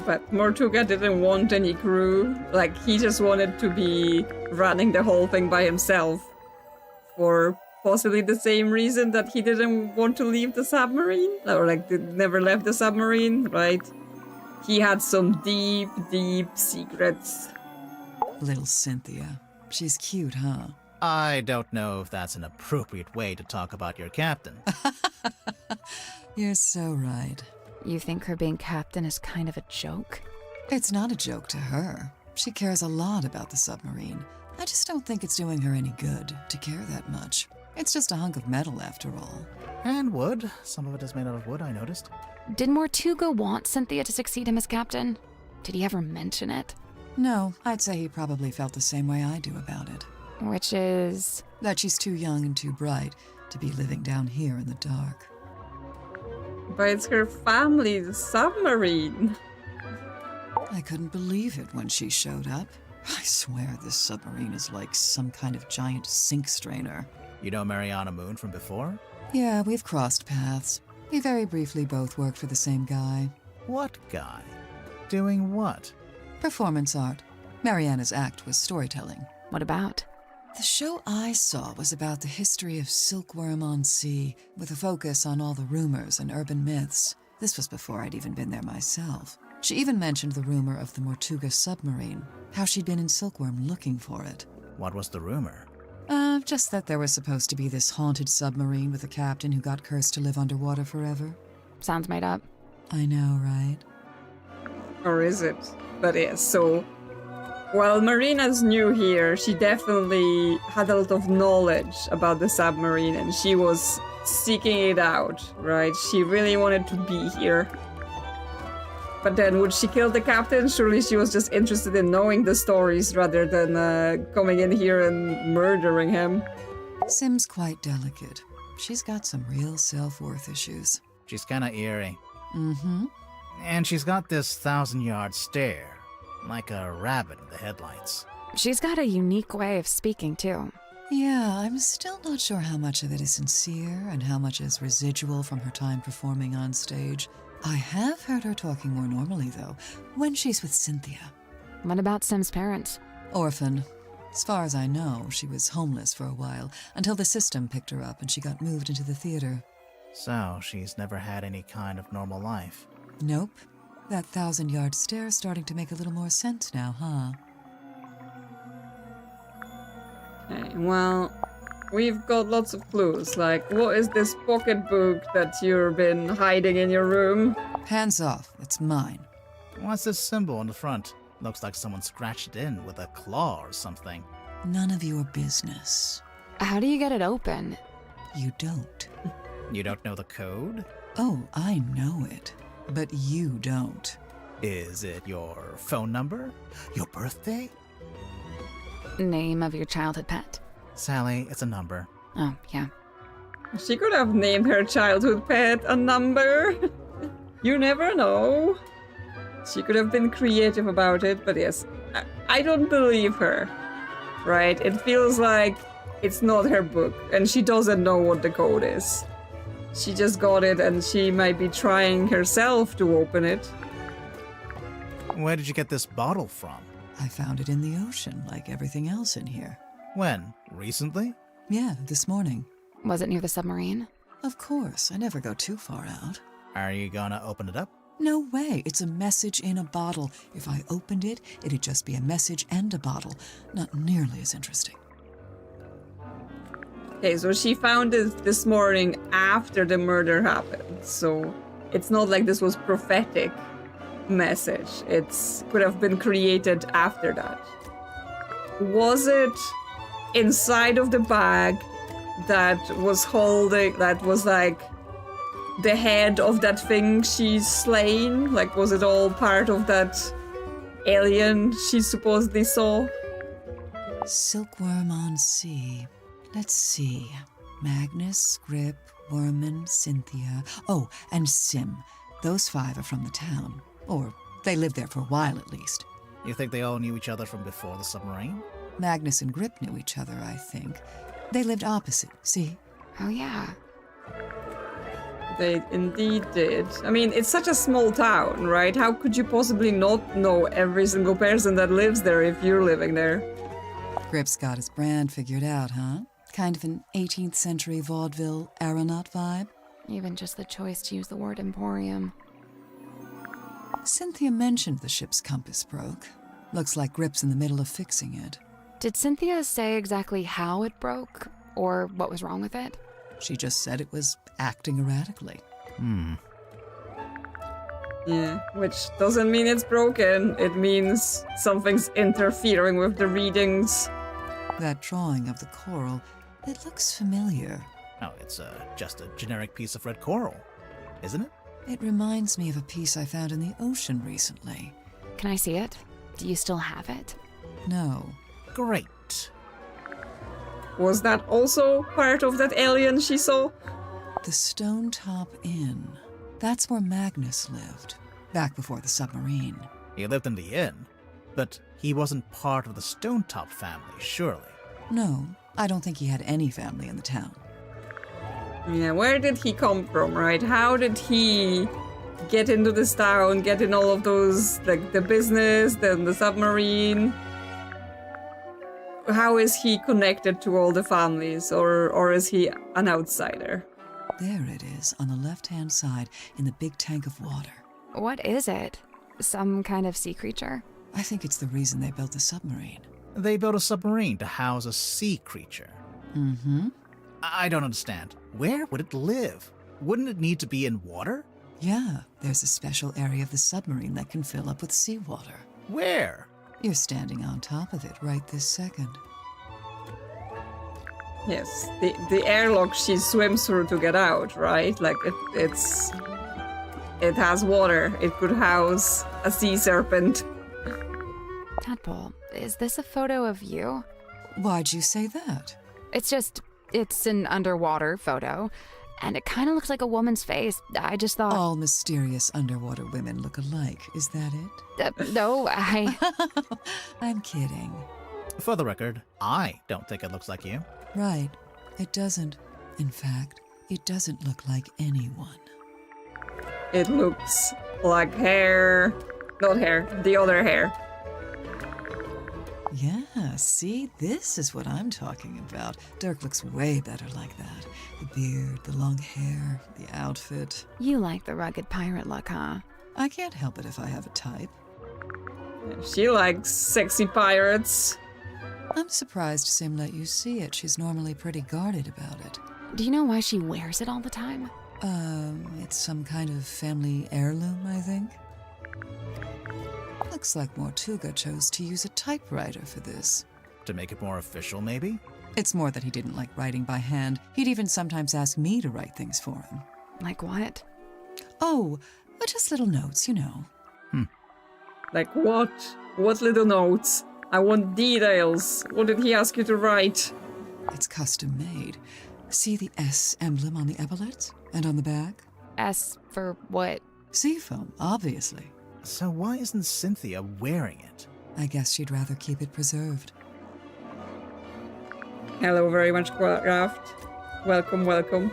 But Mortuga didn't want any crew. Like, he just wanted to be running the whole thing by himself. For possibly the same reason that he didn't want to leave the submarine. Or, like, never left the submarine, right? He had some deep, deep secrets. Little Cynthia. She's cute, huh? I don't know if that's an appropriate way to talk about your captain. You're so right. You think her being captain is kind of a joke? It's not a joke to her. She cares a lot about the submarine. I just don't think it's doing her any good to care that much. It's just a hunk of metal after all. And wood. Some of it is made out of wood, I noticed. Did Mortuga want Cynthia to succeed him as captain? Did he ever mention it? No, I'd say he probably felt the same way I do about it. Which is... That she's too young and too bright to be living down here in the dark. But it's her family, the submarine. I couldn't believe it when she showed up. I swear this submarine is like some kind of giant sink strainer. You know Mariana Moon from before? Yeah, we've crossed paths. We very briefly both worked for the same guy. What guy? Doing what? Performance art. Mariana's act was storytelling. What about? The show I saw was about the history of silkworm on sea, with a focus on all the rumors and urban myths. This was before I'd even been there myself. She even mentioned the rumor of the Mortuga submarine, how she'd been in Silkworm looking for it. What was the rumor? Just that there was supposed to be this haunted submarine with a captain who got cursed to live underwater forever. Sounds made up. I know, right? Or is it? But yes, so... While Marina's new here, she definitely had a lot of knowledge about the submarine and she was seeking it out, right? She really wanted to be here. But then would she kill the captain? Surely she was just interested in knowing the stories rather than coming in here and murdering him. Sim's quite delicate. She's got some real self-worth issues. She's kinda eerie. Mm-hmm. And she's got this 1,000-yard stare. Like a rabbit in the headlights. She's got a unique way of speaking, too. Yeah, I'm still not sure how much of it is sincere and how much is residual from her time performing on stage. I have heard her talking more normally, though, when she's with Cynthia. What about Sim's parents? Orphan. As far as I know, she was homeless for a while, until the system picked her up and she got moved into the theater. So, she's never had any kind of normal life. Nope. That 1,000-yard stare's starting to make a little more sense now, huh? Okay, well, we've got lots of clues. Like, what is this pocketbook that you've been hiding in your room? Hands off. It's mine. What's this symbol on the front? Looks like someone scratched it in with a claw or something. None of your business. How do you get it open? You don't. You don't know the code? Oh, I know it. But you don't. Is it your phone number? Your birthday? Name of your childhood pet? Sally, it's a number. Oh, yeah. She could have named her childhood pet a number. You never know. She could have been creative about it, but yes, I don't believe her. Right? It feels like it's not her book, and she doesn't know what the code is. She just got it, and she might be trying herself to open it. Where did you get this bottle from? I found it in the ocean, like everything else in here. When? Recently? Yeah, this morning. Was it near the submarine? Of course, I never go too far out. Are you gonna open it up? No way, it's a message in a bottle. If I opened it, it'd just be a message and a bottle. Not nearly as interesting. Okay, so she found it this morning after the murder happened. So it's not like this was prophetic message. It could have been created after that. Was it inside of the bag that was holding, that was like the head of that thing she's slain? Like, was it all part of that alien she supposedly saw? Silkworm on sea. Let's see. Magnus, Grip, Worman, Cynthia. Oh, and Sim. Those 5 are from the town. Or they lived there for a while at least. You think they all knew each other from before the submarine? Magnus and Grip knew each other, I think. They lived opposite, see? Oh, yeah. They indeed did. I mean, it's such a small town, right? How could you possibly not know every single person that lives there if you're living there? Grip's got his brand figured out, huh? Kind of an 18th century vaudeville aeronaut vibe? Even just the choice to use the word emporium. Cynthia mentioned the ship's compass broke. Looks like Grip's in the middle of fixing it. Did Cynthia say exactly how it broke? Or what was wrong with it? She just said it was acting erratically. Yeah, which doesn't mean it's broken. It means something's interfering with the readings. That drawing of the coral, it looks familiar. Oh, it's just a generic piece of red coral, isn't it? It reminds me of a piece I found in the ocean recently. Can I see it? Do you still have it? No. Great. Was that also part of that alien she saw? The Stone Top Inn. That's where Magnus lived, back before the submarine. He lived in the inn, but he wasn't part of the Stone Top family, surely. No, I don't think he had any family in the town. Yeah, where did he come from, right? How did he get into this town, get in all of those, like, the business, then the submarine? How is he connected to all the families, or is he an outsider? There it is, on the left-hand side, in the big tank of water. What is it? Some kind of sea creature? I think it's the reason they built the submarine. They built a submarine to house a sea creature. Mm-hmm. I don't understand. Where would it live? Wouldn't it need to be in water? Yeah, there's a special area of the submarine that can fill up with seawater. Where? You're standing on top of it right this second. Yes, the airlock she swims through to get out, right? Like, it has water. It could house a sea serpent. Tadpole, is this a photo of you? Why'd you say that? It's an underwater photo, and it kind of looks like a woman's face. I just thought... All mysterious underwater women look alike, is that it? No, I'm kidding. For the record, I don't think it looks like you. Right, it doesn't. In fact, it doesn't look like anyone. It looks like hair. Not hair, the other hair. Yeah, see, this is what I'm talking about. Dirk looks way better like that. The beard, the long hair, the outfit. You like the rugged pirate look, huh? I can't help it if I have a type. She likes sexy pirates. I'm surprised Sim let you see it. She's normally pretty guarded about it. Do you know why she wears it all the time? It's some kind of family heirloom, I think. Looks like Mortuga chose to use a typewriter for this. To make it more official, maybe? It's more that he didn't like writing by hand. He'd even sometimes ask me to write things for him. Like what? Oh, just little notes, you know. Like what? What little notes? I want details. What did he ask you to write? It's custom made. See the S emblem on the epaulets? And on the back? S for what? Seafoam, obviously. So why isn't Cynthia wearing it? I guess she'd rather keep it preserved. Hello, very much craft. Welcome, welcome.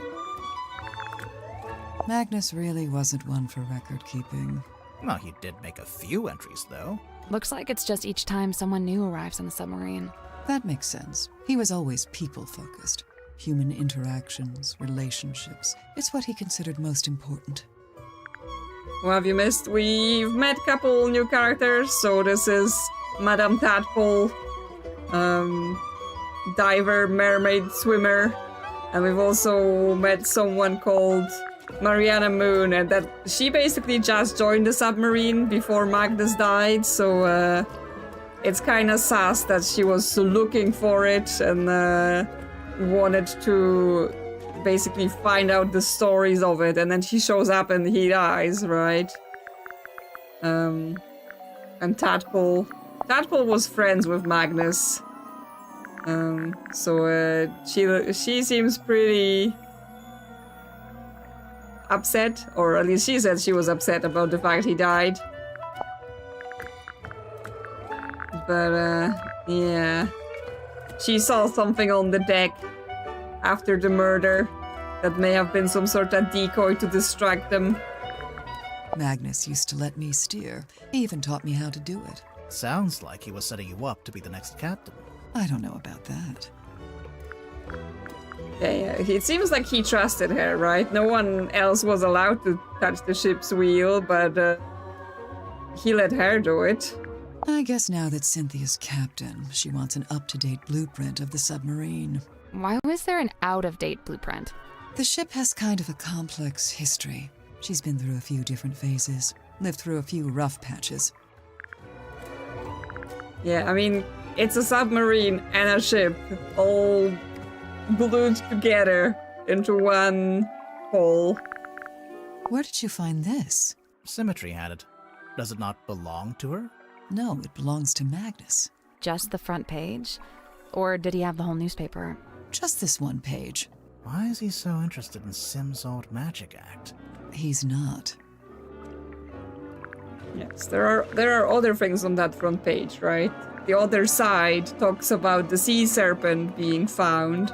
Magnus really wasn't one for record keeping. Well, he did make a few entries, though. Looks like it's just each time someone new arrives on the submarine. That makes sense. He was always people-focused. Human interactions, relationships. It's what he considered most important. What have you missed? We've met a couple new characters. So this is Madame Tadpole, diver, mermaid, swimmer. And we've also met someone called Mariana Moon, and that she basically just joined the submarine before Magnus died, so it's kind of sus that she was looking for it and wanted to basically find out the stories of it, and then she shows up and he dies, right? And Tadpole was friends with Magnus. So she seems pretty upset, or at least she said she was upset about the fact he died. But yeah, she saw something on the deck after the murder that may have been some sort of decoy to distract them. Magnus used to let me steer. He even taught me how to do it. Sounds like he was setting you up to be the next captain. I don't know about that. Yeah, it seems like he trusted her, right? No one else was allowed to touch the ship's wheel, but he let her do it. I guess now that Cynthia's captain, she wants an up-to-date blueprint of the submarine. Why was there an out-of-date blueprint? The ship has kind of a complex history. She's been through a few different phases, lived through a few rough patches. Yeah, I mean, it's a submarine and a ship all glued together into one whole. Where did you find this? Symmetry had it. Does it not belong to her? No, it belongs to Magnus. Just the front page? Or did he have the whole newspaper? Just this one page. Why is he so interested in Sim's old magic act? He's not. Yes, there are other things on that front page, right? The other side talks about the sea serpent being found.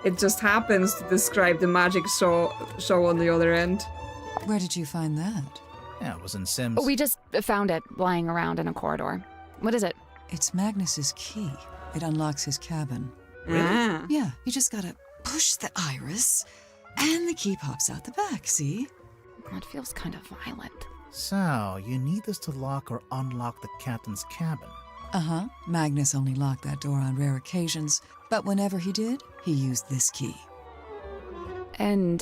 It just happens to describe the magic show on the other end. Where did you find that? Yeah, it was in Sim's... We just found it lying around in a corridor. What is it? It's Magnus's key. It unlocks his cabin. Really? Ah. Yeah, you just gotta push the iris, and the key pops out the back, see? That feels kind of violent. So, you need this to lock or unlock the captain's cabin. Uh-huh. Magnus only locked that door on rare occasions, but whenever he did, he used this key. And,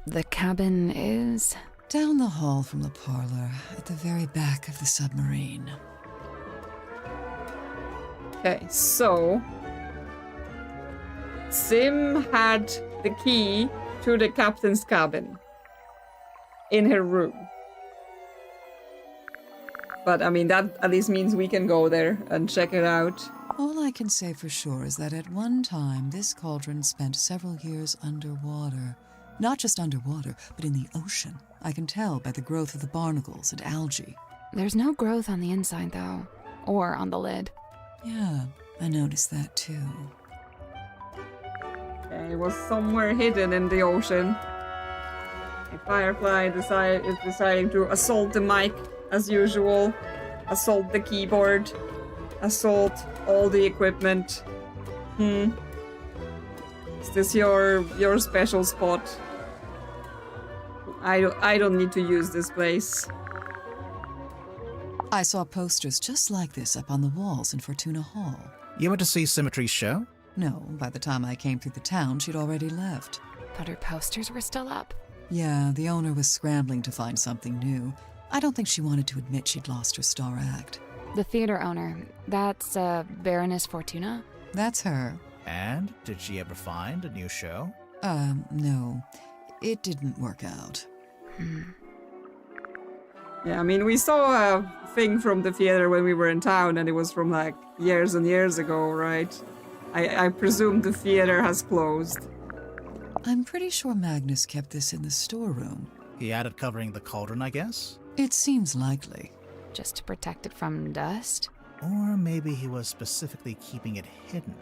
the cabin is? Down the hall from the parlor, at the very back of the submarine. Okay, so Sim had the key to the captain's cabin in her room. But I mean, that at least means we can go there and check it out. All I can say for sure is that at one time, this cauldron spent several years underwater. Not just underwater, but in the ocean. I can tell by the growth of the barnacles and algae. There's no growth on the inside, though. Or on the lid. Yeah, I noticed that too. Okay, it was somewhere hidden in the ocean. And Firefly is deciding to assault the mic as usual. Assault the keyboard. Assault all the equipment. Is this your special spot? I don't need to use this place. I saw posters just like this up on the walls in Fortuna Hall. You went to see Symmetry's show? No, by the time I came through the town, she'd already left. But her posters were still up. Yeah, the owner was scrambling to find something new. I don't think she wanted to admit she'd lost her star act. The theater owner, that's, Baroness Fortuna? That's her. And did she ever find a new show? No. It didn't work out. Yeah, I mean, we saw a thing from the theater when we were in town, and it was from like years and years ago, right? I presume the theater has closed. I'm pretty sure Magnus kept this in the storeroom. He had it covering the cauldron, I guess? It seems likely. Just to protect it from dust? Or maybe he was specifically keeping it hidden.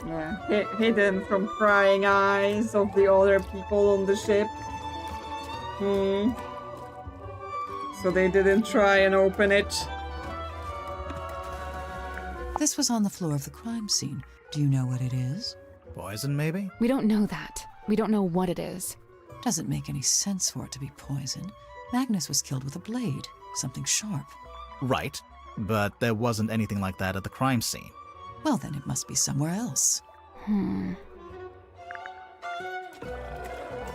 Yeah, hidden from prying eyes of the other people on the ship. So they didn't try and open it. This was on the floor of the crime scene. Do you know what it is? Poison, maybe? We don't know that. We don't know what it is. Doesn't make any sense for it to be poison. Magnus was killed with a blade, something sharp. Right, but there wasn't anything like that at the crime scene. Well, then it must be somewhere else.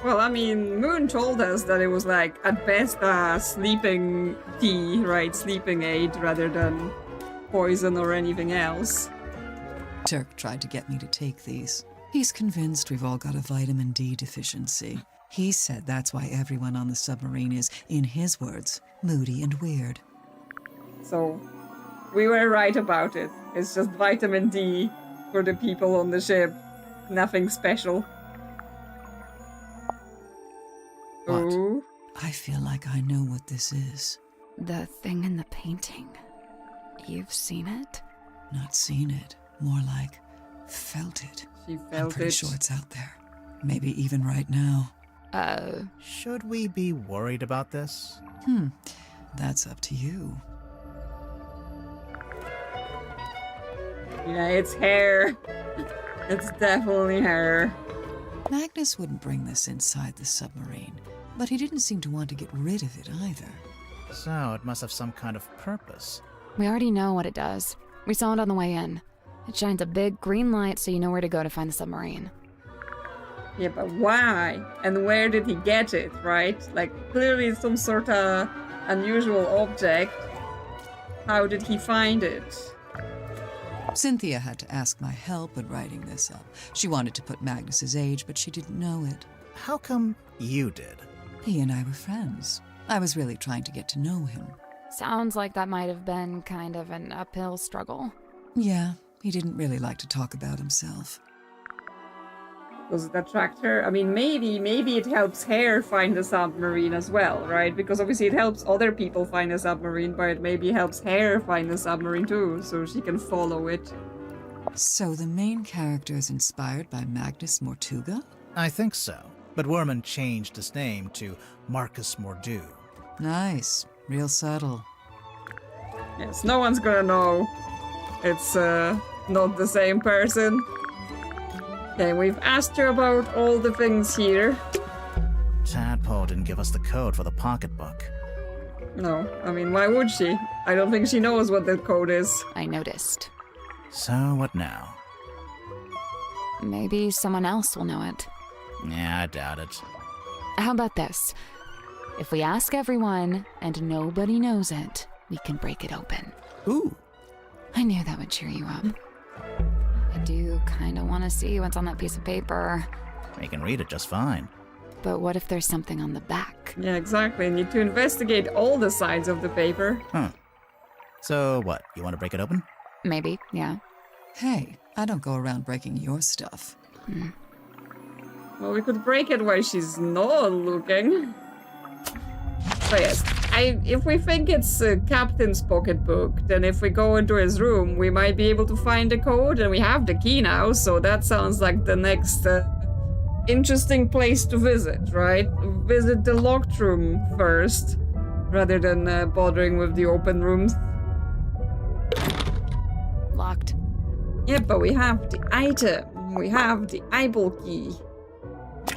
Well, I mean, Moon told us that it was like, at best, a sleeping tea, right? Sleeping aid rather than poison or anything else. Turk tried to get me to take these. He's convinced we've all got a vitamin D deficiency. He said that's why everyone on the submarine is, in his words, moody and weird. So, we were right about it. It's just vitamin D for the people on the ship. Nothing special. What? Oh. I feel like I know what this is. The thing in the painting. You've seen it? Not seen it. More like felt it. She I'm felt pretty it. sure it's out there. Maybe even right now. Should we be worried about this? That's up to you. Yeah, it's hair. It's definitely hair. Magnus wouldn't bring this inside the submarine, but he didn't seem to want to get rid of it either. So it must have some kind of purpose. We already know what it does. We saw it on the way in. It shines a big green light so you know where to go to find the submarine. Yeah, but why? And where did he get it, right? Like, clearly it's some sort of unusual object. How did he find it? Cynthia had to ask my help in writing this up. She wanted to put Magnus's age, but she didn't know it. How come you did? He and I were friends. I was really trying to get to know him. Sounds like that might have been kind of an uphill struggle. Yeah, he didn't really like to talk about himself. Does it attract her? I mean, maybe it helps her find the submarine as well, right? Because obviously it helps other people find the submarine, but it maybe helps her find the submarine too, so she can follow it. So the main character is inspired by Magnus Mortuga? I think so. But Worman changed his name to Marcus Mordu. Nice. Real subtle. Yes, no one's gonna know. It's not the same person. Okay, we've asked her about all the things here. Tadpole didn't give us the code for the pocketbook. No, I mean, why would she? I don't think she knows what the code is. I noticed. So what now? Maybe someone else will know it. Yeah, I doubt it. How about this? If we ask everyone and nobody knows it, we can break it open. Ooh. I knew that would cheer you up. I do kind of want to see what's on that piece of paper. We can read it just fine. But what if there's something on the back? Yeah, exactly. Need to investigate all the sides of the paper. Huh. So what, you want to break it open? Maybe, yeah. Hey, I don't go around breaking your stuff. Well, we could break it while she's not looking. But yes, if we think it's a captain's pocketbook, then if we go into his room, we might be able to find the code, and we have the key now, so that sounds like the next interesting place to visit, right? Visit the locked room first, rather than bothering with the open rooms. Locked. Yeah, but we have the item. We have the eyeball key.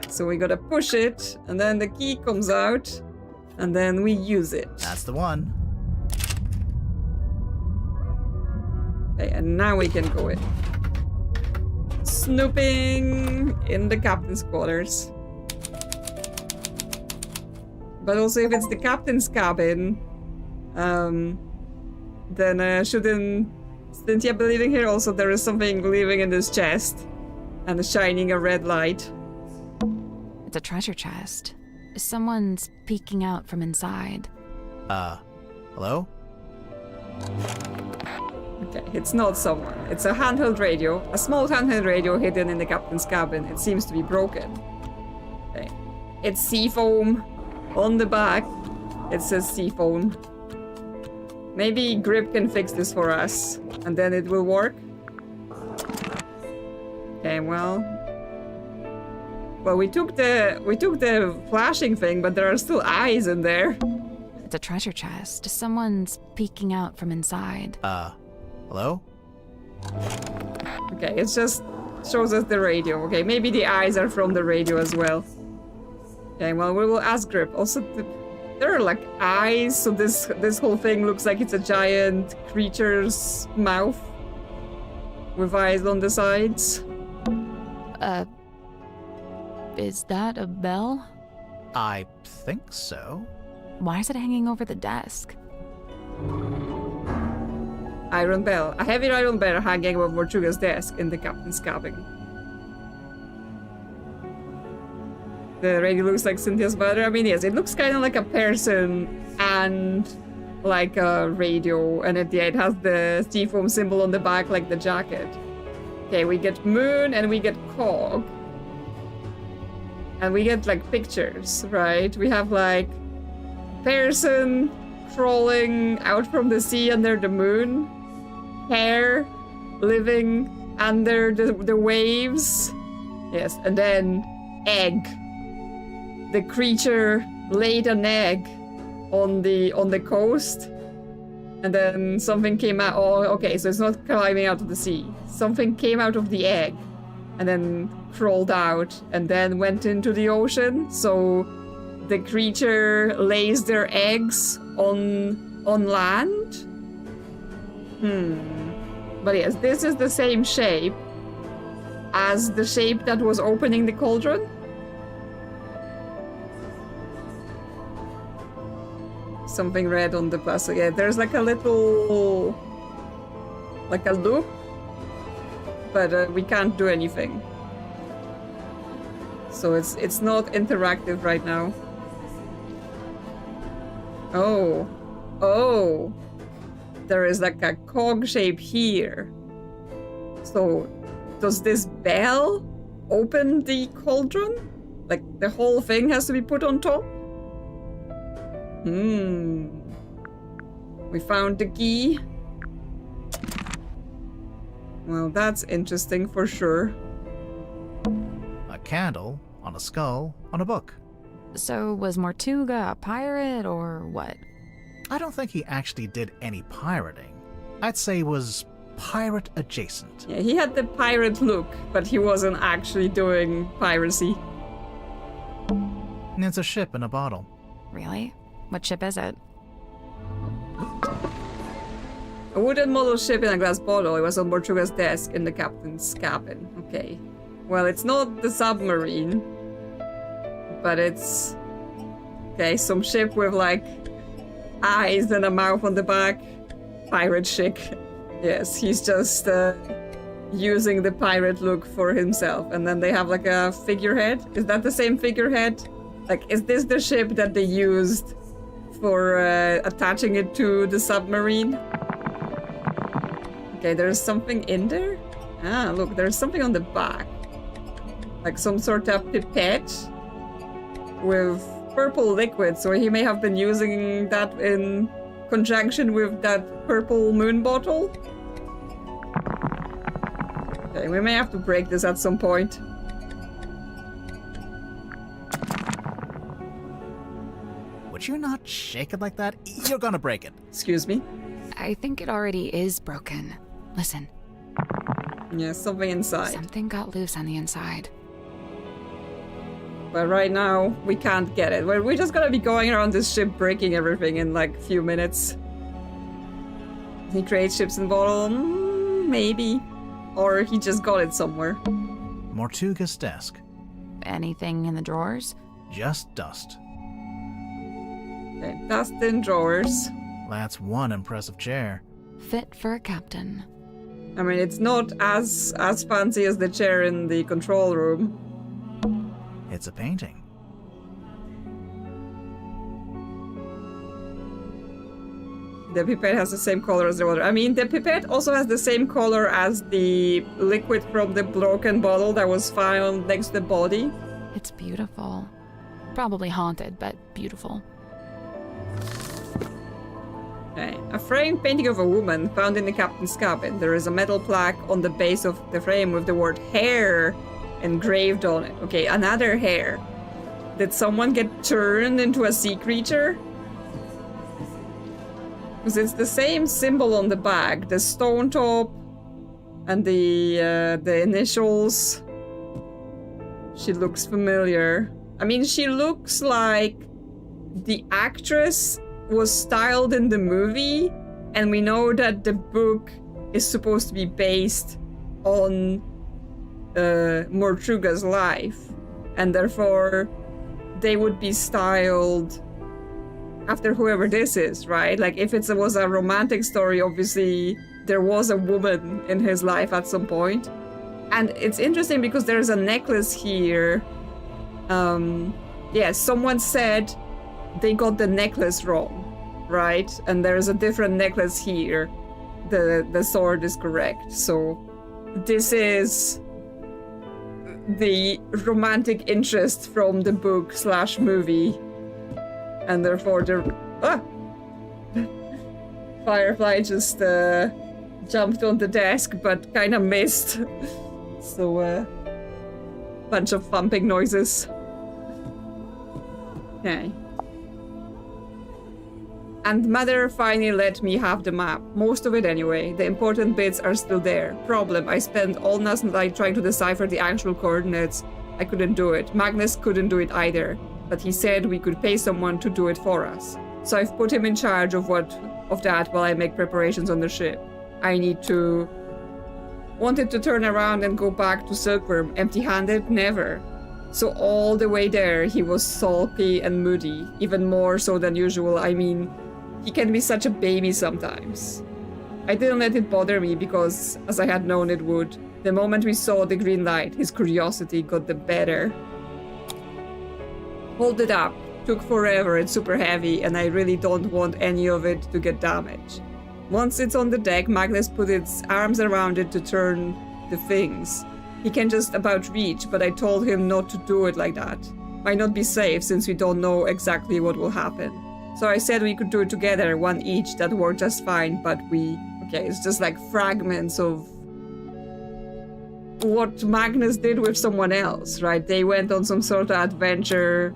So we gotta push it, and then the key comes out, and then we use it. That's the one. Okay, and now we can go in. Snooping in the captain's quarters. But also, if it's the captain's cabin, then shouldn't Cynthia be living here? Also, there is something living in this chest and shining a red light. It's a treasure chest. Someone's peeking out from inside. Hello? Okay, it's not someone. It's a handheld radio. A small handheld radio hidden in the captain's cabin. It seems to be broken. Okay. It's seafoam. On the back, it says seafoam. Maybe Grip can fix this for us, and then it will work. Okay, well, we took the flashing thing, but there are still eyes in there. It's a treasure chest. Someone's peeking out from inside. Hello? Okay, it just shows us the radio. Okay, maybe the eyes are from the radio as well. Okay, well, we will ask Grip. Also, there are like eyes, so this whole thing looks like it's a giant creature's mouth with eyes on the sides. Is that a bell? I think so. Why is it hanging over the desk? Iron bell. A heavy iron bell hanging over Mortuga's desk in the captain's cabin. The radio looks like Cynthia's mother. I mean, yes, it looks kind of like a person and like a radio, and it has the seafoam symbol on the back like the jacket. Okay, we get moon and we get cog. And we get like pictures, right? We have like person crawling out from the sea under the moon, hare living under the waves. Yes, and then egg. The creature laid an egg on the coast, and then something came out. Oh, okay, so it's not climbing out of the sea. Something came out of the egg, and then crawled out, and then went into the ocean. So the creature lays their eggs on land. But yes, this is the same shape as the shape that was opening the cauldron. Something red on the plastic. Yeah, there's like a little, like a loop, but we can't do anything. So it's not interactive right now. Oh, there is like a cog shape here. So does this bell open the cauldron? Like the whole thing has to be put on top? We found the key. Well, that's interesting for sure. A candle on a skull on a book. So was Mortuga a pirate or what? I don't think he actually did any pirating. I'd say he was pirate adjacent. Yeah, he had the pirate look, but he wasn't actually doing piracy. And it's a ship in a bottle. Really? What ship is it? A wooden model ship in a glass bottle. It was on Mortuga's desk in the captain's cabin. Okay. Well, it's not the submarine, but it's... Okay, some ship with, like, eyes and a mouth on the back. Pirate chic. Yes, he's just using the pirate look for himself. And then they have, like, a figurehead. Is that the same figurehead? Like, is this the ship that they used for attaching it to the submarine? Okay, there's something in there? Ah, look, there's something on the back. Like some sort of pipette with purple liquid, so he may have been using that in conjunction with that purple moon bottle. Okay, we may have to break this at some point. Would you not shake it like that? You're gonna break it. Excuse me? I think it already is broken. Listen. Yeah, something inside. Something got loose on the inside. But right now, we can't get it. We're just gonna be going around this ship breaking everything in like a few minutes. He creates ships in bottle? Maybe. Or he just got it somewhere. Mortuga's desk. Anything in the drawers? Just dust. Okay, dust in drawers. That's one impressive chair. Fit for a captain. I mean, it's not as fancy as the chair in the control room. It's a painting. The pipette has the same color as the water. I mean, the pipette also has the same color as the liquid from the broken bottle that was found next to the body. It's beautiful. Probably haunted, but beautiful. Okay. A framed painting of a woman found in the captain's cabin. There is a metal plaque on the base of the frame with the word hair engraved on it. Okay, another hair. Did someone get turned into a sea creature? Because it's the same symbol on the back. The stone top and the initials. She looks familiar. I mean, she looks like the actress was styled in the movie, and we know that the book is supposed to be based on Mortuga's life, and therefore they would be styled after whoever this is, right? Like if it was a romantic story, obviously there was a woman in his life at some point. And it's interesting because there's a necklace here Yeah, someone said they got the necklace wrong, right? And there's a different necklace here. The sword is correct. So this is the romantic interest from the book / movie. And therefore Firefly just jumped on the desk but kind of missed. So bunch of thumping noises. Okay. And Mother finally let me have the map. Most of it anyway. The important bits are still there. Problem, I spent all last night trying to decipher the actual coordinates. I couldn't do it. Magnus couldn't do it either. But he said we could pay someone to do it for us. So I've put him in charge of that while I make preparations on the ship. I wanted to turn around and go back to Silkworm empty-handed? Never. So all the way there, he was sulky and moody, even more so than usual. I mean, he can be such a baby sometimes. I didn't let it bother me because, as I had known it would, the moment we saw the green light, his curiosity got the better. Hold it up. Took forever, it's super heavy, and I really don't want any of it to get damaged. Once it's on the deck, Magnus put its arms around it to turn the things. He can just about reach, but I told him not to do it like that. Might not be safe since we don't know exactly what will happen. So I said we could do it together, one each. That worked just fine, but okay, it's just like fragments of what Magnus did with someone else, right? They went on some sort of adventure,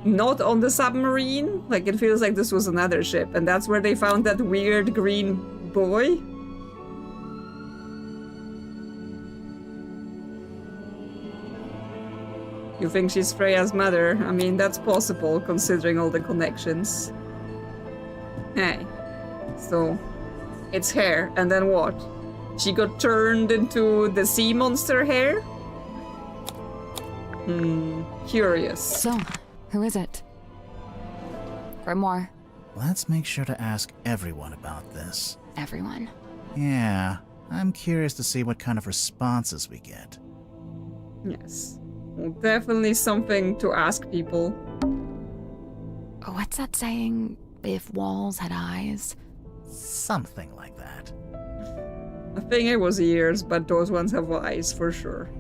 not on the submarine. Like, it feels like this was another ship, and that's where they found that weird green boy. You think she's Freya's mother? I mean, that's possible, considering all the connections. Hey. So, it's hair, and then what? She got turned into the sea monster hair? Curious. So, who is it? Grimoire. Let's make sure to ask everyone about this. Everyone. Yeah, I'm curious to see what kind of responses we get. Yes. Well, definitely something to ask people. What's that saying? If walls had eyes? Something like that. I think it was ears, but those ones have eyes for sure.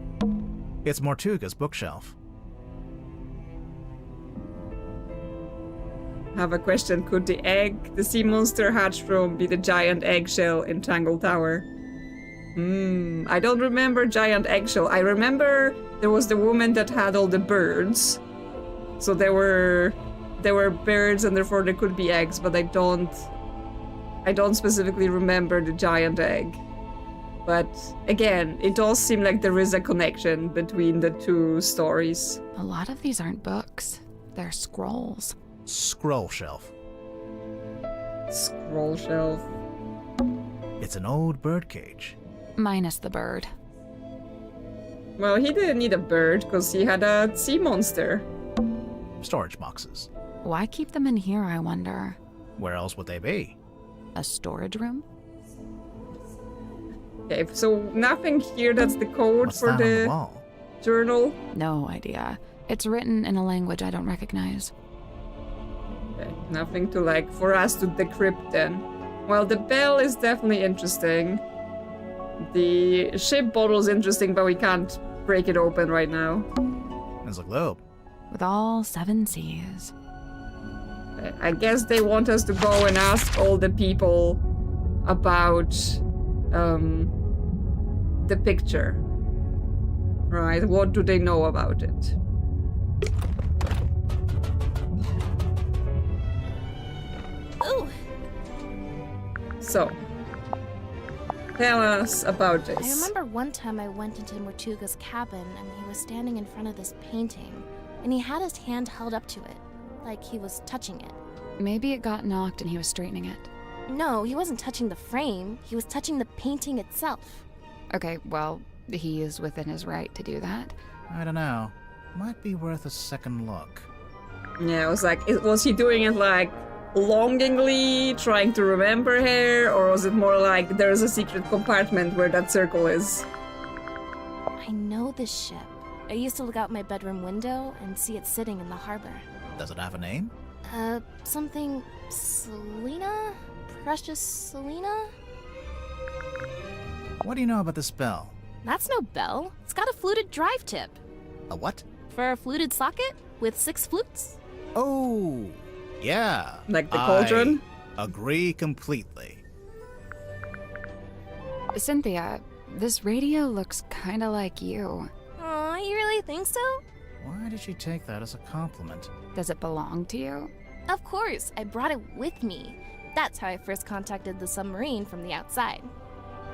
It's Mortuga's bookshelf. Have a question. Could the egg the sea monster hatched from be the giant eggshell in Tangle Tower? I don't remember giant eggshell. I remember there was the woman that had all the birds. So there were birds and therefore there could be eggs, but I don't specifically remember the giant egg. But again, it does seem like there is a connection between the two stories. A lot of these aren't books. They're scrolls. Scroll shelf. Scroll shelf. It's an old birdcage. Minus the bird. Well, he didn't need a bird because he had a sea monster. Storage boxes. Why keep them in here, I wonder? Where else would they be? A storage room? Okay, so nothing here that's the code What's for that on the the wall? journal. No idea. It's written in a language I don't recognize. Okay, nothing to for us to decrypt then. Well, the bell is definitely interesting. The ship bottle's interesting, but we can't break it open right now. There's a globe. With all 7 seas. Okay, I guess they want us to go and ask all the people about the picture. Right, what do they know about it? Ooh! So, tell us about this. I remember one time I went into Mortuga's cabin and he was standing in front of this painting, and he had his hand held up to it, like he was touching it. Maybe it got knocked and he was straightening it. No, he wasn't touching the frame, he was touching the painting itself. Okay, well, he is within his right to do that. I don't know. Might be worth a second look. Yeah, I was like, was he doing it longingly, trying to remember her, or was it more like there's a secret compartment where that circle is? I know this ship. I used to look out my bedroom window and see it sitting in the harbor. Does it have a name? Something Selena? Precious Selena? What do you know about this bell? That's no bell. It's got a fluted drive tip. A what? For a fluted socket with 6 flutes. Oh, yeah. Like the Cauldron? I agree completely. Cynthia, this radio looks kinda like you. Aw, you really think so? Why did she take that as a compliment? Does it belong to you? Of course, I brought it with me. That's how I first contacted the submarine from the outside.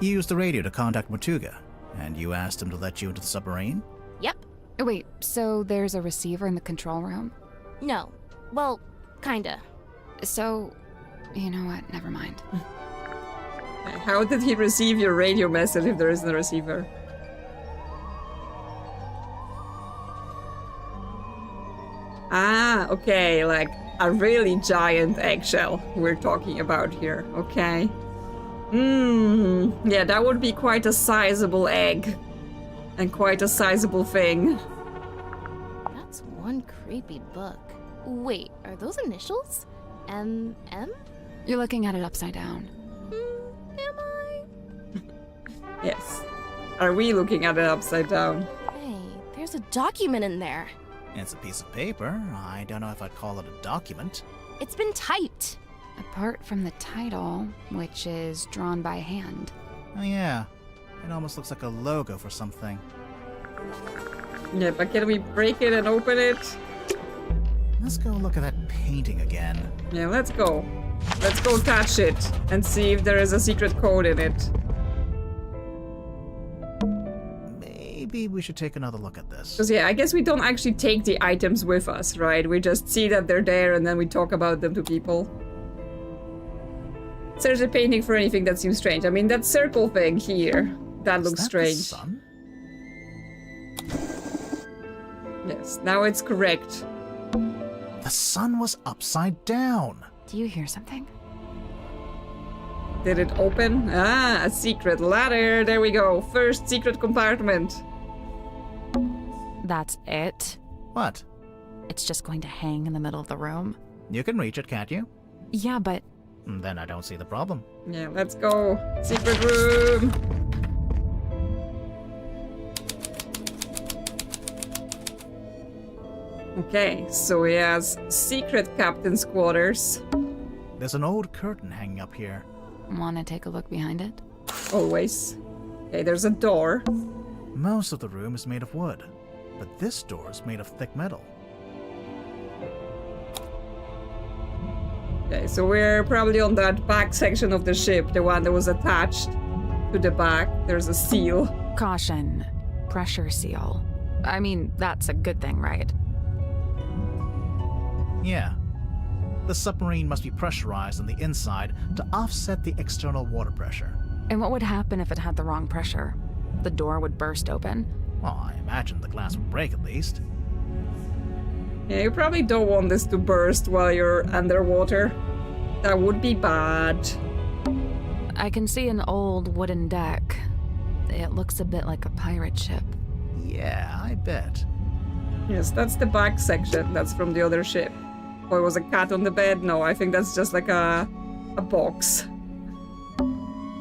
You used the radio to contact Mortuga, and you asked him to let you into the submarine? Yep. Wait, so there's a receiver in the control room? No. Well, kinda. So, you know what? Never mind. How did he receive your radio message if there isn't a receiver? Ah, okay, like a really giant eggshell we're talking about here, okay. Yeah, that would be quite a sizable egg. And quite a sizable thing. That's one creepy book. Wait, are those initials? M? You're looking at it upside down. Am I? Yes. Are we looking at it upside down? Hey, there's a document in there. It's a piece of paper. I don't know if I'd call it a document. It's been typed. Apart from the title, which is drawn by hand. Oh yeah, it almost looks like a logo for something. Yeah, but can we break it and open it? Let's go look at that painting again. Yeah, let's go. Let's go touch it and see if there is a secret code in it. Maybe we should take another look at this. Because yeah, I guess we don't actually take the items with us, right? We just see that they're there and then we talk about them to people. Search the painting for anything that seems strange. I mean, that circle thing here, that looks strange. The sun? Yes, now it's correct. The sun was upside down. Do you hear something? Did it open? Ah, a secret ladder. There we go. First secret compartment. That's it? What? It's just going to hang in the middle of the room? You can reach it, can't you? Yeah, but... Then I don't see the problem. Yeah, let's go. Secret room. Okay, so he has secret captain's quarters. There's an old curtain hanging up here. Want to take a look behind it? Always. Okay, there's a door. Most of the room is made of wood, but this door is made of thick metal. Okay, so we're probably on that back section of the ship, the one that was attached to the back. There's a seal. Caution. Pressure seal. I mean, that's a good thing, right? Yeah. The submarine must be pressurized on the inside to offset the external water pressure. And what would happen if it had the wrong pressure? The door would burst open? Well, I imagine the glass would break at least. Yeah, you probably don't want this to burst while you're underwater. That would be bad. I can see an old wooden deck. It looks a bit like a pirate ship. Yeah, I bet. Yes, that's the back section. That's from the other ship. Or was a cat on the bed? No, I think that's just like a box.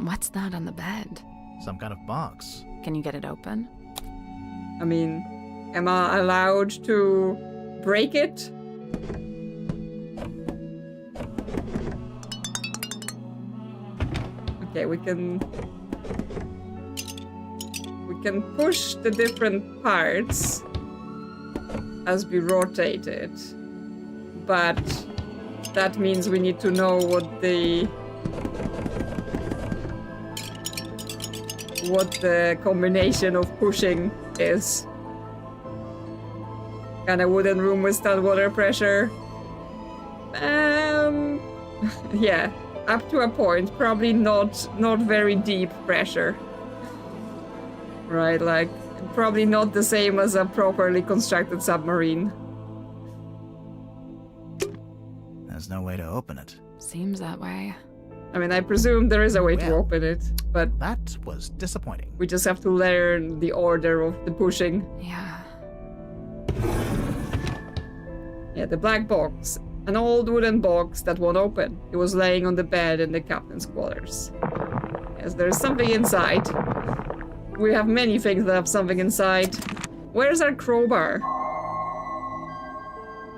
What's that on the bed? Some kind of box. Can you get it open? I mean, am I allowed to break it? Okay, we can push the different parts as we rotate it, but that means we need to know what the combination of pushing is. Can a wooden room withstand water pressure? Yeah, up to a point. Probably not very deep pressure. Right, like, probably not the same as a properly constructed submarine. There's no way to open it. Seems that way. I mean, I presume there is a way to Well, open it, but That was disappointing. we just have to learn the order of the pushing. Yeah. Yeah, the black box. An old wooden box that won't open. It was laying on the bed in the captain's quarters. Yes, there's something inside. We have many things that have something inside. Where's our crowbar?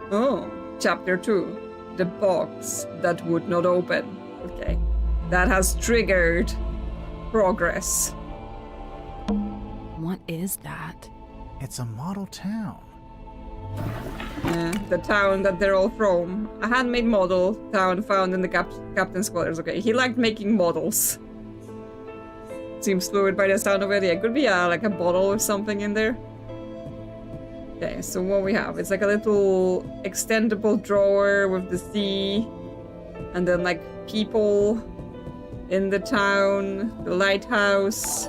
Oh, chapter 2. The box that would not open. Okay. That has triggered progress. What is that? It's a model town. Yeah, the town that they're all from. A handmade model town found in the captain's quarters. Okay, he liked making models. Seems fluid by the sound of it. Yeah, it could be like a bottle with something in there. Okay, so what we have, it's like a little extendable drawer with the sea. And then like people in the town, the lighthouse,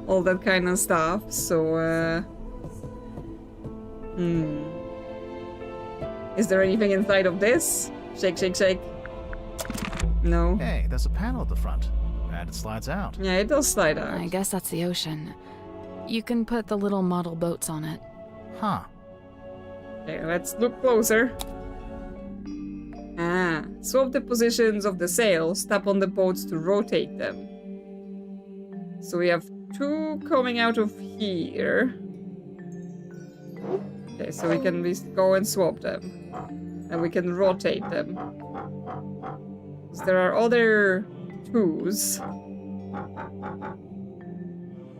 all that kind of stuff. So, is there anything inside of this? Shake, shake, shake. No. Hey, there's a panel at the front. And it slides out. Yeah, it does slide out. I guess that's the ocean. You can put the little model boats on it. Huh. Okay, let's look closer. Ah, swap the positions of the sails, tap on the boats to rotate them. So we have 2 coming out of here. Okay, so we can go and swap them. And we can rotate them. So there are other 2s.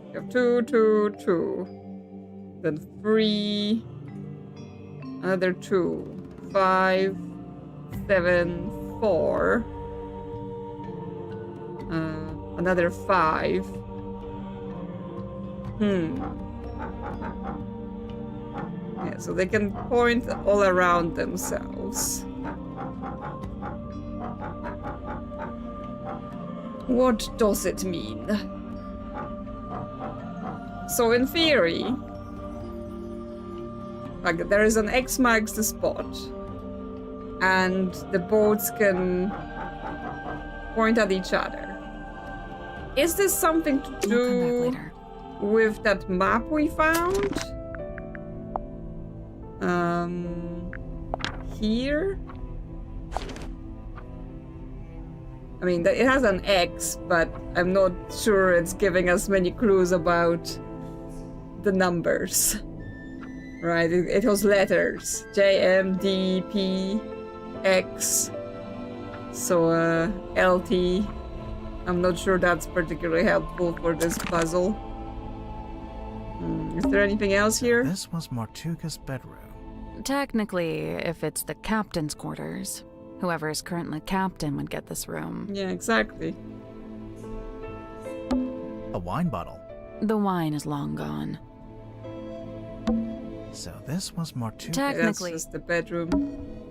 We have 2, 2, 2. Then 3. Another 2. 5. 7, 4. Another 5. Yeah, so they can point all around themselves. What does it mean? So in theory, like there is an X marks the spot, and the boats can point at each other. Is this something to We'll come do back later. with that map we found? Here? I mean, it has an X, but I'm not sure it's giving us many clues about the numbers. Right, it has letters. J, M, D, P, X. So, LT. I'm not sure that's particularly helpful for this puzzle. Is there anything else here? This was Mortuga's bedroom. Technically, if it's the captain's quarters, whoever is currently captain would get this room. Yeah, exactly. A wine bottle. The wine is long gone. So this was Mortuga. Technically, That's just the bedroom.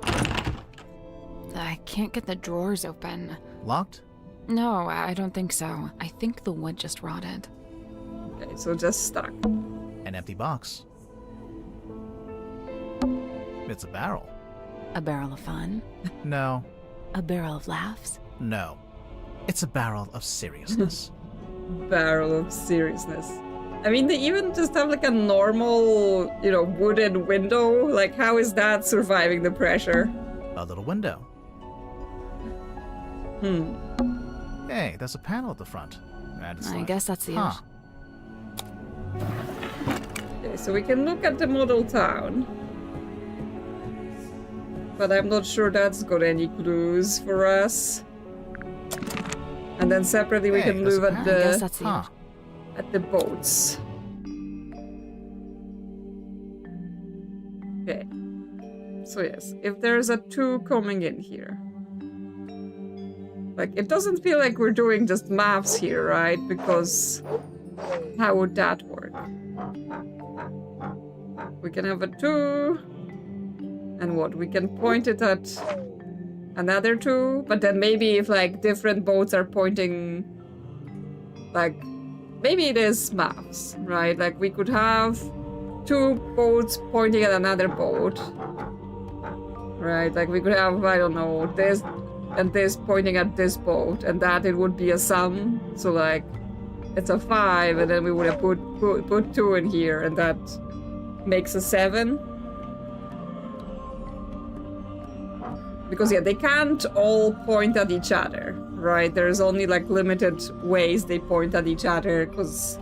I can't get the drawers open. Locked? No, I don't think so. I think the wood just rotted. Okay, so just stuck. An empty box. It's a barrel. A barrel of fun? No. A barrel of laughs? No. It's a barrel of seriousness. Barrel of seriousness. I mean, they even just have like a normal, wooden window. Like, how is that surviving the pressure? A little window. Hey, there's a panel at the front. And it's I like, guess that's the huh. Okay, so we can look at the model town. But I'm not sure that's got any clues for us. And then separately we Hey, can there's look a at I guess the that's the Huh. at the boats. Okay. So yes, if there's a 2 coming in here. Like, it doesn't feel like we're doing just maths here, right? Because how would that work? We can have a 2. And what? We can point it at another 2. But then maybe if, like, different boats are pointing... Like, maybe it is maths, right? Like, we could have 2 boats pointing at another boat. Right? Like, we could have, I don't know, this and this pointing at this boat. And that it would be a sum. So, like, it's a 5. And then we would have put 2 in here. And that makes a 7. Because yeah, they can't all point at each other, right? There's only like limited ways they point at each other because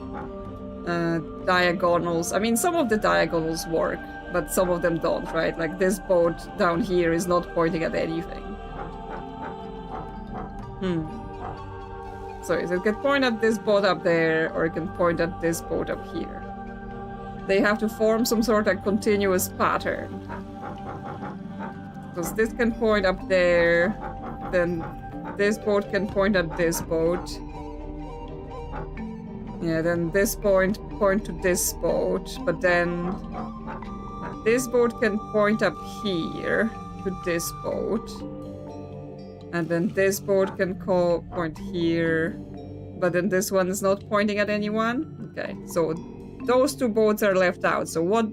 diagonals, I mean, some of the diagonals work, but some of them don't, right? Like this boat down here is not pointing at anything. So it can point at this boat up there, or it can point at this boat up here. They have to form some sort of continuous pattern. Because this can point up there, then this boat can point at this boat. Yeah, then this point to this boat, but then this boat can point up here to this boat. And then this boat can point here, but then this one is not pointing at anyone. Okay, so those two boats are left out. So what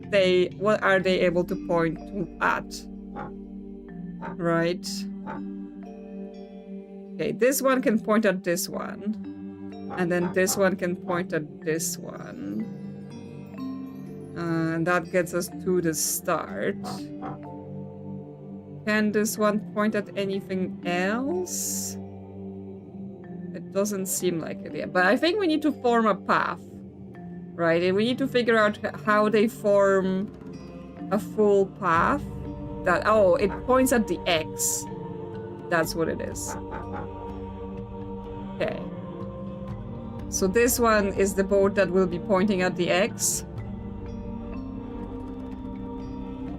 are they able to point at? Right. Okay, this one can point at this one. And then this one can point at this one. And that gets us to the start. Can this one point at anything else? It doesn't seem like it yet. But I think we need to form a path. Right? And we need to figure out how they form a full path. That, oh, it points at the X. That's what it is. Okay. So this one is the boat that will be pointing at the X.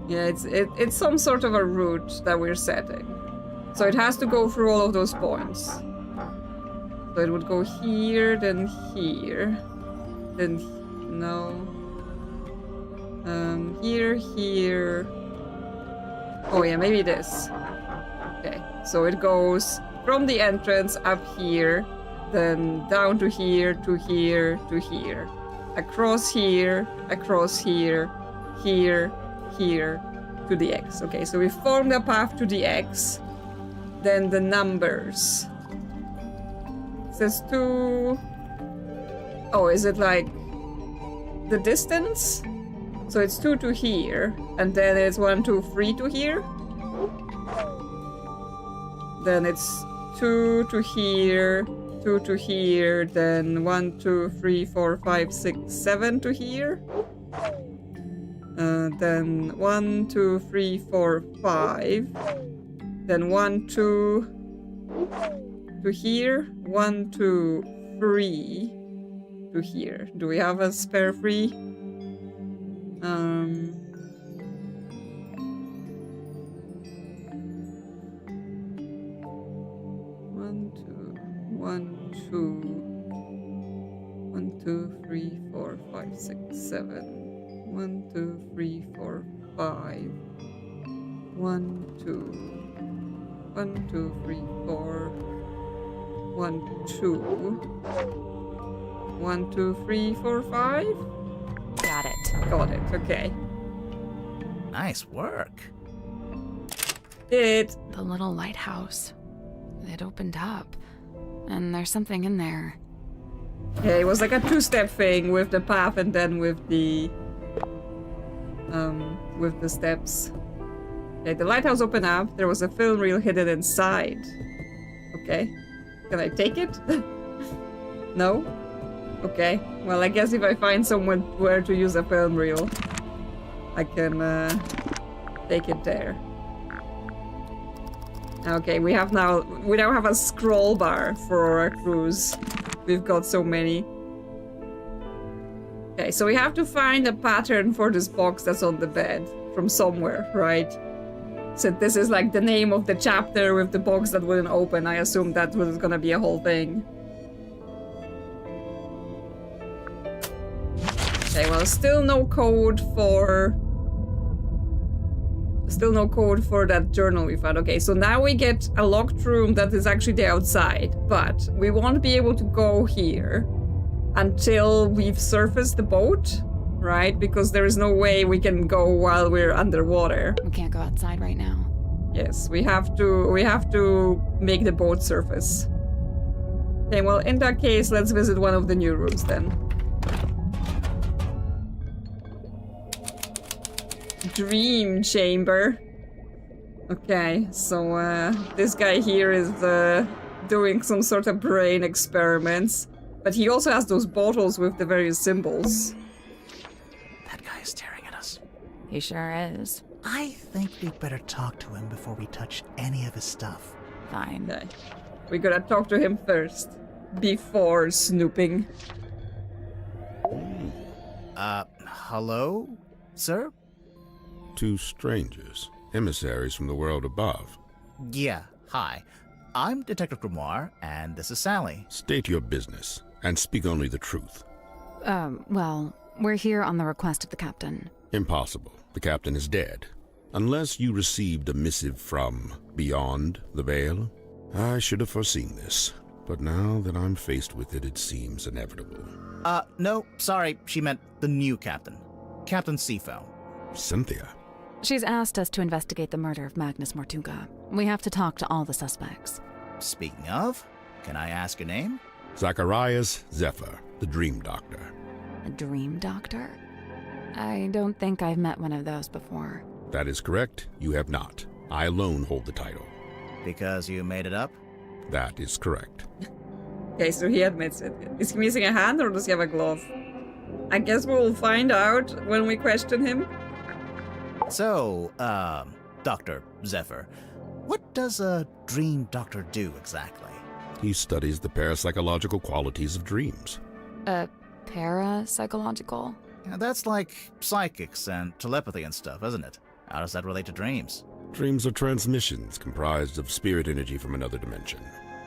Yeah, it's some sort of a route that we're setting. So it has to go through all of those points. So it would go here, then here. Then, no. Here, here. Oh yeah, maybe this. Okay, so it goes from the entrance up here, then down to here, to here, to here. Across here, here, here, to the X. Okay, so we formed a path to the X. Then the numbers. It says 2... Oh, is it like the distance? So it's 2 to here, and then it's 1, 2, 3 to here. Then it's 2 to here, 2 to here, then 1, 2, 3, 4, 5, 6, 7 to here. Then 1, 2, 3, 4, 5. Then 1, 2 to here, 1, 2, 3 to here. Do we have a spare 3? 1, 2, 3, 4, 5, 6, 7. 1, 2, 3, 4, 5. 1, 2. 1, 2, 3, 4. 1, 2. 1, 2, 3, 4, 5. Got it. Got it. Okay. Nice work. It. The little lighthouse. It opened up, and there's something in there. Yeah, it was like a two-step thing with the path and then with the steps. Okay, the lighthouse opened up. There was a film reel hidden inside. Okay. Can I take it? No? Okay. Well, I guess if I find someone where to use a film reel, I can take it there. Okay, we now have a scroll bar for our cruise. We've got so many. Okay, so we have to find a pattern for this box that's on the bed from somewhere, right? So this is like the name of the chapter with the box that wouldn't open. I assume that was gonna be a whole thing. Okay, well, still no code for that journal we found. Okay, so now we get a locked room that is actually the outside, but we won't be able to go here until we've surfaced the boat, right? Because there is no way we can go while we're underwater. We can't go outside right now. Yes, we have to make the boat surface. Okay, well, in that case, let's visit one of the new rooms then. Dream chamber. Okay, so this guy here is doing some sort of brain experiments, but he also has those bottles with the various symbols. That guy is staring at us. He sure is. I think we'd better talk to him before we touch any of his stuff. Fine. Okay, we gotta talk to him first, before snooping. Hello, sir? Two strangers, emissaries from the world above. Yeah, hi. I'm Detective Grimoire, and this is Sally. State your business, and speak only the truth. Well, we're here on the request of the captain. Impossible. The captain is dead. Unless you received a missive from beyond the veil. I should have foreseen this, but now that I'm faced with it, it seems inevitable. No, sorry, she meant the new captain. Captain Sifo. Cynthia? She's asked us to investigate the murder of Magnus Mortuga. We have to talk to all the suspects. Speaking of, can I ask your name? Zacharias Zephyr, the Dream Doctor. A dream doctor? I don't think I've met one of those before. That is correct. You have not. I alone hold the title. Because you made it up? That is correct. Okay, so he admits it. Is he missing a hand or does he have a glove? I guess we'll find out when we question him. So, Dr. Zephyr, what does a dream doctor do exactly? He studies the parapsychological qualities of dreams. Parapsychological? Yeah, that's like psychics and telepathy and stuff, isn't it? How does that relate to dreams? Dreams are transmissions comprised of spirit energy from another dimension.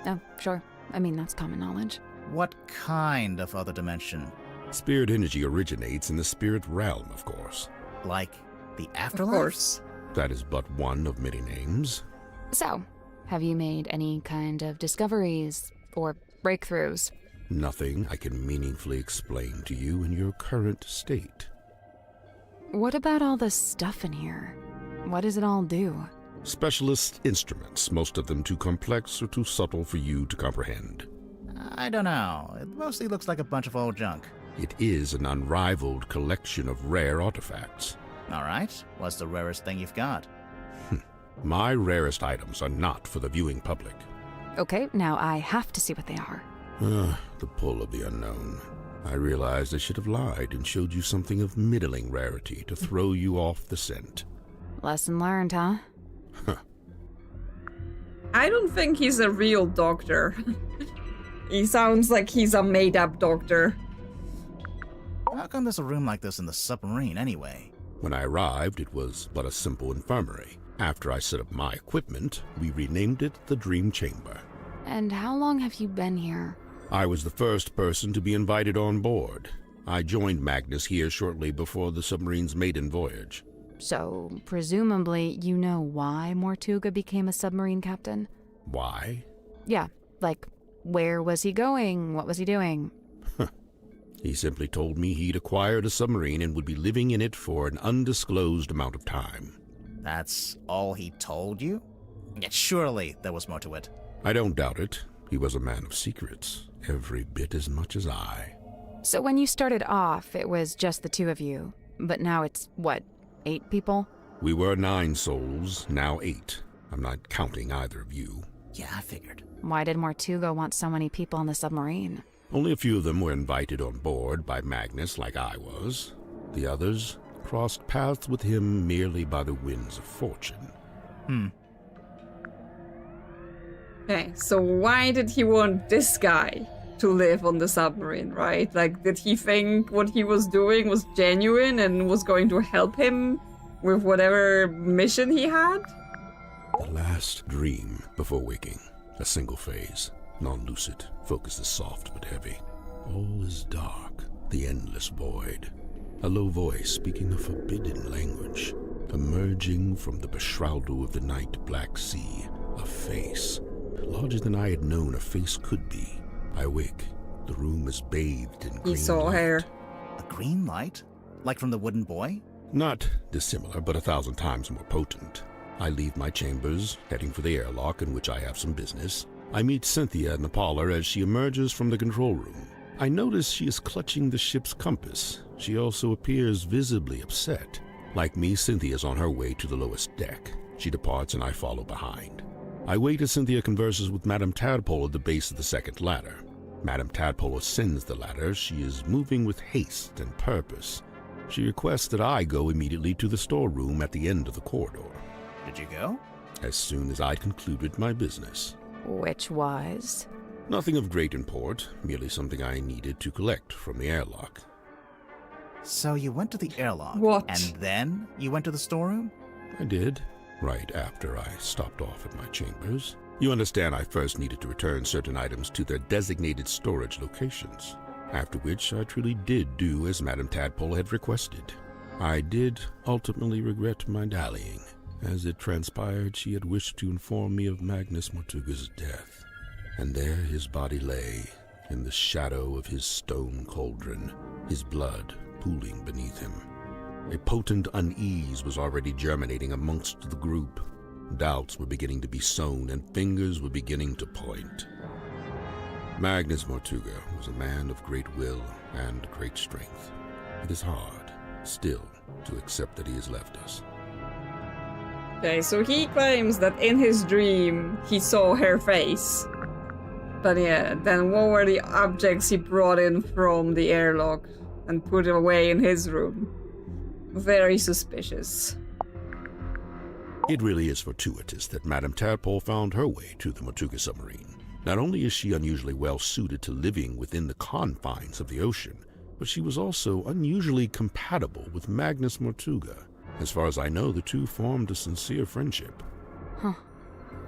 Oh, sure. I mean, that's common knowledge. What kind of other dimension? Spirit energy originates in the spirit realm, of course. Like the Of afterlife? course. That is but one of many names. So, have you made any kind of discoveries or breakthroughs? Nothing I can meaningfully explain to you in your current state. What about all this stuff in here? What does it all do? Specialist instruments, most of them too complex or too subtle for you to comprehend. I don't know. It mostly looks like a bunch of old junk. It is an unrivaled collection of rare artifacts. All right. What's the rarest thing you've got? My rarest items are not for the viewing public. Okay, now I have to see what they are. The pull of the unknown. I realized I should have lied and showed you something of middling rarity to throw you off the scent. Lesson learned, huh? I don't think he's a real doctor. He sounds like he's a made-up doctor. How come there's a room like this in the submarine anyway? When I arrived, it was but a simple infirmary. After I set up my equipment, we renamed it the Dream Chamber. And how long have you been here? I was the first person to be invited on board. I joined Magnus here shortly before the submarine's maiden voyage. So, presumably, you know why Mortuga became a submarine captain? Why? Yeah, like, where was he going? What was he doing? He simply told me he'd acquired a submarine and would be living in it for an undisclosed amount of time. That's all he told you? Yet surely there was more to it. I don't doubt it. He was a man of secrets, every bit as much as I. So when you started off, it was just the two of you. But now it's, what, 8 people? We were 9 souls, now 8. I'm not counting either of you. Yeah, I figured. Why did Mortuga want so many people on the submarine? Only a few of them were invited on board by Magnus like I was. The others crossed paths with him merely by the winds of fortune. Okay, so why did he want this guy to live on the submarine, right? Like, did he think what he was doing was genuine and was going to help him with whatever mission he had? The last dream before waking. A single phase. Non-lucid. Focus is soft but heavy. All is dark. The endless void. A low voice speaking a forbidden language. Emerging from the beshroudal of the night black sea. A face. Larger than I had known a face could be. I wake. The room is bathed in green He saw light. her. A green light? Like from the wooden boy? Not dissimilar, but 1,000 times more potent. I leave my chambers, heading for the airlock in which I have some business. I meet Cynthia in the parlor as she emerges from the control room. I notice she is clutching the ship's compass. She also appears visibly upset. Like me, Cynthia's on her way to the lowest deck. She departs and I follow behind. I wait as Cynthia converses with Madame Tadpole at the base of the second ladder. Madame Tadpole ascends the ladder. She is moving with haste and purpose. She requests that I go immediately to the storeroom at the end of the corridor. Did you go? As soon as I concluded my business. Which was? Nothing of great import, merely something I needed to collect from the airlock. So you went to the airlock. What? And then you went to the storeroom? I did, right after I stopped off at my chambers. You understand I first needed to return certain items to their designated storage locations, after which I truly did do as Madame Tadpole had requested. I did ultimately regret my dallying. As it transpired, she had wished to inform me of Magnus Mortuga's death, and there his body lay, in the shadow of his stone cauldron, his blood pooling beneath him. A potent unease was already germinating amongst the group. Doubts were beginning to be sown, and fingers were beginning to point. Magnus Mortuga was a man of great will and great strength. It is hard, still, to accept that he has left us. Okay, so he claims that in his dream he saw her face. But yeah, then what were the objects he brought in from the airlock and put away in his room? Very suspicious. It really is fortuitous that Madame Tadpole found her way to the Mortuga submarine. Not only is she unusually well suited to living within the confines of the ocean, but she was also unusually compatible with Magnus Mortuga. As far as I know, the two formed a sincere friendship. Huh.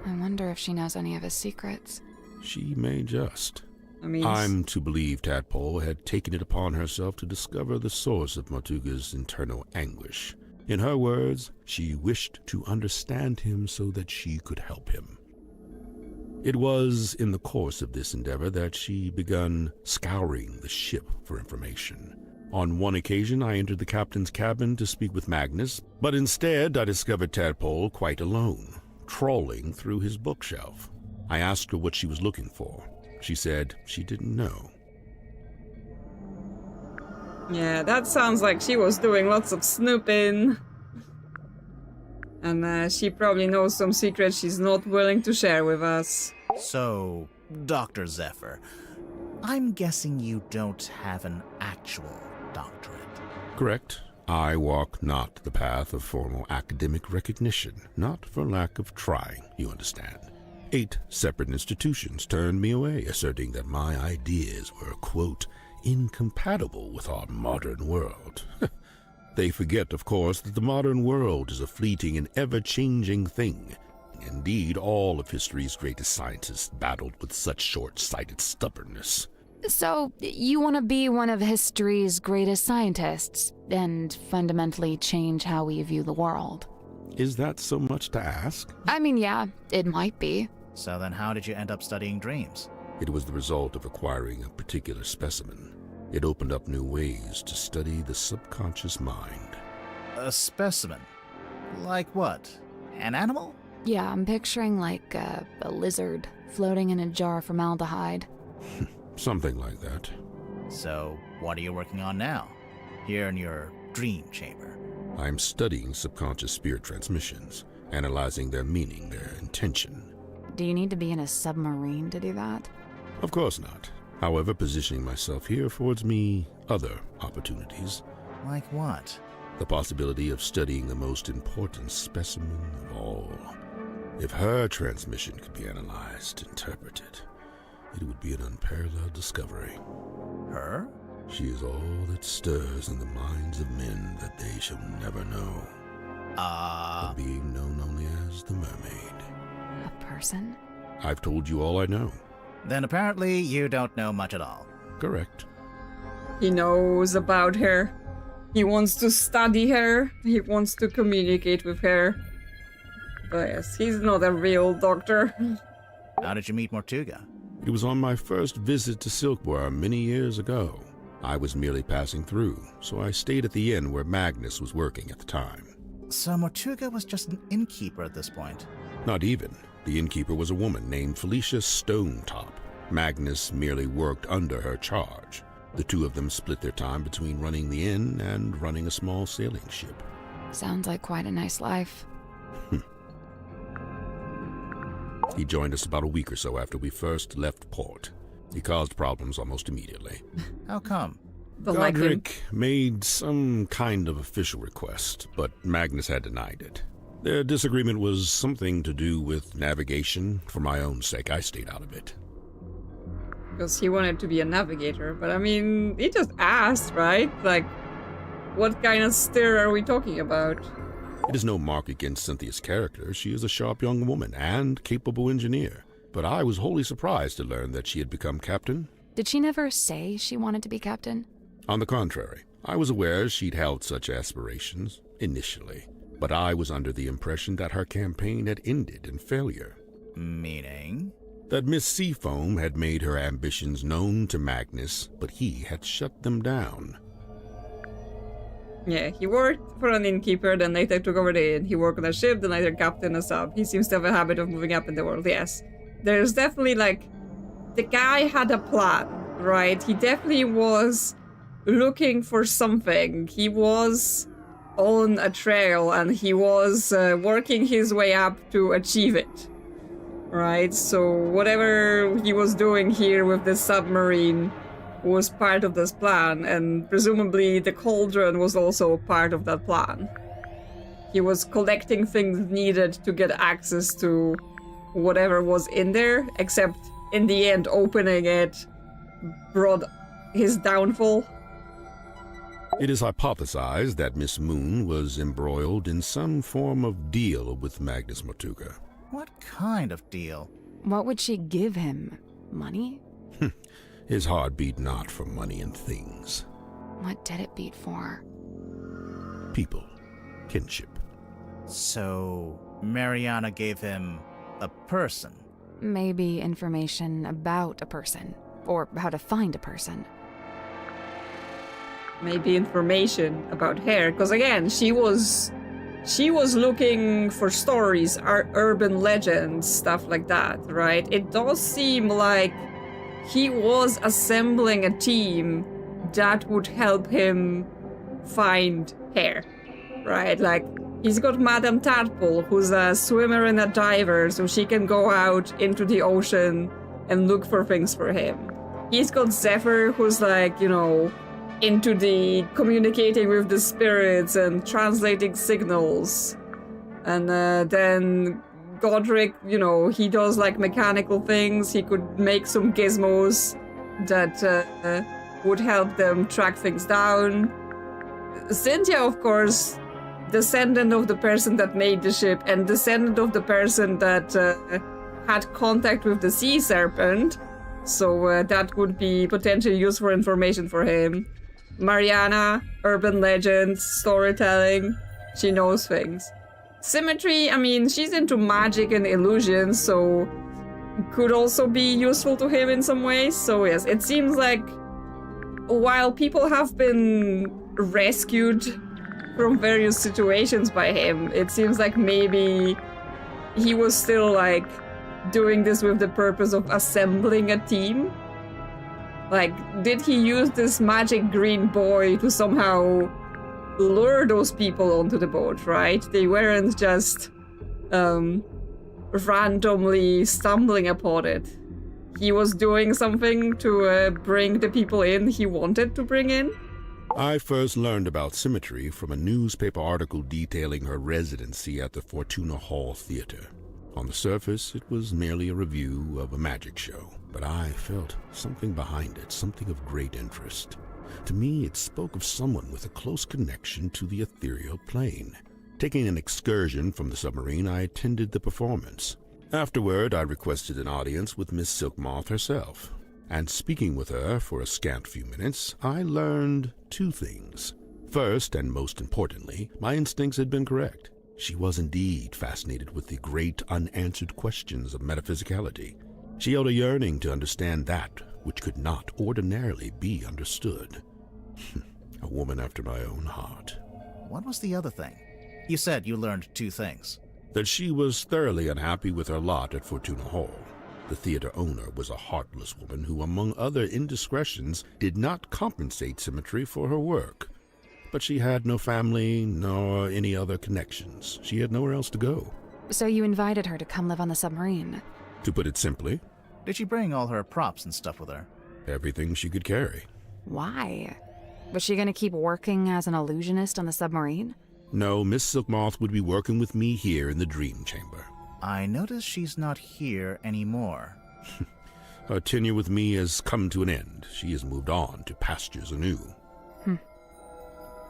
I wonder if she knows any of his secrets. She may just. I mean, I'm to believe Tadpole had taken it upon herself to discover the source of Mortuga's internal anguish. In her words, she wished to understand him so that she could help him. It was in the course of this endeavor that she began scouring the ship for information. On one occasion, I entered the captain's cabin to speak with Magnus, but instead I discovered Tadpole quite alone, trawling through his bookshelf. I asked her what she was looking for. She said she didn't know. yeah, that sounds like she was doing lots of snooping. And she probably knows some secrets she's not willing to share with us. So, Dr. Zephyr, I'm guessing you don't have an actual doctorate. Correct. I walk not the path of formal academic recognition, not for lack of trying, you understand. 8 separate institutions turned me away, asserting that my ideas were, quote, incompatible with our modern world. They forget, of course, that the modern world is a fleeting and ever-changing thing. Indeed, all of history's greatest scientists battled with such short-sighted stubbornness. So, you want to be one of history's greatest scientists and fundamentally change how we view the world? Is that so much to ask? I mean, yeah, it might be. So then how did you end up studying dreams? It was the result of acquiring a particular specimen. It opened up new ways to study the subconscious mind. A specimen? Like what? An animal? Yeah, I'm picturing like a lizard floating in a jar of formaldehyde. Something like that. So, what are you working on now? Here in your dream chamber? I'm studying subconscious spirit transmissions, analyzing their meaning, their intention. Do you need to be in a submarine to do that? Of course not. However, positioning myself here affords me other opportunities. Like what? The possibility of studying the most important specimen of all. If her transmission could be analyzed, interpreted, it would be an unparalleled discovery. Her? She is all that stirs in the minds of men that they shall never know. A being known only as the Mermaid. A person? I've told you all I know. Then apparently you don't know much at all. Correct. He knows about her. He wants to study her. He wants to communicate with her. But yes, he's not a real doctor. How did you meet Mortuga? It was on my first visit to Silkworm many years ago. I was merely passing through, so I stayed at the inn where Magnus was working at the time. So Mortuga was just an innkeeper at this point? Not even. The innkeeper was a woman named Felicia Stonetop. Magnus merely worked under her charge. The two of them split their time between running the inn and running a small sailing ship. Sounds like quite a nice life. He joined us about a week or so after we first left port. He caused problems almost immediately. How come? Don't like him. Godric made some kind of official request, but Magnus had denied it. Their disagreement was something to do with navigation. For my own sake, I stayed out of it. Because he wanted to be a navigator, but I mean, he just asked, right? Like, what kind of stir are we talking about? It is no mark against Cynthia's character. She is a sharp young woman and capable engineer. But I was wholly surprised to learn that she had become captain. Did she never say she wanted to be captain? On the contrary, I was aware she'd held such aspirations, initially. But I was under the impression that her campaign had ended in failure. Meaning? That Miss Seafoam had made her ambitions known to Magnus, but he had shut them down. Yeah, he worked for an innkeeper, then later took over the inn. He worked on a ship, then later captain a sub. He seems to have a habit of moving up in the world, yes. There's definitely, like, the guy had a plan, right? He definitely was looking for something. He was on a trail, and he was working his way up to achieve it, right? So whatever he was doing here with the submarine was part of this plan, and presumably the Cauldron was also part of that plan. He was collecting things needed to get access to whatever was in there, except in the end opening it brought his downfall. It is hypothesized that Miss Moon was embroiled in some form of deal with Magnus Mortuga. What kind of deal? What would she give him? Money? His heart beat not for money and things. What did it beat for? People. Kinship. So, Mariana gave him a person? Maybe information about a person, or how to find a person. Maybe information about her, because again, she was looking for stories, urban legends, stuff like that, right? It does seem like he was assembling a team that would help him find her, right? Like, he's got Madame Tadpole, who's a swimmer and a diver, so she can go out into the ocean and look for things for him. He's got Zephyr, who's like, into the communicating with the spirits and translating signals. And then Godric, he does like mechanical things. He could make some gizmos that would help them track things down. Cynthia, of course, descendant of the person that made the ship and descendant of the person that had contact with the sea serpent. So that would be potentially useful information for him. Mariana, urban legends, storytelling. She knows things. Symmetry, I mean, she's into magic and illusions, so could also be useful to him in some ways. So yes, it seems like while people have been rescued from various situations by him, it seems like maybe he was still like doing this with the purpose of assembling a team. Like, did he use this magic green boy to somehow lure those people onto the boat, right? They weren't just randomly stumbling upon it. He was doing something to bring the people in he wanted to bring in. I first learned about Symmetry from a newspaper article detailing her residency at the Fortuna Hall Theater. On the surface, it was merely a review of a magic show, but I felt something behind it, something of great interest. To me, it spoke of someone with a close connection to the ethereal plane. Taking an excursion from the submarine, I attended the performance. Afterward, I requested an audience with Miss Silkmoth herself, and speaking with her for a scant few minutes, I learned two things. First, and most importantly, my instincts had been correct. She was indeed fascinated with the great unanswered questions of metaphysicality. She held a yearning to understand that which could not ordinarily be understood. A woman after my own heart. What was the other thing? You said you learned two things. That she was thoroughly unhappy with her lot at Fortuna Hall. The theater owner was a heartless woman who, among other indiscretions, did not compensate Symmetry for her work. But she had no family, nor any other connections. She had nowhere else to go. So you invited her to come live on the submarine? To put it simply, Did she bring all her props and stuff with her? everything she could carry. Why? Was she gonna keep working as an illusionist on the submarine? No, Miss Silkmoth would be working with me here in the Dream Chamber. I notice she's not here anymore. Her tenure with me has come to an end. She has moved on to pastures anew.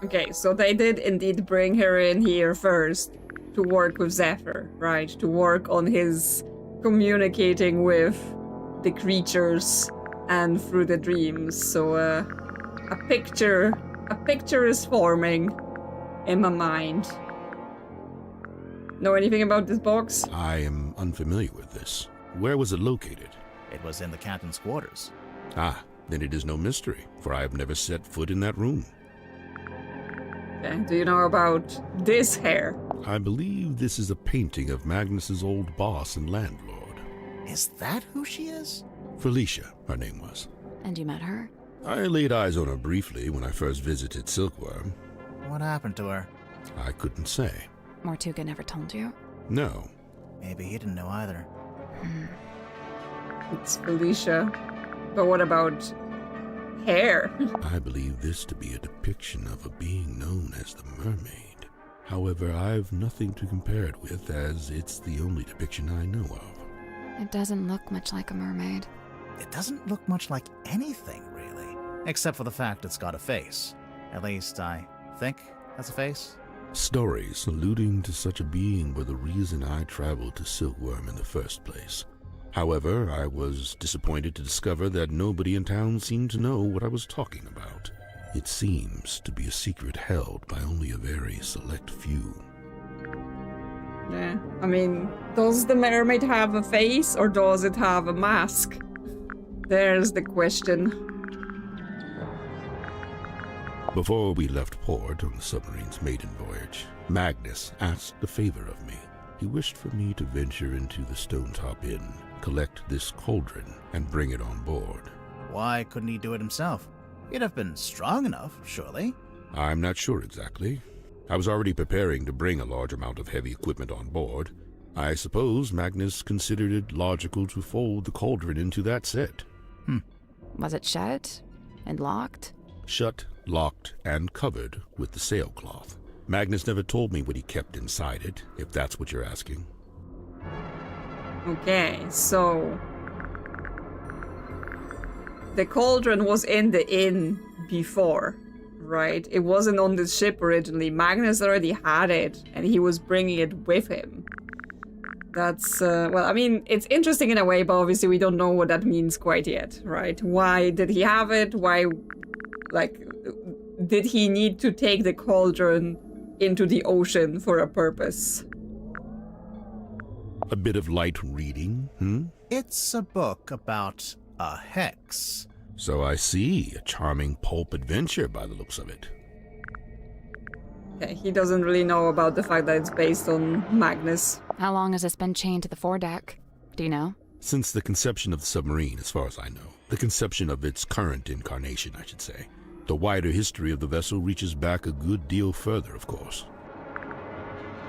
Okay, so they did indeed bring her in here first to work with Zephyr, right? To work on his communicating with the creatures and through the dreams. So a picture is forming in my mind. Know anything about this box? I am unfamiliar with this. Where was it located? It was in the captain's quarters. Ah, then it is no mystery, for I have never set foot in that room. Okay, do you know about this hair? I believe this is a painting of Magnus's old boss and landlord. Is that who she is? Felicia, her name was. And you met her? I laid eyes on her briefly when I first visited Silkworm. What happened to her? I couldn't say. Mortuga never told you? No. Maybe he didn't know either. It's Felicia. But what about hair? I believe this to be a depiction of a being known as the Mermaid. However, I've nothing to compare it with, as it's the only depiction I know of. It doesn't look much like a mermaid. It doesn't look much like anything, really. Except for the fact it's got a face. At least, I think that's a face. Stories alluding to such a being were the reason I traveled to Silkworm in the first place. However, I was disappointed to discover that nobody in town seemed to know what I was talking about. It seems to be a secret held by only a very select few. Yeah, I mean, does the mermaid have a face or does it have a mask? There's the question. Before we left port on the submarine's maiden voyage, Magnus asked a favor of me. He wished for me to venture into the Stonetop Inn, collect this cauldron, and bring it on board. Why couldn't he do it himself? He'd have been strong enough, surely. I'm not sure exactly. I was already preparing to bring a large amount of heavy equipment on board. I suppose Magnus considered it logical to fold the cauldron into that set. Was it shut? And locked? Shut, locked, and covered with the sailcloth. Magnus never told me what he kept inside it, if that's what you're asking. Okay, so the cauldron was in the inn before, right? It wasn't on the ship originally. Magnus already had it, and he was bringing it with him. That's, well, I mean, it's interesting in a way, but obviously we don't know what that means quite yet, right? Why did he have it? Why, like, did he need to take the cauldron into the ocean for a purpose? A bit of light reading, It's a book about a hex. So I see, a charming pulp adventure by the looks of it. Okay, he doesn't really know about the fact that it's based on Magnus. How long has this been chained to the foredeck? Do you know? Since the conception of the submarine, as far as I know. The conception of its current incarnation, I should say. The wider history of the vessel reaches back a good deal further, of course.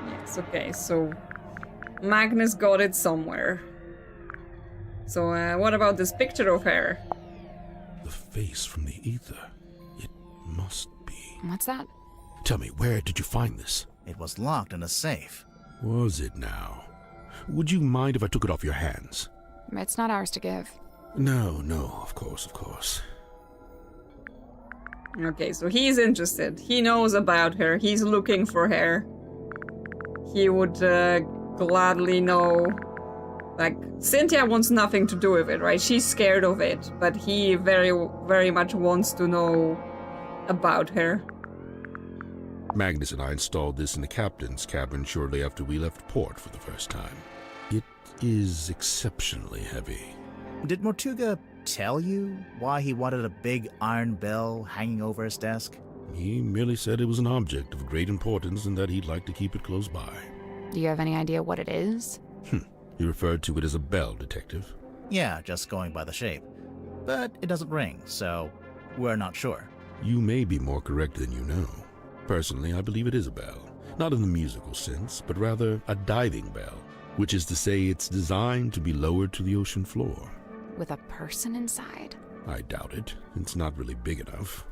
Yes, okay, so Magnus got it somewhere. So, what about this picture of her? The face from the ether. It must be. What's that? Tell me, where did you find this? It was locked in a safe. Was it now? Would you mind if I took it off your hands? It's not ours to give. No, of course. Okay, so he's interested. He knows about her. He's looking for her. He would gladly know. Like, Cynthia wants nothing to do with it, right? She's scared of it, but he very, very much wants to know about her. Magnus and I installed this in the captain's cabin shortly after we left port for the first time. It is exceptionally heavy. Did Mortuga tell you why he wanted a big iron bell hanging over his desk? He merely said it was an object of great importance and that he'd like to keep it close by. Do you have any idea what it is? He referred to it as a bell, Detective. Yeah, just going by the shape. But it doesn't ring, so we're not sure. You may be more correct than you know. Personally, I believe it is a bell. Not in the musical sense, but rather a diving bell. which is to say it's designed to be lowered to the ocean floor. With a person inside? I doubt it. It's not really big enough.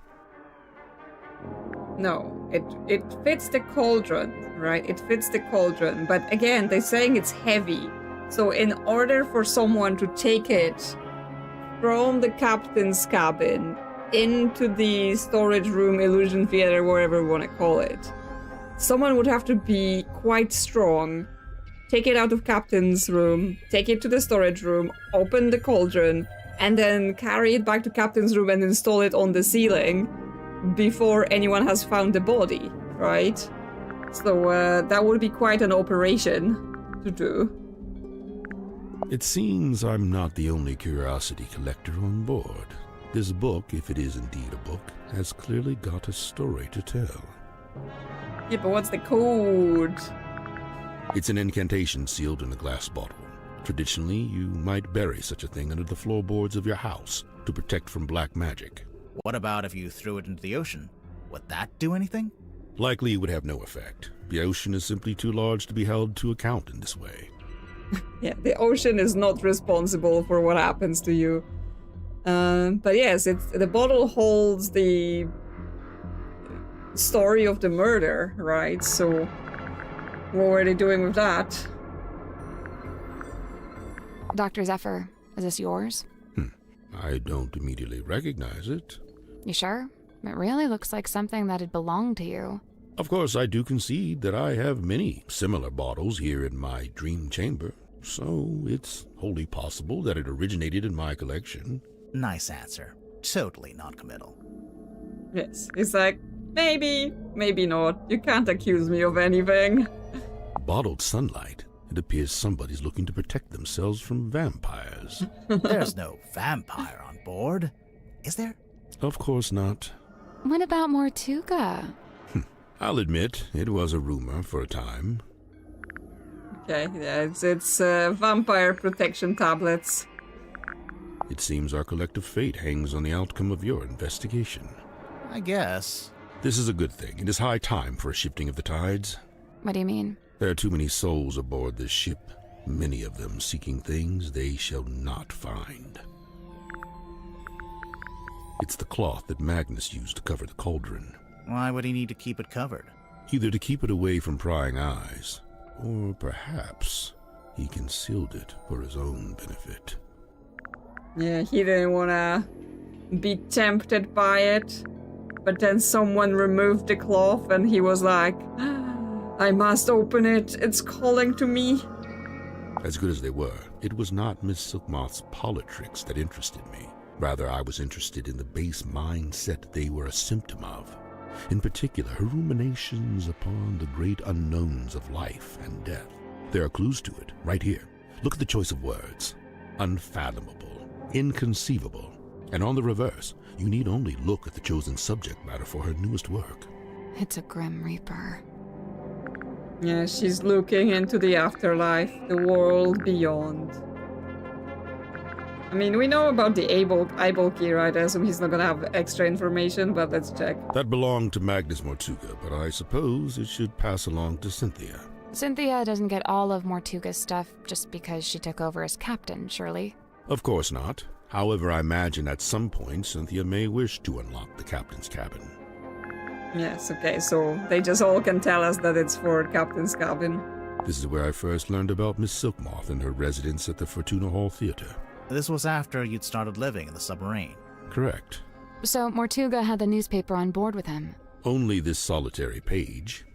No, it fits the cauldron, right? It fits the cauldron, but again, they're saying it's heavy. So in order for someone to take it from the captain's cabin into the storage room, illusion theater, whatever you want to call it, someone would have to be quite strong, take it out of captain's room, take it to the storage room, open the cauldron, and then carry it back to captain's room and install it on the ceiling before anyone has found the body, right? So that would be quite an operation to do. It seems I'm not the only curiosity collector on board. This book, if it is indeed a book, has clearly got a story to tell. Yeah, but what's the code? It's an incantation sealed in a glass bottle. Traditionally, you might bury such a thing under the floorboards of your house to protect from black magic. What about if you threw it into the ocean? Would that do anything? Likely it would have no effect. The ocean is simply too large to be held to account in this way. Yeah, the ocean is not responsible for what happens to you. But yes, the bottle holds the story of the murder, right? So what were they doing with that? Dr. Zephyr, is this yours? I don't immediately recognize it. You sure? It really looks like something that had belonged to you. Of course, I do concede that I have many similar bottles here in my dream chamber, so it's wholly possible that it originated in my collection. Nice answer. Totally non-committal. Yes, it's like, maybe, maybe not. You can't accuse me of anything. Bottled sunlight. It appears somebody's looking to protect themselves from vampires. There's no vampire on board, is there? Of course not. What about Mortuga? I'll admit, it was a rumor for a time. Okay, yeah, it's vampire protection tablets. It seems our collective fate hangs on the outcome of your investigation. I guess. This is a good thing. It is high time for a shifting of the tides. What do you mean? There are too many souls aboard this ship, many of them seeking things they shall not find. It's the cloth that Magnus used to cover the cauldron. Why would he need to keep it covered? Either to keep it away from prying eyes, or perhaps he concealed it for his own benefit. Yeah, he didn't want to be tempted by it, but then someone removed the cloth and he was like, I must open it, it's calling to me. As good as they were, it was not Miss Silkmoth's politricks that interested me. Rather, I was interested in the base mindset they were a symptom of. In particular, her ruminations upon the great unknowns of life and death. There are clues to it, right here. Look at the choice of words. Unfathomable, inconceivable. And on the reverse, you need only look at the chosen subject matter for her newest work. It's a Grim Reaper. Yeah, she's looking into the afterlife, the world beyond. I mean, we know about the eyeball key, right? I assume he's not gonna have extra information, but let's check. That belonged to Magnus Mortuga, but I suppose it should pass along to Cynthia. Cynthia doesn't get all of Mortuga's stuff just because she took over as captain, surely? Of course not. However, I imagine at some point Cynthia may wish to unlock the captain's cabin. Yes, okay, so they just all can tell us that it's for captain's cabin. This is where I first learned about Miss Silkmoth and her residence at the Fortuna Hall Theater. This was after you'd started living in the Submarine. Correct. So Mortuga had the newspaper on board with him? Only this solitary page.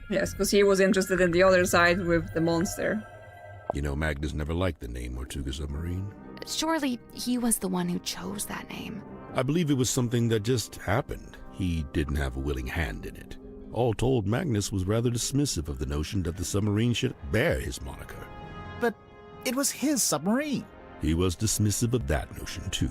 Yes, because he was interested in the other side with the monster. You know, Magnus never liked the name Mortuga Submarine. Surely he was the one who chose that name. I believe it was something that just happened. He didn't have a willing hand in it. All told, Magnus was rather dismissive of the notion that the submarine should bear his moniker. But it was his submarine. He was dismissive of that notion, too.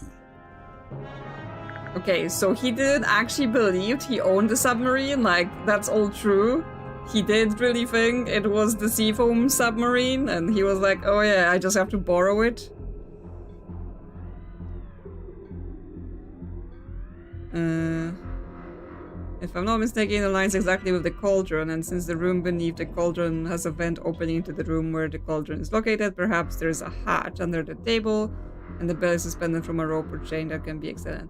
Okay, so he didn't actually believe he owned the submarine? Like, that's all true? He did really think it was the Seafoam submarine, and he was like, oh yeah, I just have to borrow it? If I'm not mistaken, it aligns exactly with the cauldron, and since the room beneath the cauldron has a vent opening into the room where the cauldron is located, perhaps there's a hatch under the table, and the bell is suspended from a rope or chain that can be extended.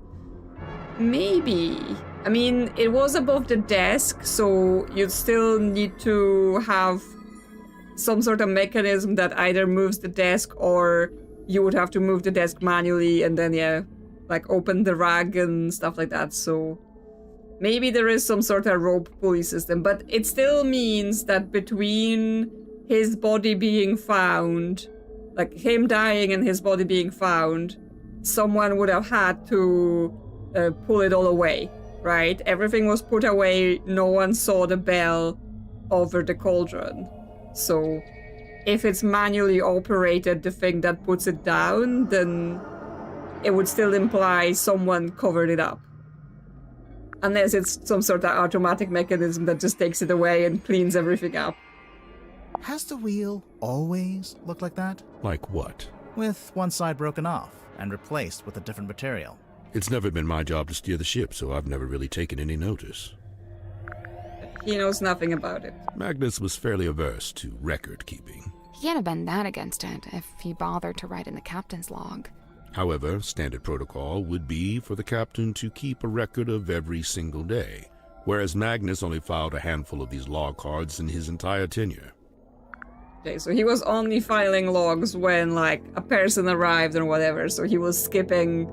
Maybe. I mean, it was above the desk, so you'd still need to have some sort of mechanism that either moves the desk, or you would have to move the desk manually and then, yeah, like open the rag and stuff like that, so... Maybe there is some sort of rope pulley system, but it still means that between his body being found, like him dying and his body being found, someone would have had to pull it all away, right? Everything was put away, no one saw the bell over the cauldron. So if it's manually operated, the thing that puts it down, then it would still imply someone covered it up. Unless it's some sort of automatic mechanism that just takes it away and cleans everything up. Has the wheel always looked like that? Like what? With one side broken off and replaced with a different material. It's never been my job to steer the ship, so I've never really taken any notice. He knows nothing about it. Magnus was fairly averse to record keeping. He can't have been that against it if he bothered to write in the captain's log. However, standard protocol would be for the captain to keep a record of every single day, whereas Magnus only filed a handful of these log cards in his entire tenure. Okay, so he was only filing logs when, like, a person arrived or whatever, so he was skipping,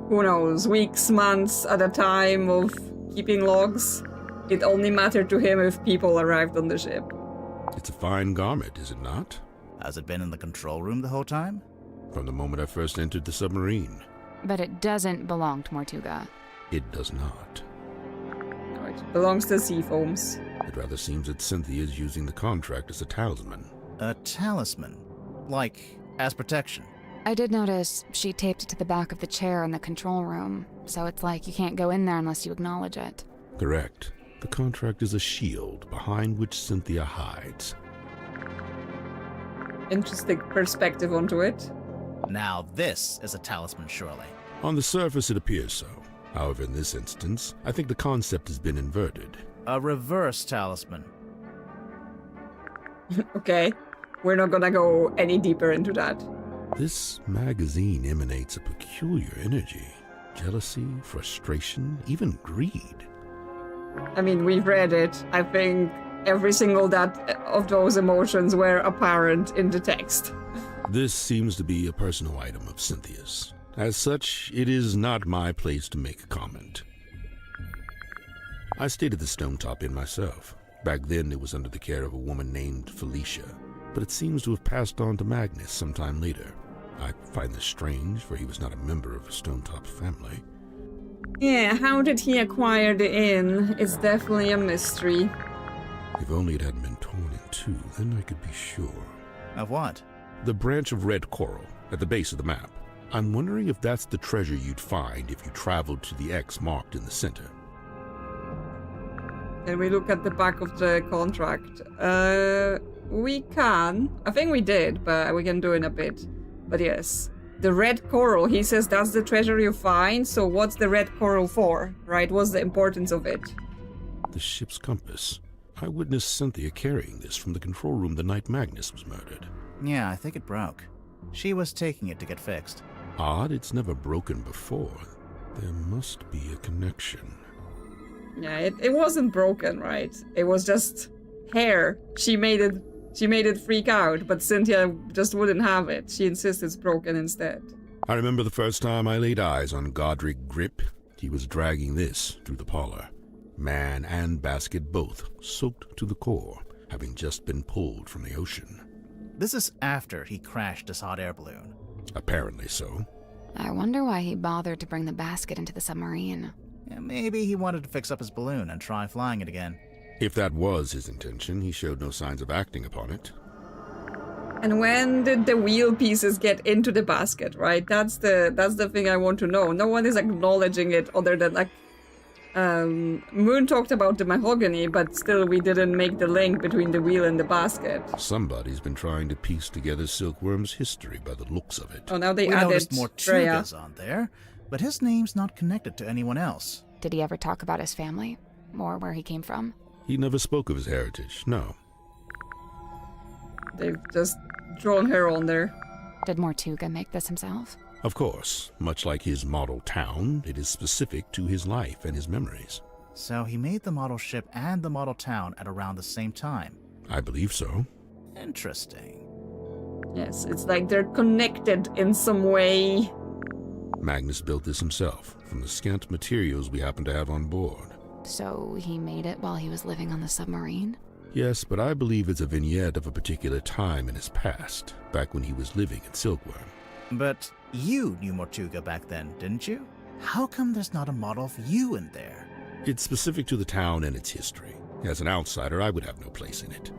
who knows, weeks, months at a time of keeping logs. It only mattered to him if people arrived on the ship. It's a fine garment, is it not? Has it been in the control room the whole time? From the moment I first entered the submarine. But it doesn't belong to Mortuga. It does not. No, it belongs to Seafoams. It rather seems that Cynthia is using the contract as a talisman. A talisman? Like, as protection? I did notice she taped it to the back of the chair in the control room, so it's like you can't go in there unless you acknowledge it. Correct. The contract is a shield behind which Cynthia hides. Interesting perspective onto it. Now this is a talisman, surely. On the surface, it appears so. However, in this instance, I think the concept has been inverted. A reverse talisman. Okay, we're not gonna go any deeper into that. This magazine emanates a peculiar energy. Jealousy, frustration, even greed. I mean, we've read it. I think every single of those emotions were apparent in the text. This seems to be a personal item of Cynthia's. As such, it is not my place to make a comment. I stayed at the Stone Top Inn myself. Back then, it was under the care of a woman named Felicia, but it seems to have passed on to Magnus sometime later. I find this strange, for he was not a member of Stone Top's family. Yeah, how did he acquire the inn? It's definitely a mystery. If only it hadn't been torn in two, then I could be sure. Of what? The branch of red coral at the base of the map. I'm wondering if that's the treasure you'd find if you traveled to the X marked in the center. Can we look at the back of the contract? We can. I think we did, but we can do it in a bit. But yes. The red coral, he says that's the treasure you find, so what's the red coral for, right? What's the importance of it? The ship's compass. I witnessed Cynthia carrying this from the control room the night Magnus was murdered. Yeah, I think it broke. She was taking it to get fixed. Odd, it's never broken before. There must be a connection. Yeah, it wasn't broken, right? It was just hair. She made it freak out, but Cynthia just wouldn't have it. She insists it's broken instead. I remember the first time I laid eyes on Godric Grip. He was dragging this through the parlor. Man and basket both soaked to the core, having just been pulled from the ocean. This is after he crashed his hot air balloon. Apparently so. I wonder why he bothered to bring the basket into the submarine. Yeah, maybe he wanted to fix up his balloon and try flying it again. If that was his intention, he showed no signs of acting upon it. And when did the wheel pieces get into the basket, right? That's the thing I want to know. No one is acknowledging it other than, like, Moon talked about the mahogany, but still we didn't make the link between the wheel and the basket. Somebody's been trying to piece together Silkworm's history by the looks of it. Oh, now they we added noticed Mortuga's Freya. on there, but his name's not connected to anyone else. Did he ever talk about his family? or where he came from? He never spoke of his heritage, no. They've just drawn her on there. Did Mortuga make this himself? Of course, much like his model town, it is specific to his life and his memories. So he made the model ship and the model town at around the same time. I believe so. Interesting. Yes, it's like they're connected in some way. Magnus built this himself, from the scant materials we happen to have on board. So he made it while he was living on the submarine? Yes, but I believe it's a vignette of a particular time in his past, back when he was living in Silkworm. But you knew Mortuga back then, didn't you? How come there's not a model of you in there? It's specific to the town and its history. As an outsider, I would have no place in it.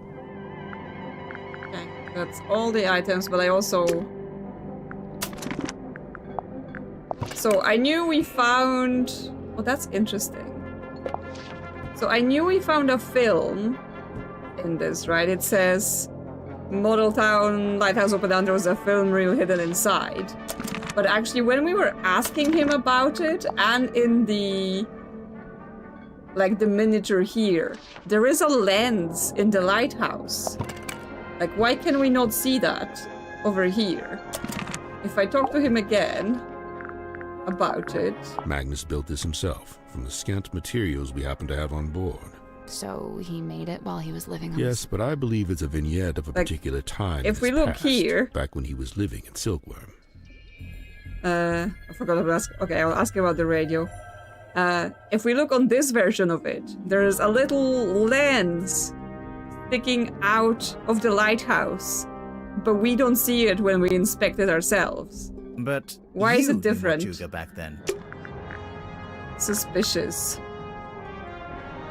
Okay, that's all the items, but I also... So I knew we found... Oh, that's interesting. So I knew we found a film in this, right? It says Model Town, Lighthouse Open Down, there was a film reel hidden inside. But actually, when we were asking him about it, and in the... like the miniature here, there is a lens in the lighthouse. Like, why can we not see that over here? If I talk to him again about it... Magnus built this himself, from the scant materials we happen to have on board. So he made it while he was living on Yes, but I believe it's a vignette of a particular time if in we his look past, here... back when he was living in Silkworm. I forgot to ask... Okay, I'll ask about the radio. If we look on this version of it, there's a little lens sticking out of the lighthouse, but we don't see it when we inspect it ourselves. But why is you it different? knew Mortuga back then. Suspicious.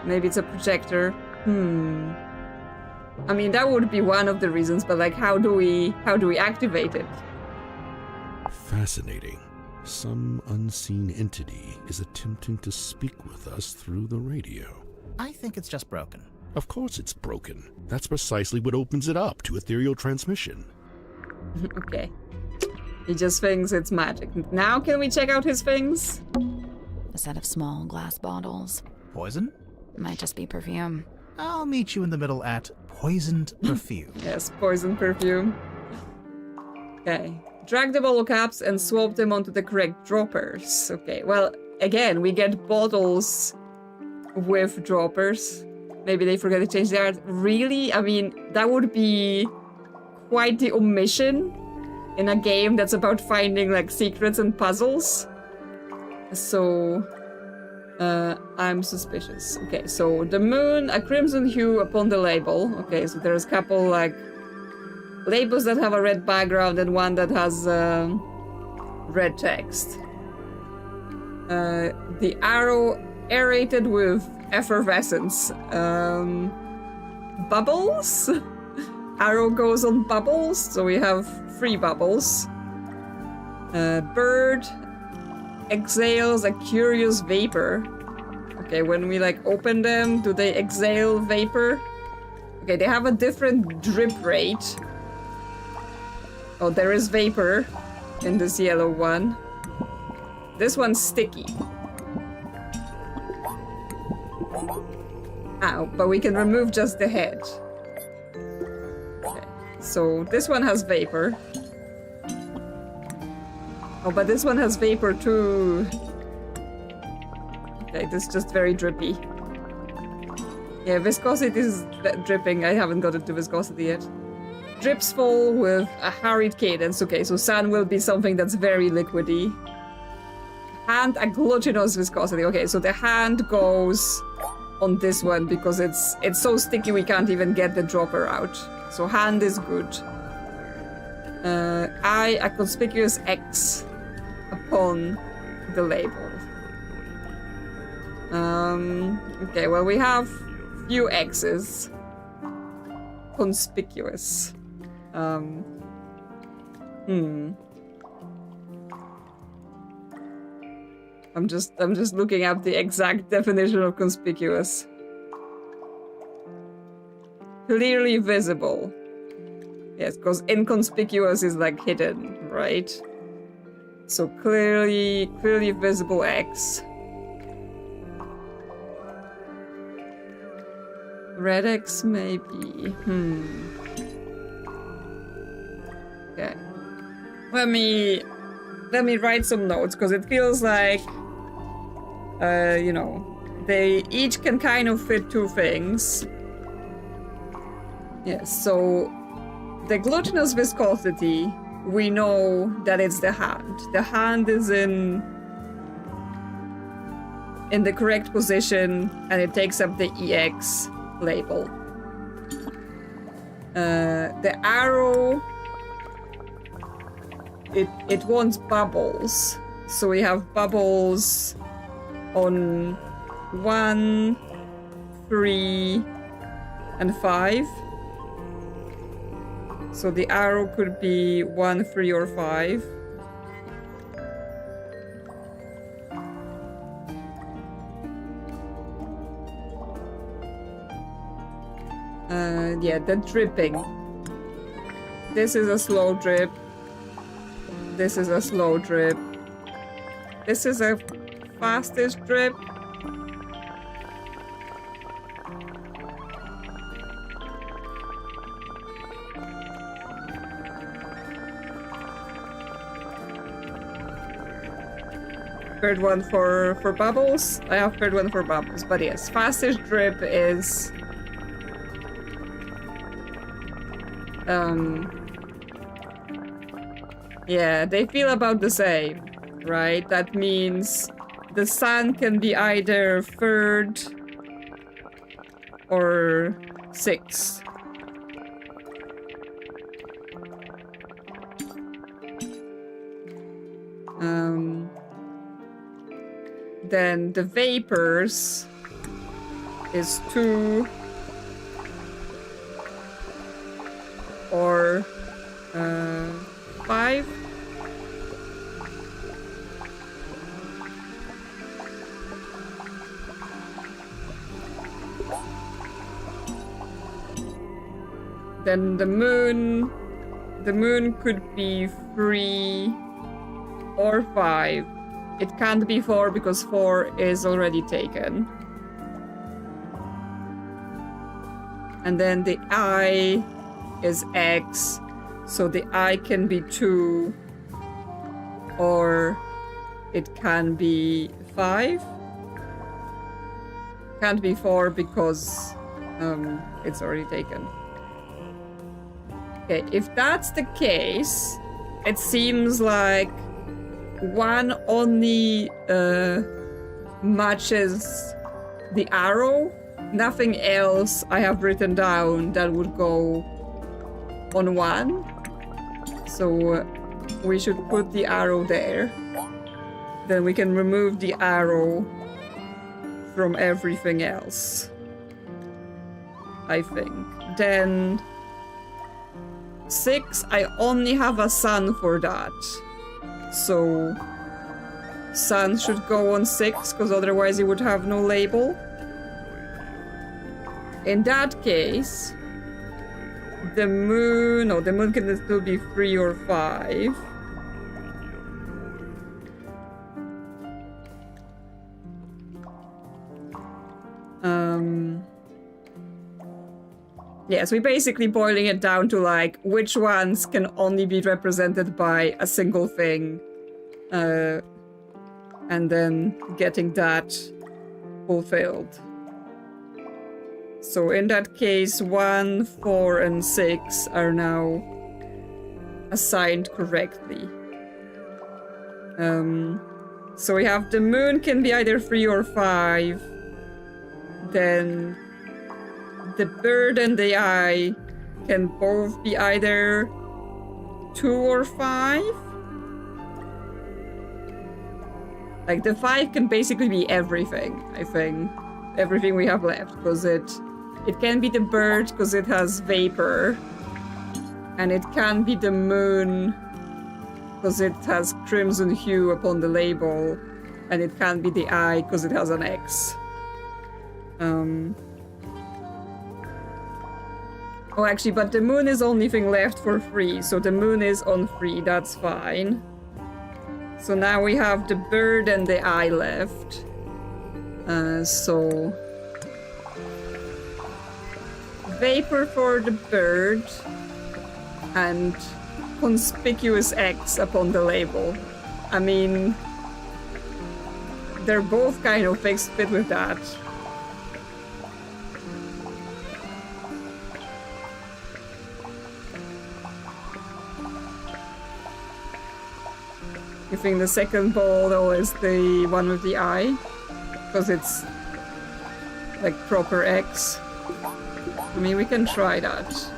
Maybe it's a projector. I mean, that would be one of the reasons, but like, how do we activate it? Fascinating. Some unseen entity is attempting to speak with us through the radio. I think it's just broken. Of course it's broken. That's precisely what opens it up to ethereal transmission. Okay. He just thinks it's magic. Now can we check out his things? A set of small glass bottles. Poison? Might just be perfume. I'll meet you in the middle at poisoned perfume. Yes, poison perfume. Okay. Drag the bottle caps and swap them onto the correct droppers. Okay, well, again, we get bottles with droppers. Maybe they forget to change the art. Really? I mean, that would be quite the omission in a game that's about finding, like, secrets and puzzles. So, I'm suspicious. Okay, so the moon, a crimson hue upon the label. Okay, so there's a couple, like, labels that have a red background and one that has red text. The arrow aerated with effervescence. Bubbles? Arrow goes on bubbles, so we have 3 bubbles. Bird exhales a curious vapor. Okay, when we like open them, do they exhale vapor? Okay, they have a different drip rate. Oh, there is vapor in this yellow one. This one's sticky. Ow, but we can remove just the head. Okay, so this one has vapor. Oh, but this one has vapor too. Okay, this is just very drippy. Yeah, viscosity is dripping. I haven't got it to viscosity yet. Drips fall with a hurried cadence. Okay, so sand will be something that's very liquidy. Hand, a glutinous viscosity. Okay, so the hand goes on this one because it's so sticky we can't even get the dropper out. So hand is good. I, a conspicuous X upon the label. Okay, well, we have few X's. Conspicuous. I'm just looking up the exact definition of conspicuous. Clearly visible. Yes, because inconspicuous is like hidden, right? So clearly visible X. Red X maybe. Okay. Let me write some notes, because it feels like, you know, they each can kind of fit two things. Yes, so the gluttonous viscosity, we know that it's the hand. The hand is in the correct position, and it takes up the EX label. The arrow, it wants bubbles. So we have bubbles on 1, 3, and 5. So the arrow could be 1, 3, or 5. Yeah, the dripping. This is a slow drip. This is a slow drip. This is a fastest drip. Third one for bubbles. I have third one for bubbles, but yes, fastest drip is yeah, they feel about the same, right? That means the sun can be either third or sixth. Then the vapors is 2 or 5. Then the moon could be 3 or 5. It can't be 4 because 4 is already taken. And then the eye is X, so the eye can be 2 or it can be 5. Can't be 4 because it's already taken. Okay, if that's the case, it seems like 1 only matches the arrow. Nothing else I have written down that would go on 1. So we should put the arrow there. Then we can remove the arrow from everything else, I think. Then 6, I only have a sun for that. So sun should go on 6, because otherwise it would have no label. In that case, the moon can still be 3 or 5. Yes, we're basically boiling it down to like which ones can only be represented by a single thing, and then getting that fulfilled. So in that case, 1, 4, and 6 are now assigned correctly. So we have the moon can be either 3 or 5. Then the bird and the eye can both be either 2 or 5. Like the 5 can basically be everything, I think. Everything we have left, because it can be the bird because it has vapor. And it can be the moon because it has crimson hue upon the label. And it can be the eye because it has an X. Oh, actually, but the moon is only thing left for 3, so the moon is on 3, that's fine. So now we have the bird and the eye left. So Vapor for the bird and conspicuous X upon the label. I mean, they're both kind of fit with that. You think the second ball though is the one with the eye? Because it's like proper X. I mean, we can try that.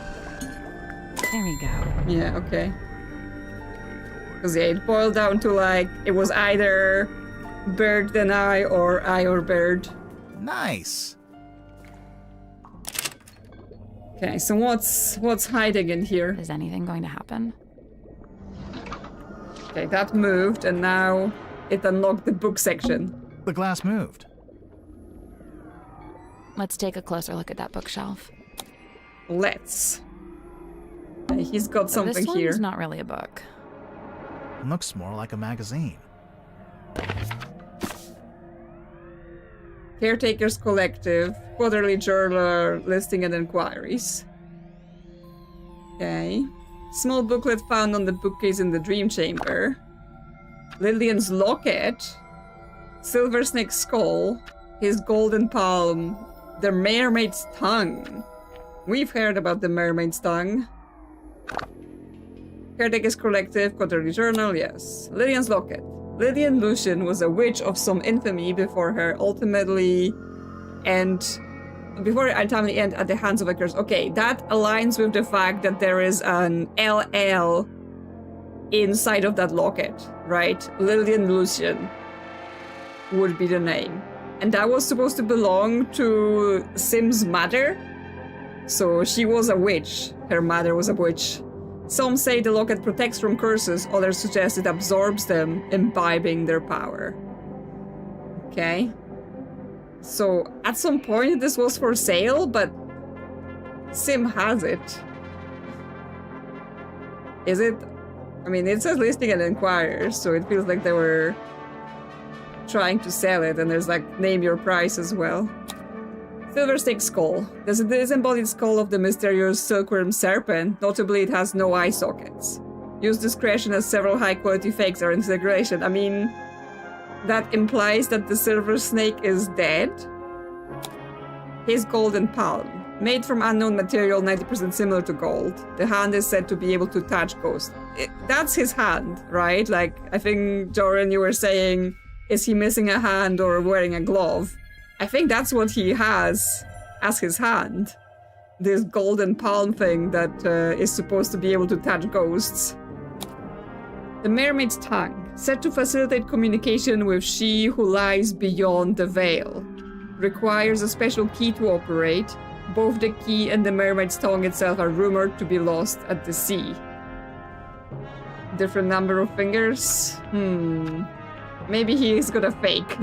There we go. Yeah, okay. Because yeah, it boiled down to like, it was either bird then eye or bird. Nice. Okay, so what's hiding in here? Is anything going to happen? Okay, that moved, and now it unlocked the book section. The glass moved. Let's take a closer look at that bookshelf. Let's. He's got something this here. one's not really a book. Looks more like a magazine. Caretakers Collective, Quarterly Journal, Listing and Inquiries. Okay. Small booklet found on the bookcase in the Dream Chamber. Lillian's Locket. Silver Snake's Skull. His Golden Palm. The Mermaid's Tongue. We've heard about the Mermaid's Tongue. Caretakers Collective, Quarterly Journal, yes. Lillian's Locket. Lillian Lucian was a witch of some infamy before her ultimately end at the hands of a curse. Okay, that aligns with the fact that there is an LL inside of that locket, right? Lillian Lucian would be the name. And that was supposed to belong to Sim's mother. So she was a witch. Her mother was a witch. Some say the locket protects from curses, others suggest it absorbs them, imbibing their power. Okay. So, at some point this was for sale, but Sim has it. Is it? I mean, it says listing and inquires, so it feels like they were trying to sell it, and there's like, name your price as well. Silver Snake Skull. There's a disembodied skull of the mysterious silkworm serpent. Notably, it has no eye sockets. Use discretion as several high-quality fakes are in circulation. I mean, that implies that the silver snake is dead. His golden palm. Made from unknown material, 90% similar to gold. The hand is said to be able to touch ghosts. That's his hand, right? Like, I think, Joran, you were saying, is he missing a hand or wearing a glove? I think that's what he has as his hand. This golden palm thing that is supposed to be able to touch ghosts. The Mermaid's Tongue, said to facilitate communication with she who lies beyond the veil. Requires a special key to operate. Both the key and the Mermaid's Tongue itself are rumored to be lost at the sea. Different number of fingers? Maybe he's got a fake.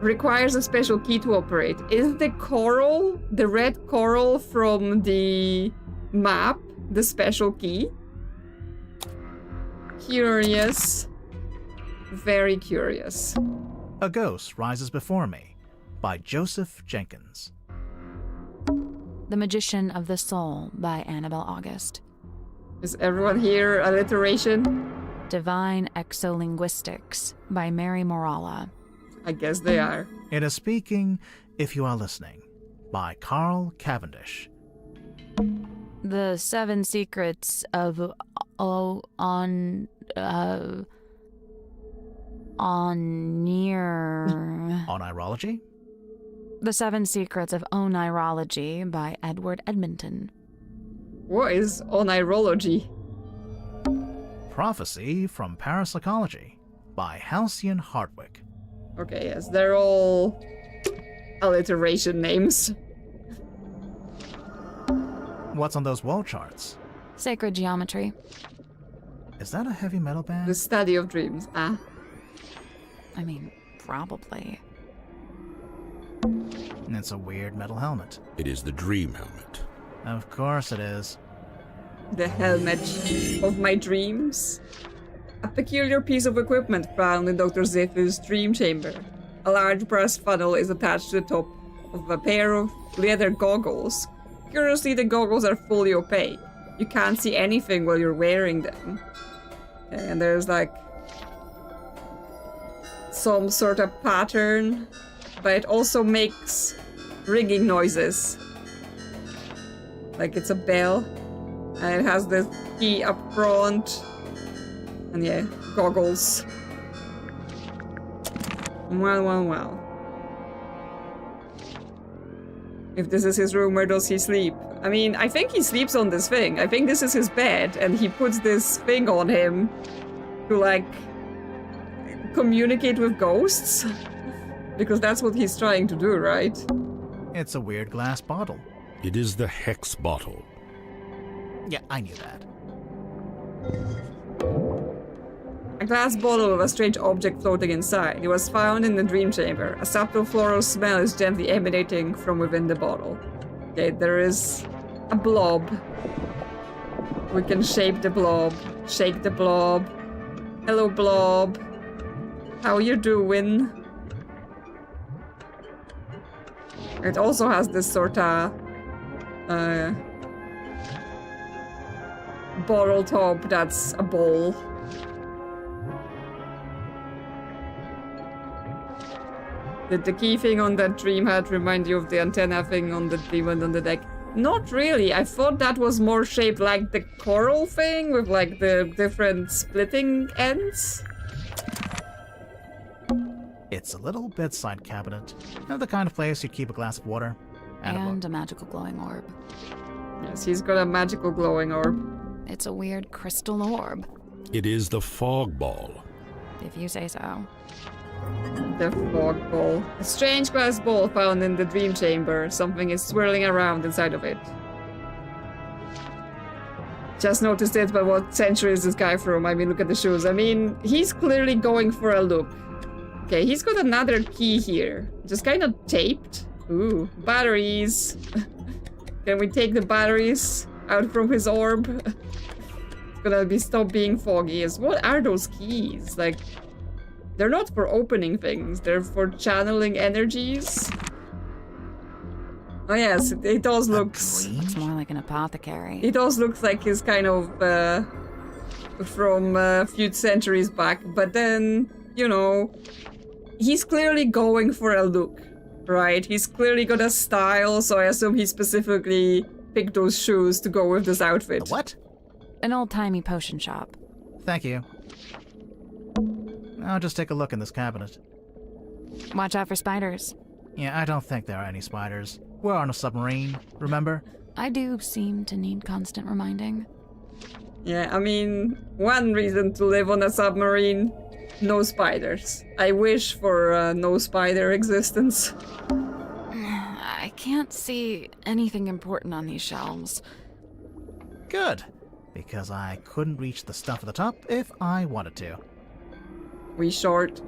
Requires a special key to operate. Is the coral, the red coral from the map, the special key? Curious. Very curious. A Ghost Rises Before Me by Joseph Jenkins. The Magician of the Soul by Annabelle August. Is everyone here alliteration? Divine Exolinguistics by Mary Morala. I guess they are. It is Speaking If You Are Listening by Carl Cavendish. The Seven Secrets of Onirology? The Seven Secrets of Onirology by Edward Edmonton. What is onirology? Prophecy from Parapsychology by Halcyon Hardwick. Okay, yes, they're all alliteration names. What's on those wall charts? Sacred Geometry. Is that a heavy metal band? The Study of Dreams. Ah. I mean, probably. It's a weird metal helmet. It is the dream helmet. Of course it is. The helmet of my dreams. A peculiar piece of equipment found in Dr. Zephyr's dream chamber. A large brass funnel is attached to the top of a pair of leather goggles. Curiously, the goggles are fully opaque. You can't see anything while you're wearing them. Okay, and there's like some sort of pattern, but it also makes ringing noises. Like it's a bell. And it has the key up front. And yeah, goggles. Well. If this is his room, where does he sleep? I mean, I think he sleeps on this thing. I think this is his bed, and he puts this thing on him to, like, communicate with ghosts. Because that's what he's trying to do, right? It's a weird glass bottle. It is the hex bottle. Yeah, I knew that. A glass bottle with a strange object floating inside. It was found in the dream chamber. A subtle floral smell is gently emanating from within the bottle. Okay, there is a blob. We can shape the blob. Shake the blob. Hello, blob. How you doing? It also has this sort of bottle top that's a bowl. Did the key thing on that dream hat remind you of the antenna thing on the demon on the deck? Not really. I thought that was more shaped like the coral thing with like the different splitting ends. It's a little bedside cabinet. You know, the kind of place you'd keep a glass of water. And a magical glowing orb. Yes, he's got a magical glowing orb. It's a weird crystal orb. It is the fog ball. If you say so. The fog ball. A strange glass ball found in the dream chamber. Something is swirling around inside of it. Just noticed it, but what century is this guy from? I mean, look at the shoes. I mean, he's clearly going for a look. Okay, he's got another key here. Just kind of taped. Ooh, batteries. Can we take the batteries out from his orb? It's gonna stop being foggy. What are those keys? Like, they're not for opening things. They're for channeling energies. Oh yes, it does look... Looks more like an apothecary. It does look like he's kind of from a few centuries back. But then, you know, he's clearly going for a look, right? He's clearly got a style, so I assume he specifically picked those shoes to go with this outfit. The what? An old-timey potion shop. Thank you. I'll just take a look in this cabinet. Watch out for spiders. Yeah, I don't think there are any spiders. We're on a submarine, remember? I do seem to need constant reminding. Yeah, I mean, one reason to live on a submarine, no spiders. I wish for no spider existence. I can't see anything important on these shelves. Good, because I couldn't reach the stuff at the top if I wanted to. We short.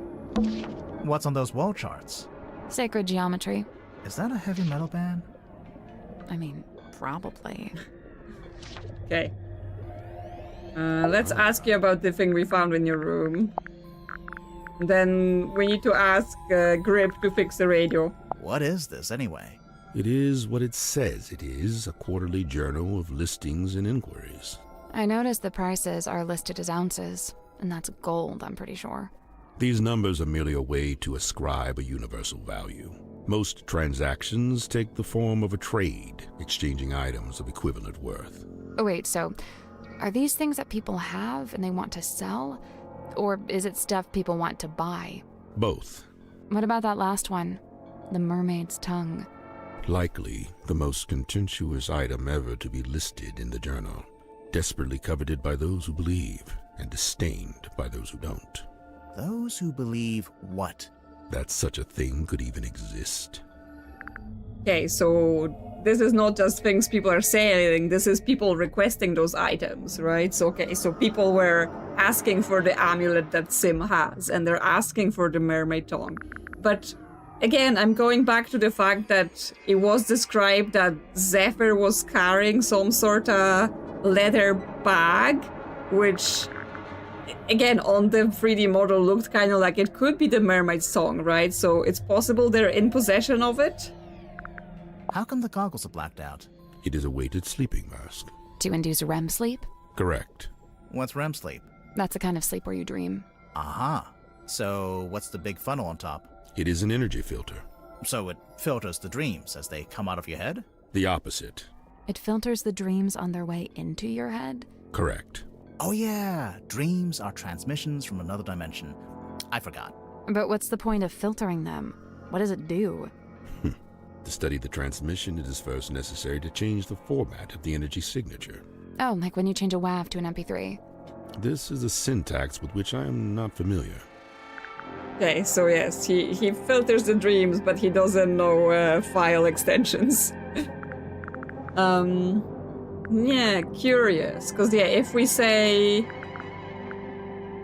What's on those wall charts? Sacred geometry. Is that a heavy metal band? I mean, probably. Okay. Let's ask you about the thing we found in your room. Then we need to ask Grip to fix the radio. What is this, anyway? It is what it says it is, a quarterly journal of listings and inquiries. I noticed the prices are listed as ounces, and that's gold, I'm pretty sure. These numbers are merely a way to ascribe a universal value. Most transactions take the form of a trade, exchanging items of equivalent worth. Oh wait, so are these things that people have and they want to sell? Or is it stuff people want to buy? Both. What about that last one? The mermaid's tongue. Likely the most contentious item ever to be listed in the journal. Desperately coveted by those who believe, and disdained by those who don't. Those who believe what? That such a thing could even exist. Okay, so this is not just things people are saying, this is people requesting those items, right? So, okay, so people were asking for the amulet that Sim has, and they're asking for the mermaid tongue. But again, I'm going back to the fact that it was described that Zephyr was carrying some sort of leather bag, which, again, on the 3D model looked kind of like it could be the mermaid's tongue, right? So it's possible they're in possession of it. How come the goggles are blacked out? It is a weighted sleeping mask. To induce REM sleep? Correct. What's REM sleep? That's the kind of sleep where you dream. Aha. So what's the big funnel on top? It is an energy filter. So it filters the dreams as they come out of your head? The opposite. It filters the dreams on their way into your head? Correct. Oh yeah, dreams are transmissions from another dimension. I forgot. But what's the point of filtering them? What does it do? To study the transmission, it is first necessary to change the format of the energy signature. Oh, like when you change a WAV to an MP3. This is a syntax with which I am not familiar. Okay, so yes, he filters the dreams, but he doesn't know file extensions. Yeah, curious, because yeah, if we say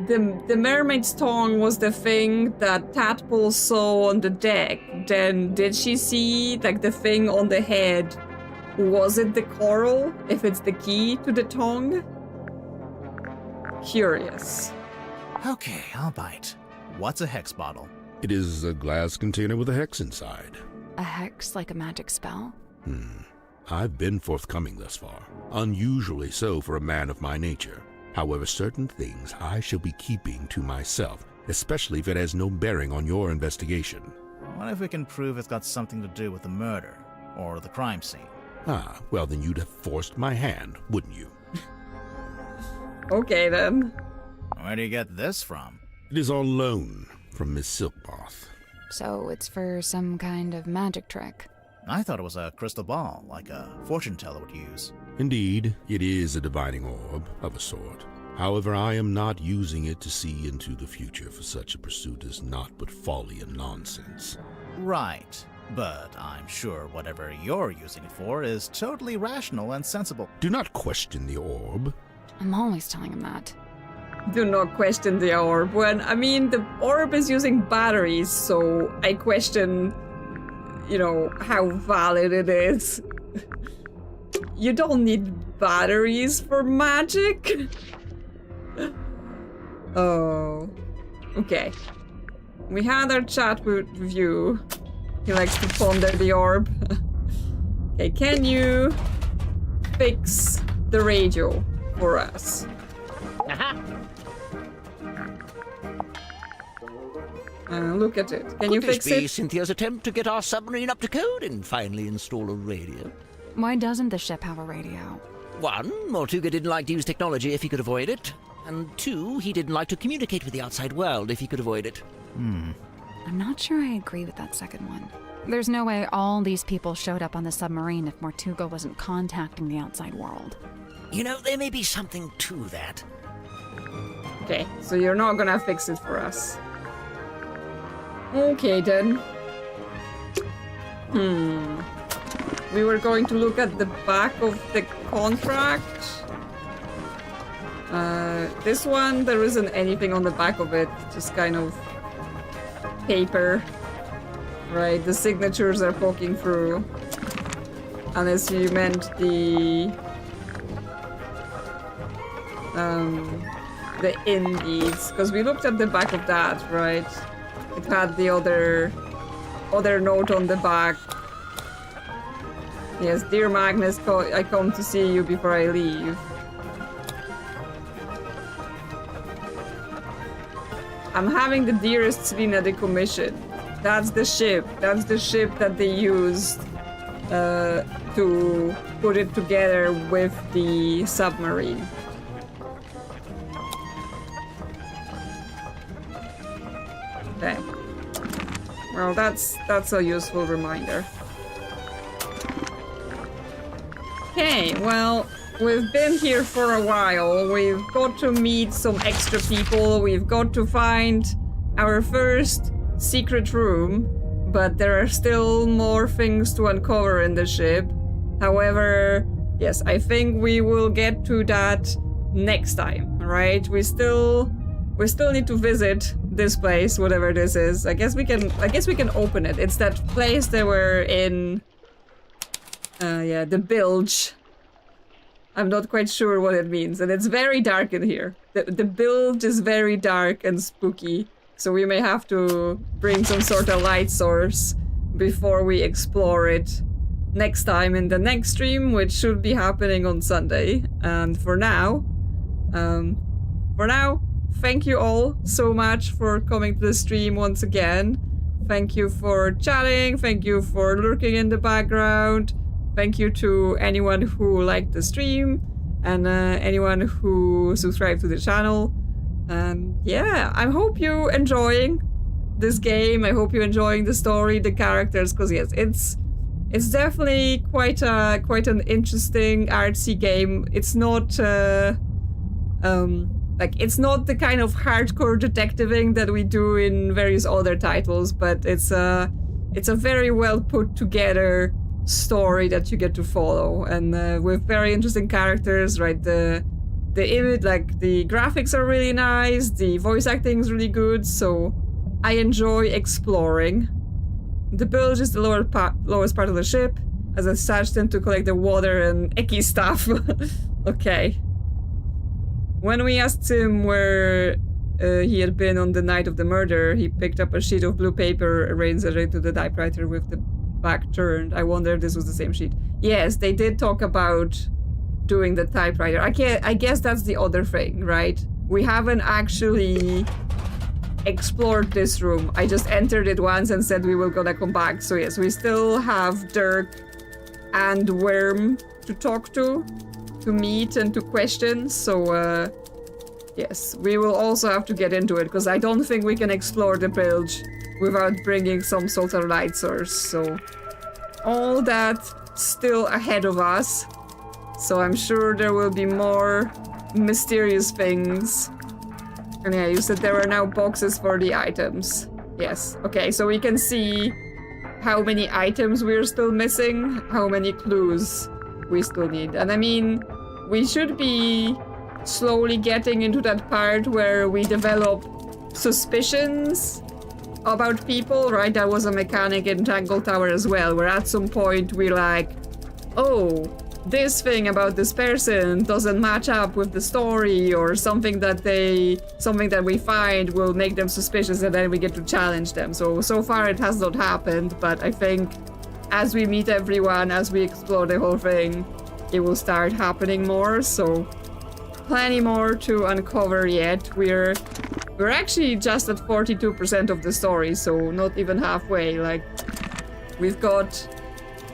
the mermaid's tongue was the thing that Tadpole saw on the deck, then did she see like the thing on the head? Was it the coral? If it's the key to the tongue? Curious. Okay, I'll bite. What's a hex bottle? It is a glass container with a hex inside. A hex like a magic spell? I've been forthcoming thus far. Unusually so for a man of my nature. However, certain things I shall be keeping to myself, especially if it has no bearing on your investigation. What if we can prove it's got something to do with the murder? Or the crime scene? Ah, well then you'd have forced my hand, wouldn't you? Okay then. Where do you get this from? It is on loan from Miss Silkmoth. So it's for some kind of magic trick. I thought it was a crystal ball, like a fortune teller would use. Indeed, it is a divining orb, of a sort. However, I am not using it to see into the future, for such a pursuit is not but folly and nonsense. Right, but I'm sure whatever you're using it for is totally rational and sensible. Do not question the orb. I'm always telling him that. Do not question the orb. When, I mean, the orb is using batteries, so I question, you know, how valid it is. You don't need batteries for magic? Oh. Okay. We had our chat with you. He likes to ponder the orb. Okay, can you fix the radio for us? Aha! Look at it. Can you Could fix this be it? Cynthia's attempt to get our submarine up to code and finally install a radio? Why doesn't the ship have a radio? 1, Mortuga didn't like to use technology if he could avoid it. And 2, he didn't like to communicate with the outside world if he could avoid it. I'm not sure I agree with that second one. There's no way all these people showed up on the submarine if Mortuga wasn't contacting the outside world. You know, there may be something to that. Okay, so you're not gonna fix it for us. Okay then. We were going to look at the back of the contract. This one, there isn't anything on the back of it, just kind of paper. Right, the signatures are poking through. Unless you meant the indies, because we looked at the back of that, right? It had the other note on the back. Yes, dear Magnus, I come to see you before I leave. I'm having the dearest Selena decommission. That's the ship. That's the ship that they used to put it together with the submarine. Okay. Well, that's a useful reminder. Okay, well, we've been here for a while. We've got to meet some extra people. We've got to find our first secret room, but there are still more things to uncover in the ship. However, yes, I think we will get to that next time, right? We still need to visit this place, whatever this is. I guess we can open it. It's that place that we're in. Yeah, the bilge. I'm not quite sure what it means, and it's very dark in here. The bilge is very dark and spooky, so we may have to bring some sort of light source before we explore it next time in the next stream, which should be happening on Sunday. And for now, thank you all so much for coming to the stream once again. Thank you for chatting. Thank you for lurking in the background. Thank you to anyone who liked the stream and anyone who subscribed to the channel. And yeah, I hope you're enjoying this game. I hope you're enjoying the story, the characters, because yes, it's definitely quite an interesting artsy game. It's not it's not the kind of hardcore detectiving that we do in various other titles, but it's a very well put together story that you get to follow, and with very interesting characters, right? The image, like the graphics are really nice, the voice acting is really good, so I enjoy exploring. The bilge is the lowest part of the ship, as I searched in to collect the water and icky stuff. Okay. When we asked him where he had been on the night of the murder, he picked up a sheet of blue paper, arranged it into the typewriter with the back turned. I wonder if this was the same sheet. Yes, they did talk about doing the typewriter. I guess that's the other thing, right? We haven't actually explored this room. I just entered it once and said we were gonna come back. So yes, we still have Dirk and Worm to talk to meet and to question. So yes, we will also have to get into it, because I don't think we can explore the bilge without bringing some sort of light source. So all that still ahead of us. So I'm sure there will be more mysterious things. And yeah, you said there are now boxes for the items. Yes. Okay, so we can see how many items we're still missing, how many clues we still need. And I mean, we should be slowly getting into that part where we develop suspicions about people, right? That was a mechanic in Tangle Tower as well, where at some point we're like, oh, this thing about this person doesn't match up with the story, or something that we find will make them suspicious, and then we get to challenge them. So far it has not happened, but I think as we meet everyone, as we explore the whole thing, it will start happening more. So plenty more to uncover yet. We're actually just at 42% of the story, so not even halfway. Like, we've got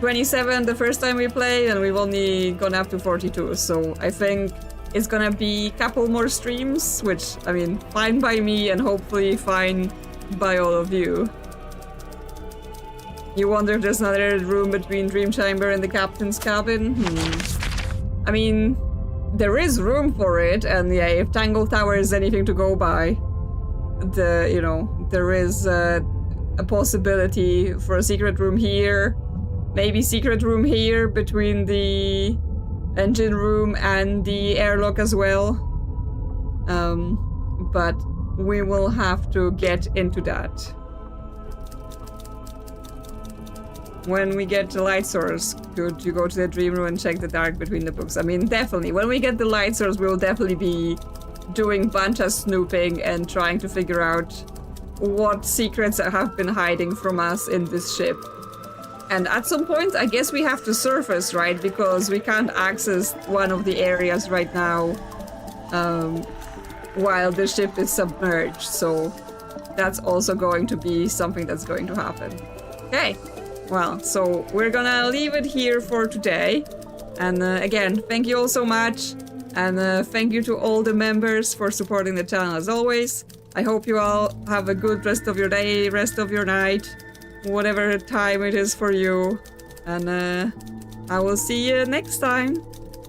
27 the first time we played, and we've only gone up to 42. So I think it's gonna be a couple more streams, which, I mean, fine by me and hopefully fine by all of you. You wonder if there's another room between Dream Chamber and the captain's cabin? I mean, there is room for it, and yeah, if Tangle Tower is anything to go by, there is a possibility for a secret room here. Maybe secret room here between the engine room and the airlock as well. But we will have to get into that. When we get the light source, could you go to the dream room and check the dark between the books? I mean, definitely. When we get the light source, we will definitely be doing bunch of snooping and trying to figure out what secrets have been hiding from us in this ship. And at some point, I guess we have to surface, right? Because we can't access one of the areas right now while the ship is submerged. So that's also going to be something that's going to happen. Okay. Well, so we're gonna leave it here for today. And again, thank you all so much. And thank you to all the members for supporting the channel as always. I hope you all have a good rest of your day, rest of your night, whatever time it is for you. And I will see you next time.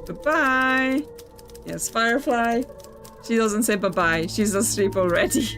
Bye-bye. Yes, Firefly. She doesn't say bye-bye. She's asleep already.